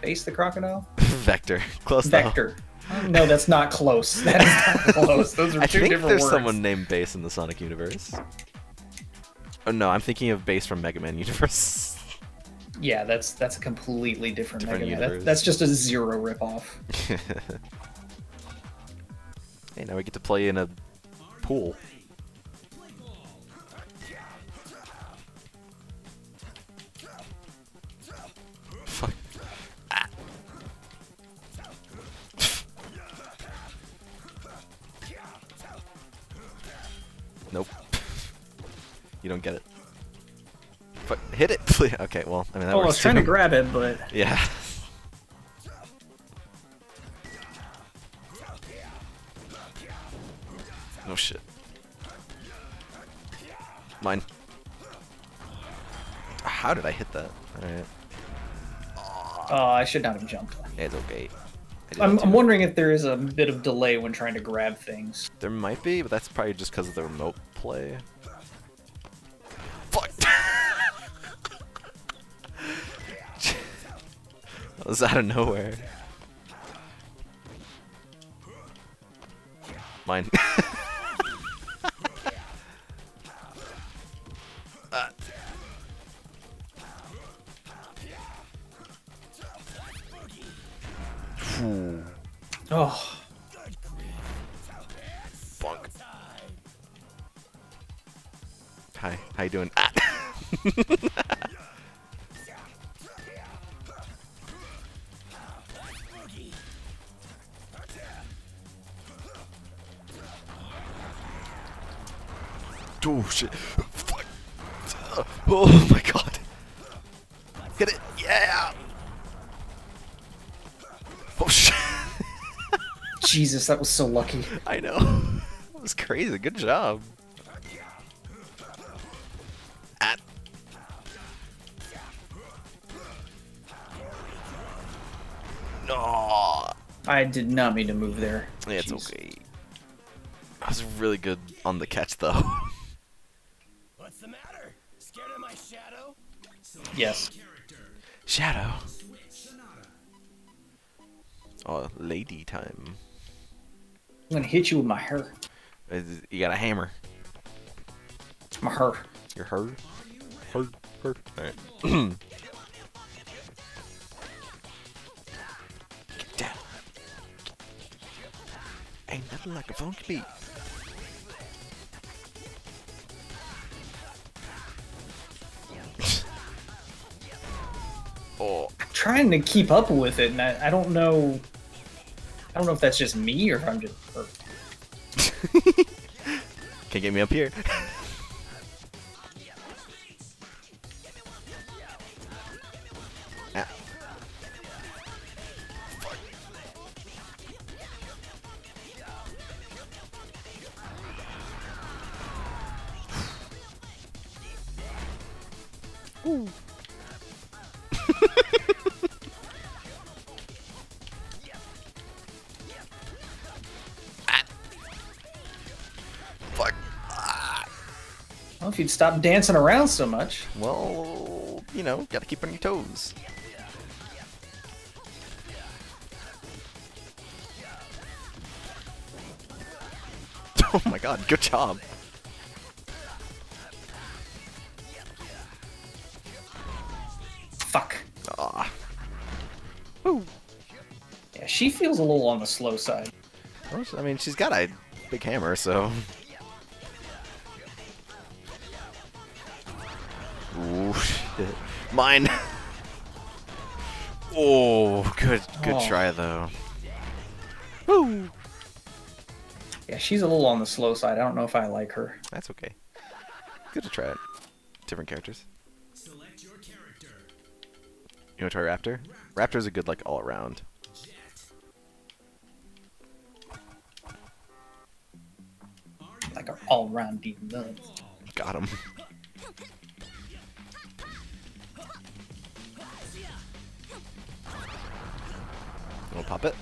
Base the Crocodile? Vector. Close though. Vector. No, that's not close. That is not close. Those are I two think different there's words. someone named Base in the Sonic universe. Oh no, I'm thinking of Base from Mega Man universe. Yeah, that's a completely different, Different Mega Man. universe. That's just a Zero ripoff. Hey, now we get to play in a pool. Fuck. Ah. Nope. You don't get it. But hit it, please. Okay, well, I mean that Oh, I works was trying to too. grab it, but Yeah. Oh shit. Mine. How did I hit that? Alright. I should not have jumped. It's okay. I did I'm that too. wondering if there is a bit of delay when trying to grab things. There might be, but that's probably just because of the remote play. Fuck! That was out of nowhere. Mine. Oh, Bonk. Hi, how you doing? Ah. Oh shit! Fuck! Oh my god! Get it! Yeah! Oh shit! Jesus, that was so lucky. I know. That was crazy. Good job. At. No. I did not mean to move there. Yeah, it's Jeez. okay. I was really good on the catch though. What's the matter? Yes. Shadow. Oh, lady time. I'm gonna hit you with my hair. You got a hammer. My hair. Your her? Her. Alright. Get down. Ain't nothing like a funky beat. Oh. I'm trying to keep up with it, and I don't know. I don't know if that's just me or if I'm just. Or, Can't get me up here. Ah. Ooh. Fuck. well, if you'd stop dancing around so much. Well, you know, gotta keep on your toes. Oh my god, good job. Fuck. Aw. Woo. Yeah, she feels a little on the slow side. Well, I mean, she's got a big hammer, so. Ooh, shit. Mine. Oh, good Oh. try though. Woo. Yeah, she's a little on the slow side. I don't know if I like her. That's okay. Good to try it. Different characters. You want to try Raptor? Raptor's a good, like, all-around. Like an all-round deep nut. Got him. You want to pop it?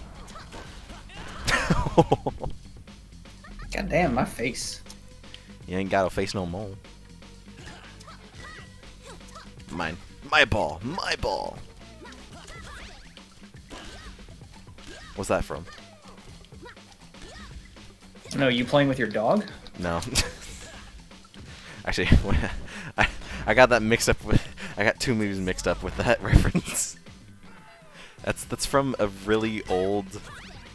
God damn, my face. You ain't got to face no more. Mine. My ball. My ball. What's that from? No, you playing with your dog? No. Actually, I got that mixed up with. I got two movies mixed up with that reference. That's from a really old,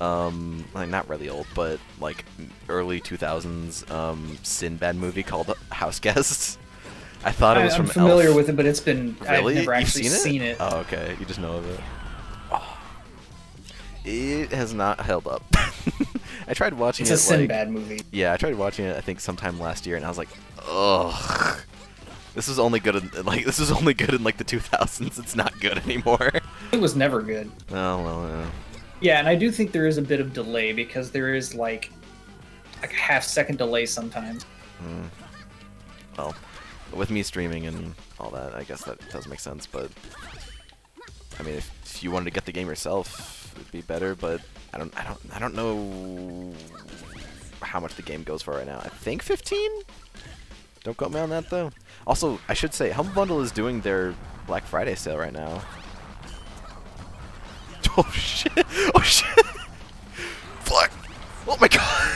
like not really old, but like early 2000s Sinbad movie called House Guests. I thought it was I'm from familiar Elf. with it, but it's been Really? I've never You've actually seen it. Oh, okay. You just know of it. Oh. It has not held up. I tried watching It's it. a Sinbad movie. Yeah, I tried watching it. I think sometime last year, and I was like, ugh. This was only good in like the 2000s. It's not good anymore. It was never good. Oh well. Yeah, and I do think there is a bit of delay because there is like a half-second delay sometimes. Well, with me streaming and all that, I guess that does make sense. But I mean, if you wanted to get the game yourself, it'd be better. But I don't know how much the game goes for right now. I think 15. Don't quote me on that though. Also, I should say, Humble Bundle is doing their Black Friday sale right now. Oh shit! Oh shit! Fuck! Oh my god!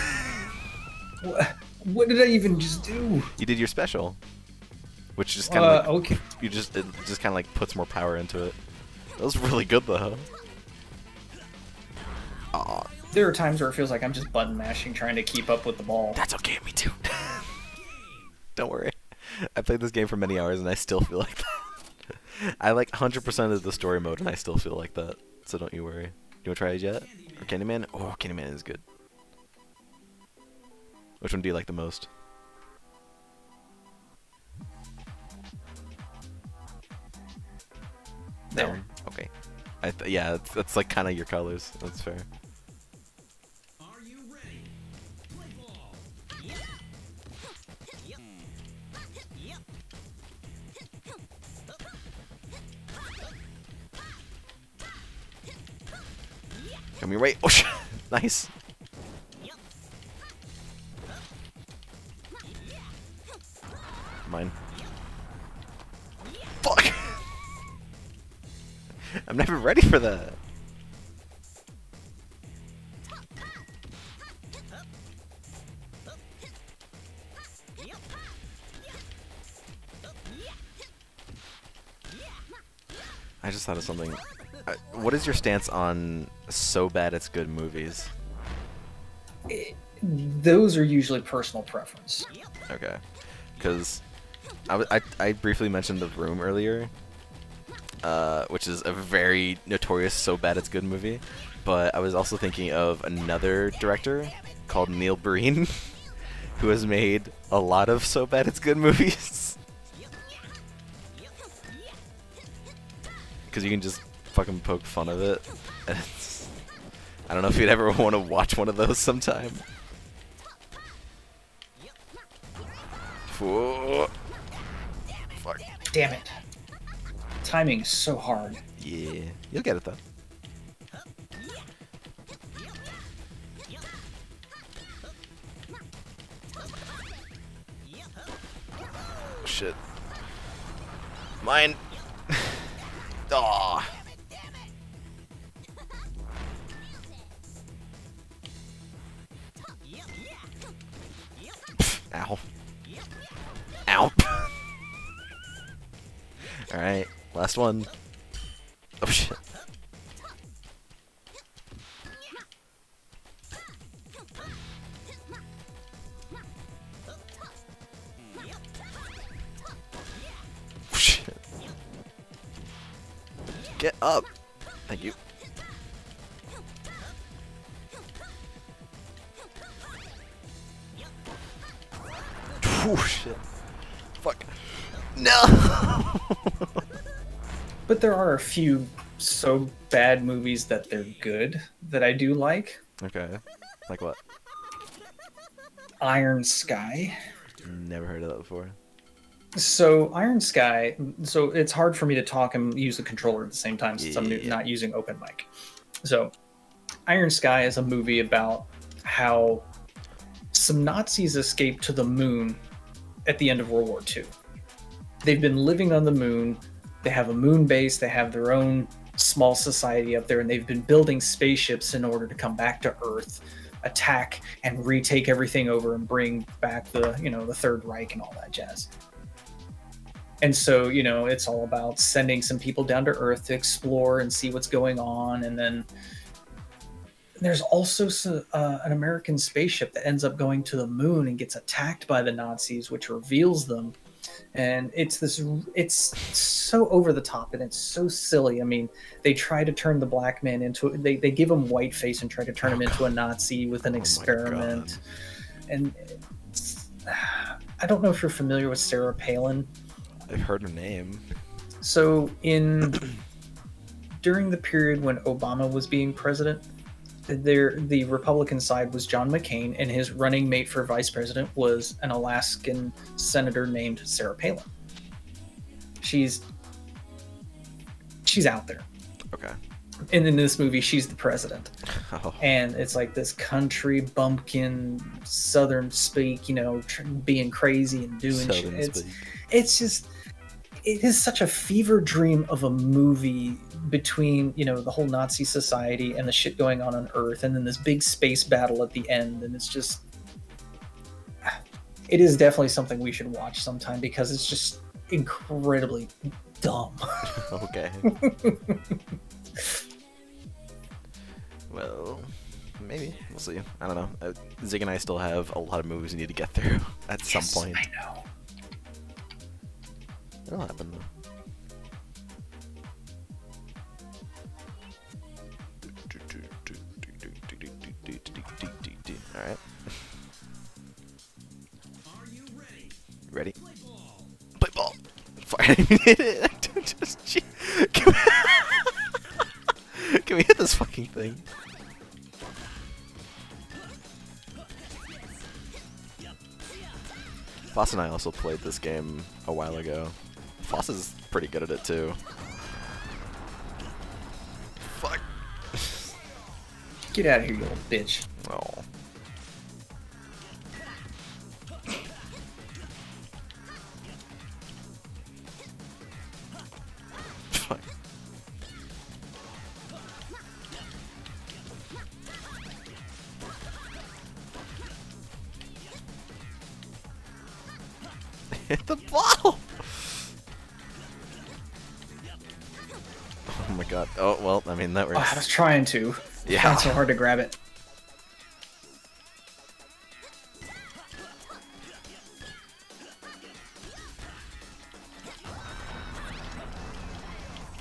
What did I even just do? You did your special, which just kind of okay. it just kind of like puts more power into it. That was really good though. Aw, There are times where it feels like I'm just button mashing trying to keep up with the ball. that's okay, me too. Don't worry. I played this game for many hours and I still feel like that. I like 100% of the story mode and I still feel like that. So don't you worry. You wanna try it yet? Or Candyman? Oh, Candyman is good. Which one do you like the most? That There. one? Okay. Yeah, that's like kind of your colors. That's fair. Come your way. Oh shit! Nice. Mine. Fuck! I'm never ready for that. I just thought of something. What is your stance on so bad it's good movies? Those are usually personal preference. Okay, because I briefly mentioned The Room earlier, which is a very notorious so bad it's good movie, but I was also thinking of another director called Neil Breen, who has made a lot of so bad it's good movies. Because you can just fucking poke fun of it. And I don't know if you'd ever want to watch one of those sometime. Whoa. Fuck. Damn it. Timing is so hard. Yeah, you'll get it though. Shit. Mine. Aw. Ow. Ow. Alright, last one. Oh shit. Shit. Get up. Thank you. Oh shit. Fuck. No. But there are a few so bad movies that they're good that I do like. Okay. Like what? Iron Sky. Never heard of that before. So Iron Sky, so it's hard for me to talk and use the controller at the same time since I'm Yeah. not using open mic. So Iron Sky is a movie about how some Nazis escaped to the moon at the end of World War II. They've been living on the moon. They have a moon base. They have their own small society up there, and they've been building spaceships in order to come back to Earth, attack, and retake everything over and bring back the, you know, the Third Reich and all that jazz. And so, you know, it's all about sending some people down to Earth to explore and see what's going on. And then there's also an American spaceship that ends up going to the moon and gets attacked by the Nazis, which reveals them. And it's so over the top and it's so silly. I mean, they try to turn the black man into, they give him whiteface and try to turn him into a Nazi with an experiment. And I don't know if you're familiar with Sarah Palin. I've heard her name. So during the period when Obama was being president, the Republican side was John McCain, and his running mate for vice president was an Alaskan senator named Sarah Palin. She's out there. Okay. And in this movie, she's the president. Oh. And it's like this country bumpkin, southern speak, you know, being crazy and doing Southern shit. speak. It's just, it is such a fever dream of a movie between, you know, the whole Nazi society and the shit going on Earth, and then this big space battle at the end. And it's just, it is definitely something we should watch sometime because it's just incredibly dumb. Okay. Well, maybe. We'll see. I don't know. Zig and I still have a lot of movies we need to get through at some point. I know. It'll happen though. Alright. Ready? Play ball! Fuck, I didn't even hit it! Just cheat. Can we hit this fucking thing? Foss and I also played this game a while ago. Foss is pretty good at it too. Fuck. Get out of here, you little bitch. Oh. Fuck. Hit the ball! Oh my god. Oh, well, I mean, that Oh, I was works. trying to. Yeah. It's so hard to grab it.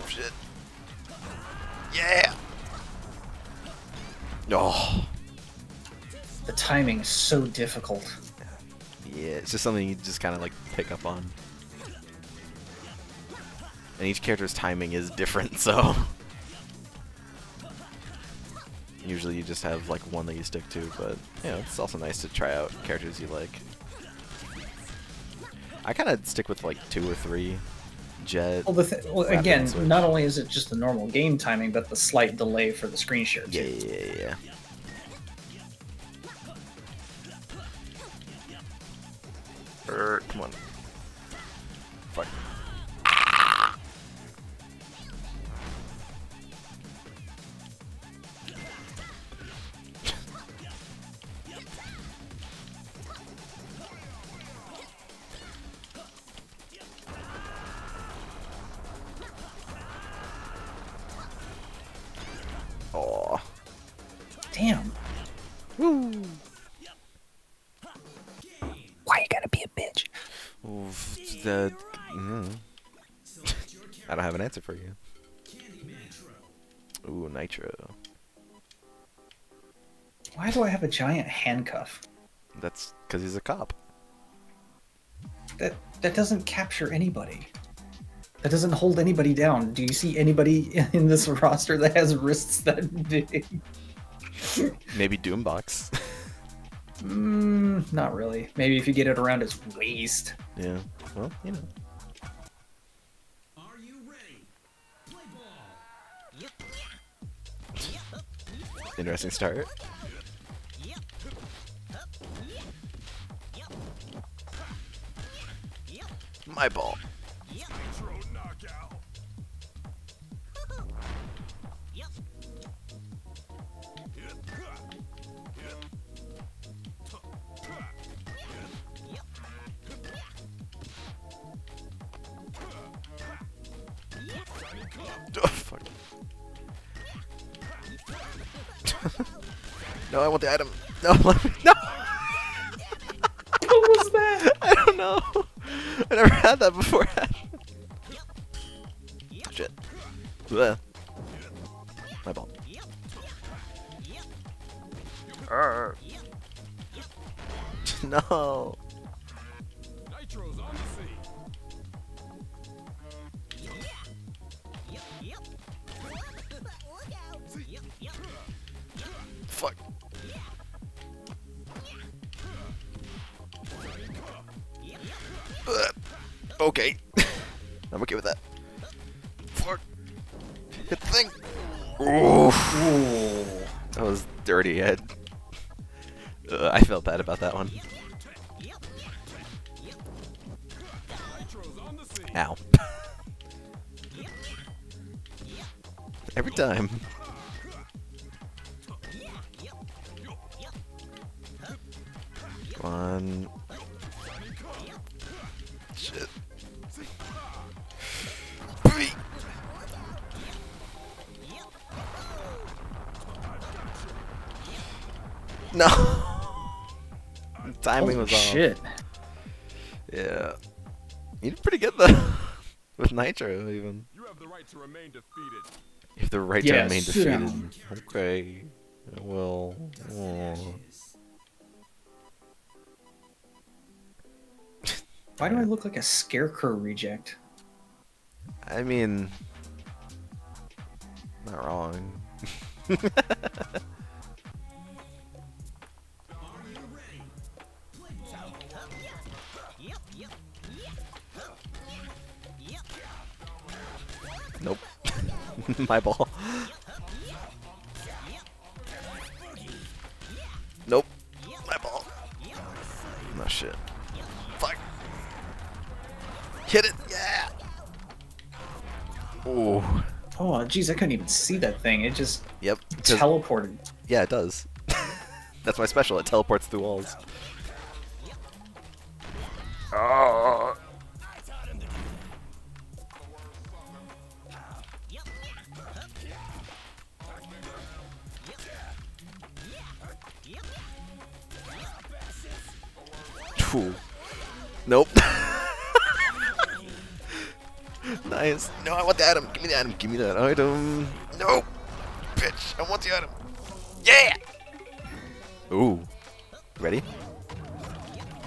Shit. Yeah! Oh. The timing is so difficult. Yeah, it's just something you just kind of like pick up on. And each character's timing is different, so... Usually you just have like one that you stick to, but you know, it's also nice to try out characters you like. I kind of stick with like 2 or 3. Jet. Well, Rapid again, switch. not only is it just the normal game timing, but the slight delay for the screen share too. Yeah. Come on. Fuck. Oh. Damn. Why you gotta be a bitch? Oof, I don't have an answer for you. Ooh, Nitro. Why do I have a giant handcuff? That's because he's a cop. That doesn't capture anybody. That doesn't hold anybody down. Do you see anybody in this roster that has wrists that big? Maybe Doombox. Not really. Maybe if you get it around his waist. Yeah. Well, you know. Are you ready? Play ball. Interesting start. My ball. Oh, fuck. No, I want the item. No, let me. No! What was that? I don't know. I never had that before. Shit. Blech. My ball. Arr. No. Nitro's on the scene. Fuck. Okay. I'm okay with that. Fuck. Hit the thing. Oof. Ooh. That was dirty. I felt bad about that one. Nitro's on the scene. Ow. Every time. Come on. Shit. No. Timing was off. Shit. Yeah. You did pretty good though. With Nitro even. You have the right to remain defeated. You have the right to Yeah, remain sit defeated. down. Okay. Well. Oh. Why do I look like a Scarecrow reject? I mean, not wrong. Nope. My ball. Nope. My ball. No shit. Fuck. Hit it. Yeah. Ooh. Oh, geez, I couldn't even see that thing. It just Yep. 'Cause- teleported. yeah, it does. That's my special. It teleports through walls. Oh. Ooh. Nope. Nice. No, I want the item. Give me the item. Give me that item. Nope. Bitch, I want the item. Yeah! Ooh. Ready?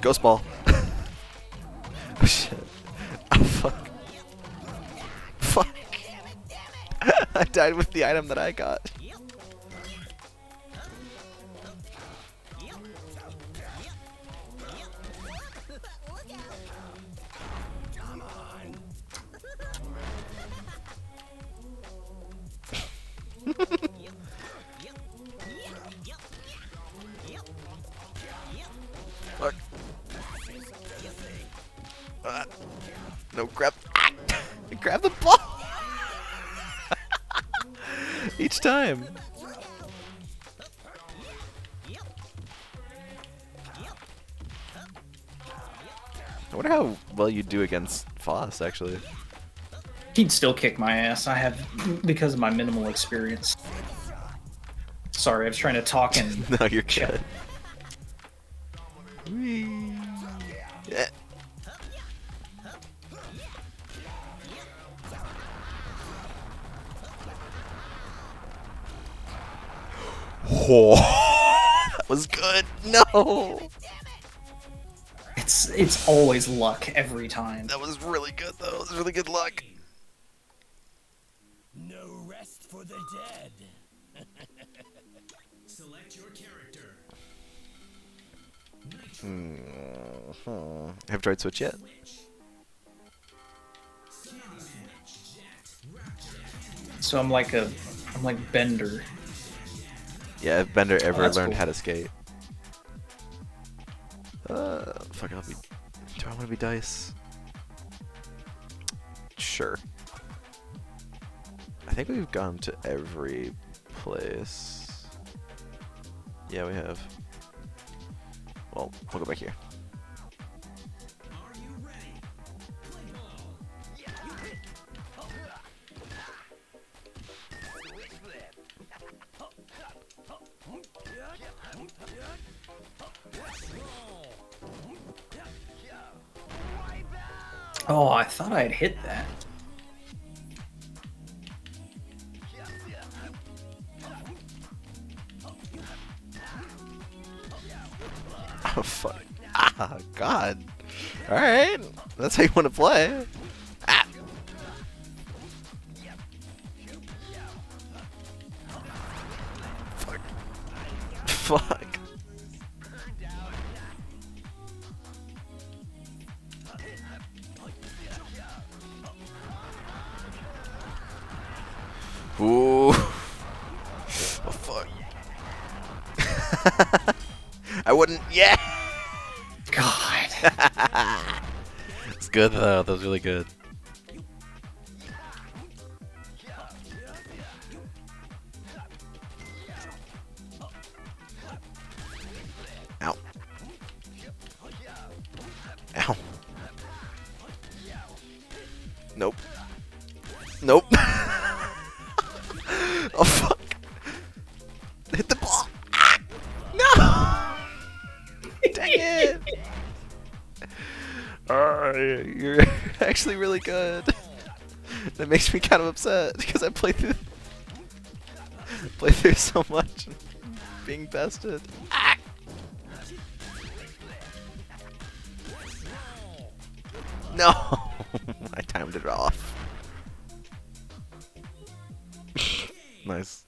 Ghost ball. Oh shit. Oh fuck. Fuck. I died with the item that I got. Fuck. No, grab. Grab the ball! Each time. I wonder how well you do against Foss, actually. He'd still kick my ass. I have, because of my minimal experience. Sorry, I was trying to talk and... No, you're good. Whee. Yeah. Oh, that was good. No. It's always luck every time. That was really good, though. It was really good luck. No rest for the dead. Select your character. Have droid switch yet? So I'm like Bender. Yeah, if Bender ever that's learned cool. how to skate. Fuck, I'll be. Do I want to be Dice? Sure. I think we've gone to every place. Yeah, we have. Well, we'll go back here. Are you ready? Play ball. Oh, I thought I'd hit that. Oh fuck. Ah, God. Alright. That's how you want to play. Ah. Fuck. Fuck. Ooh. Oh fuck. I wouldn't. Yeah. God. It's good though. That was really good. Ow. Ow. Nope. Nope. Oh fuck. Hit the ball. Ah! No. Dang it. You're actually really good. That makes me kind of upset because I play through so much and being bested. Ah! No, I timed it off. Nice.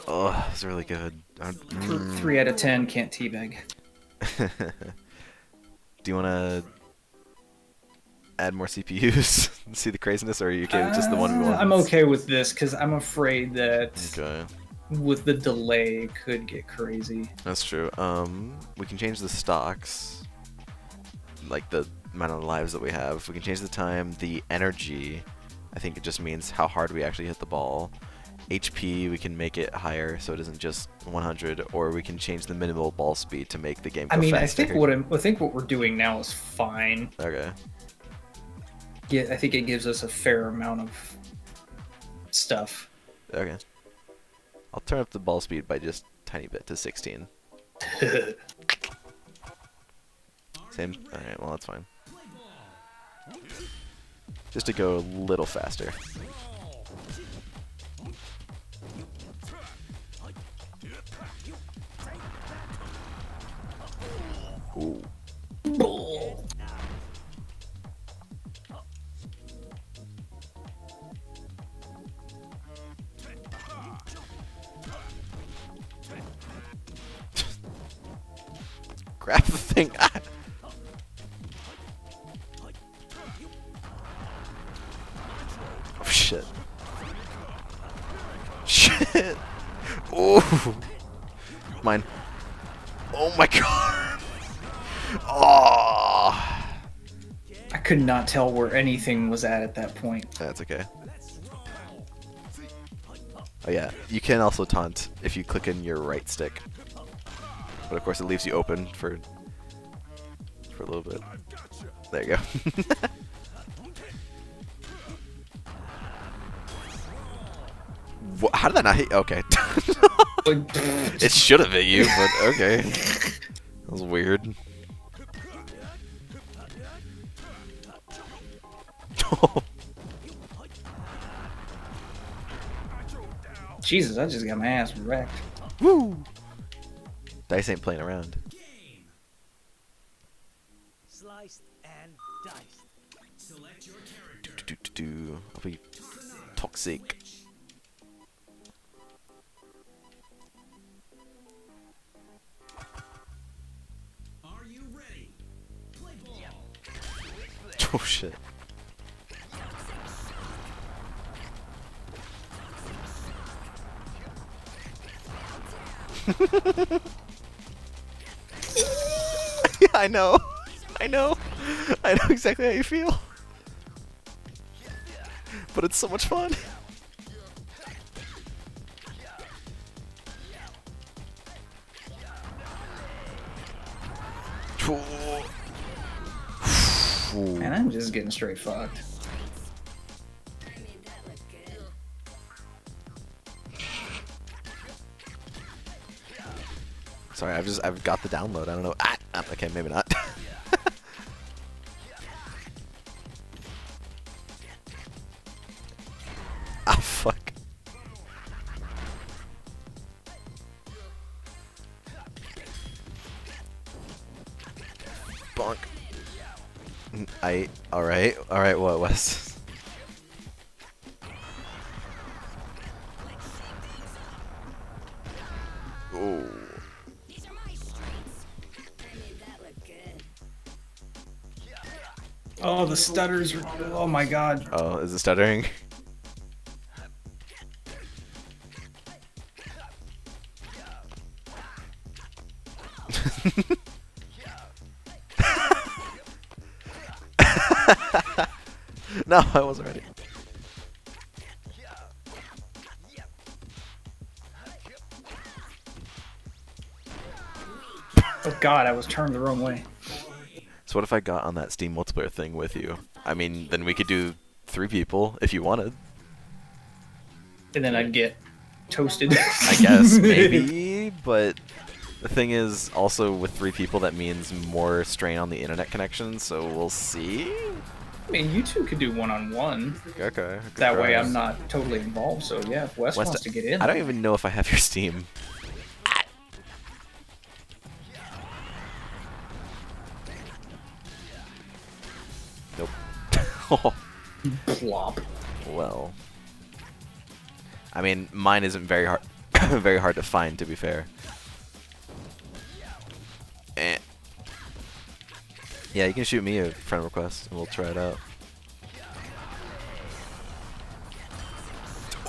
Oh, that's really good. 3 out of 10, can't teabag. Do you want to add more CPUs and see the craziness, or are you okay with just the one we want? I'm okay with this because I'm afraid that Okay, with the delay it could get crazy. that's true. We can change the stocks, like the amount of lives that we have. We can change the time, the energy. I think it just means how hard we actually hit the ball. HP, we can make it higher so it isn't just 100, or we can change the minimal ball speed to make the game go faster. I think what we're doing now is fine. Okay. Yeah, I think it gives us a fair amount of stuff. Okay. I'll turn up the ball speed by just a tiny bit to 16. Same. Alright, well, that's fine. Just to go a little faster. Ooh. Grab the thing. Ah. Oh shit. Shit. Ooh. Mine. Oh my god. Oh. I could not tell where anything was at that point. That's okay. Oh yeah, you can also taunt if you click in your right stick. But of course it leaves you open for a little bit. There you go. How did that not hit? Okay. It should have hit you, but okay. That was weird. Jesus, I just got my ass wrecked. Woo! Dice ain't playing around. Sliced and diced. Select your character. I'll be toxic. Are you ready? Play ball. Oh shit. Yeah, I know. I know. I know exactly how you feel. But it's so much fun. Man, I'm just getting straight fucked. Sorry, I've got the download. I don't know. Ah, okay, maybe not. Ah, fuck. Bonk. Alright, what, Wes? Ooh. Oh, the stutters. Oh my god. Oh, is it stuttering? No, I wasn't ready. Oh god, I was turned the wrong way. So what if I got on that Steam multiplayer thing with you? I mean, then we could do 3 people if you wanted. And then I'd get toasted. I guess, maybe, but the thing is, also with 3 people, that means more strain on the internet connection, so we'll see? I mean, you two could do one-on-one. Okay. That way I'm not totally involved, so yeah, if Wes wants to get in. I don't even know if I have your Steam. Nope. Plop. Well. I mean, mine isn't very hard very hard to find, to be fair. Eh. Yeah, you can shoot me a friend request and we'll try it out.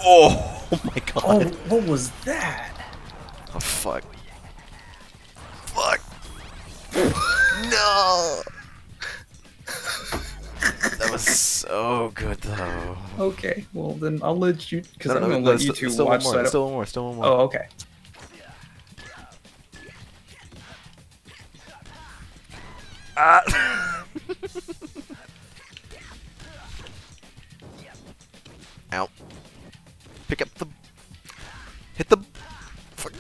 Oh, oh my god. Oh, what was that? Oh, fuck. Fuck. No. That was so good, though. Okay, well then I'll let you, because No, I'm gonna let you two still watch. one more, still one more, still one more. Oh, okay. Ow. Pick up the... Hit the... Fuck.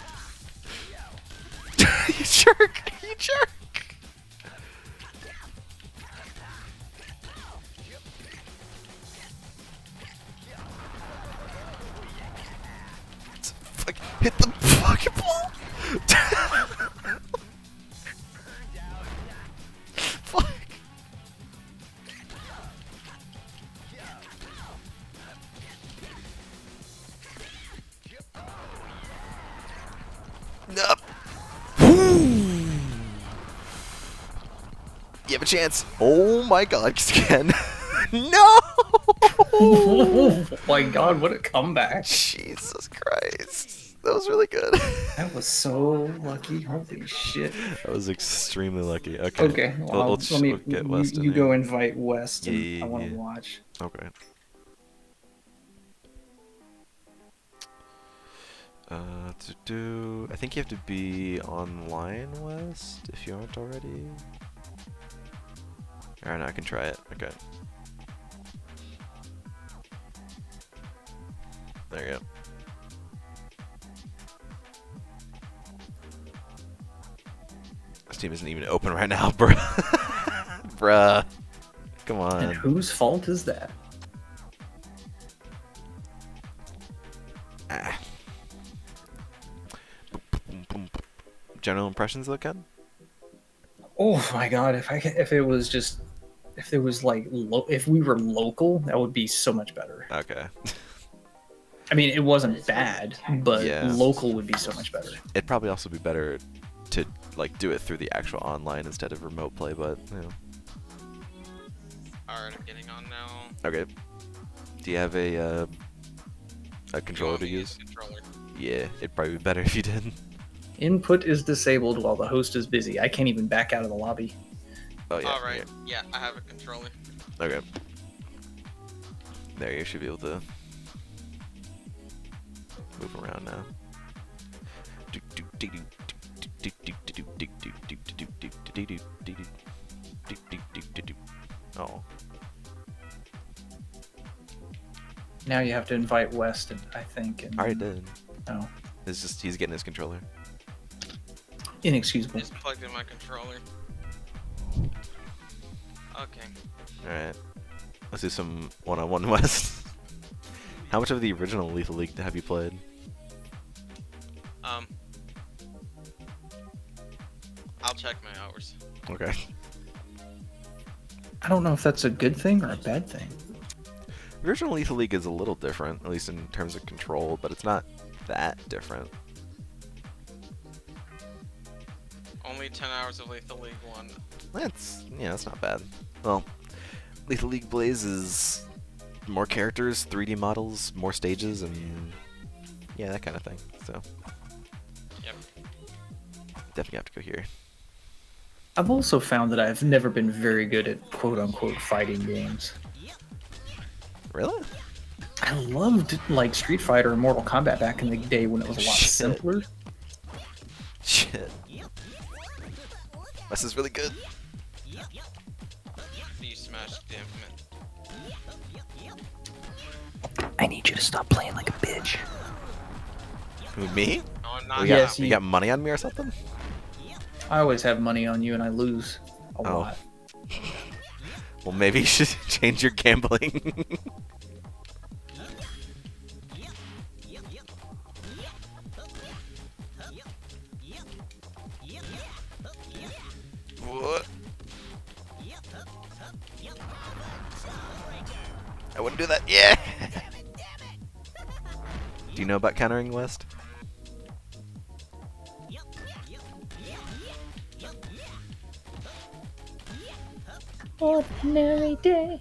Fuck, hit the fucking ball! Fuck! Nope. You have a chance. Oh my god, Ken. No! Oh my god, what a comeback. Jesus Christ. That was really good. That was so lucky. Holy shit. That was extremely lucky. Okay. Okay, well, Let's let me. get West in You here. go invite West, and Yeah, I want to yeah. watch. Okay. I think you have to be online, West, if you aren't already. Alright, now I can try it. Okay. There you go. This team isn't even open right now, bruh. Bruh. Come And on. whose fault is that? Ah. General impressions look good? Oh my god, if it was just if there was like if we were local, that would be so much better. Okay. I mean, it wasn't bad, but Yeah. local would be so much better. It'd probably also be better to like do it through the actual online instead of remote play, but you know. Alright, I'm getting on now. Okay. Do you have a You controller want to me use? Controller. Yeah, it'd probably be better if you did. Input is disabled while the host is busy. I can't even back out of the lobby. Oh yeah. Alright, yeah, I have a controller. Yeah. Okay. There, you should be able to move around now. Oh. Now you have to invite West, and I think. And, I already did. Oh, It's just he's getting his controller. inexcusable. Just plugged in my controller. Okay. Alright. Let's do some one-on-one West. How much of the original Lethal League have you played? I'll check my hours. Okay. I don't know if that's a good thing or a bad thing. The original Lethal League is a little different, at least in terms of control, but it's not that different. Only 10 hours of Lethal League 1. That's not bad. Well, Lethal League Blaze is more characters, 3D models, more stages, and yeah, that kind of thing. So Yep. definitely have to go here. I've also found that I've never been very good at quote-unquote fighting games. Really? I loved like Street Fighter and Mortal Kombat back in the day when it was a lot Shit. simpler. Shit. This is really good. You smashed the implement. I need you to stop playing like a bitch. Who, me? No, I'm not. You Yes, got, you got money on me or something? I always have money on you and I lose a Oh. lot. Well, maybe you should change your gambling. What? I wouldn't do that. Yeah. Do you know about countering West? Ordinary day.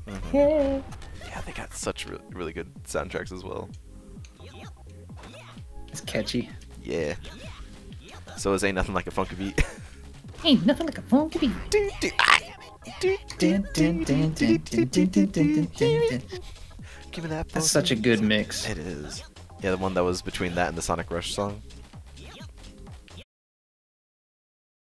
Mhm. Hey. Yeah, they got such really good soundtracks as well. It's catchy. Yeah. So is Ain't Nothing Like a Funky Beat. Ain't nothing like a funky beat. Dun, dun, dun, dun, dun, dun, dun, dun, dun, dun. Give me that. That's such a good mix. It is. Yeah, the one that was between that and the Sonic Rush song.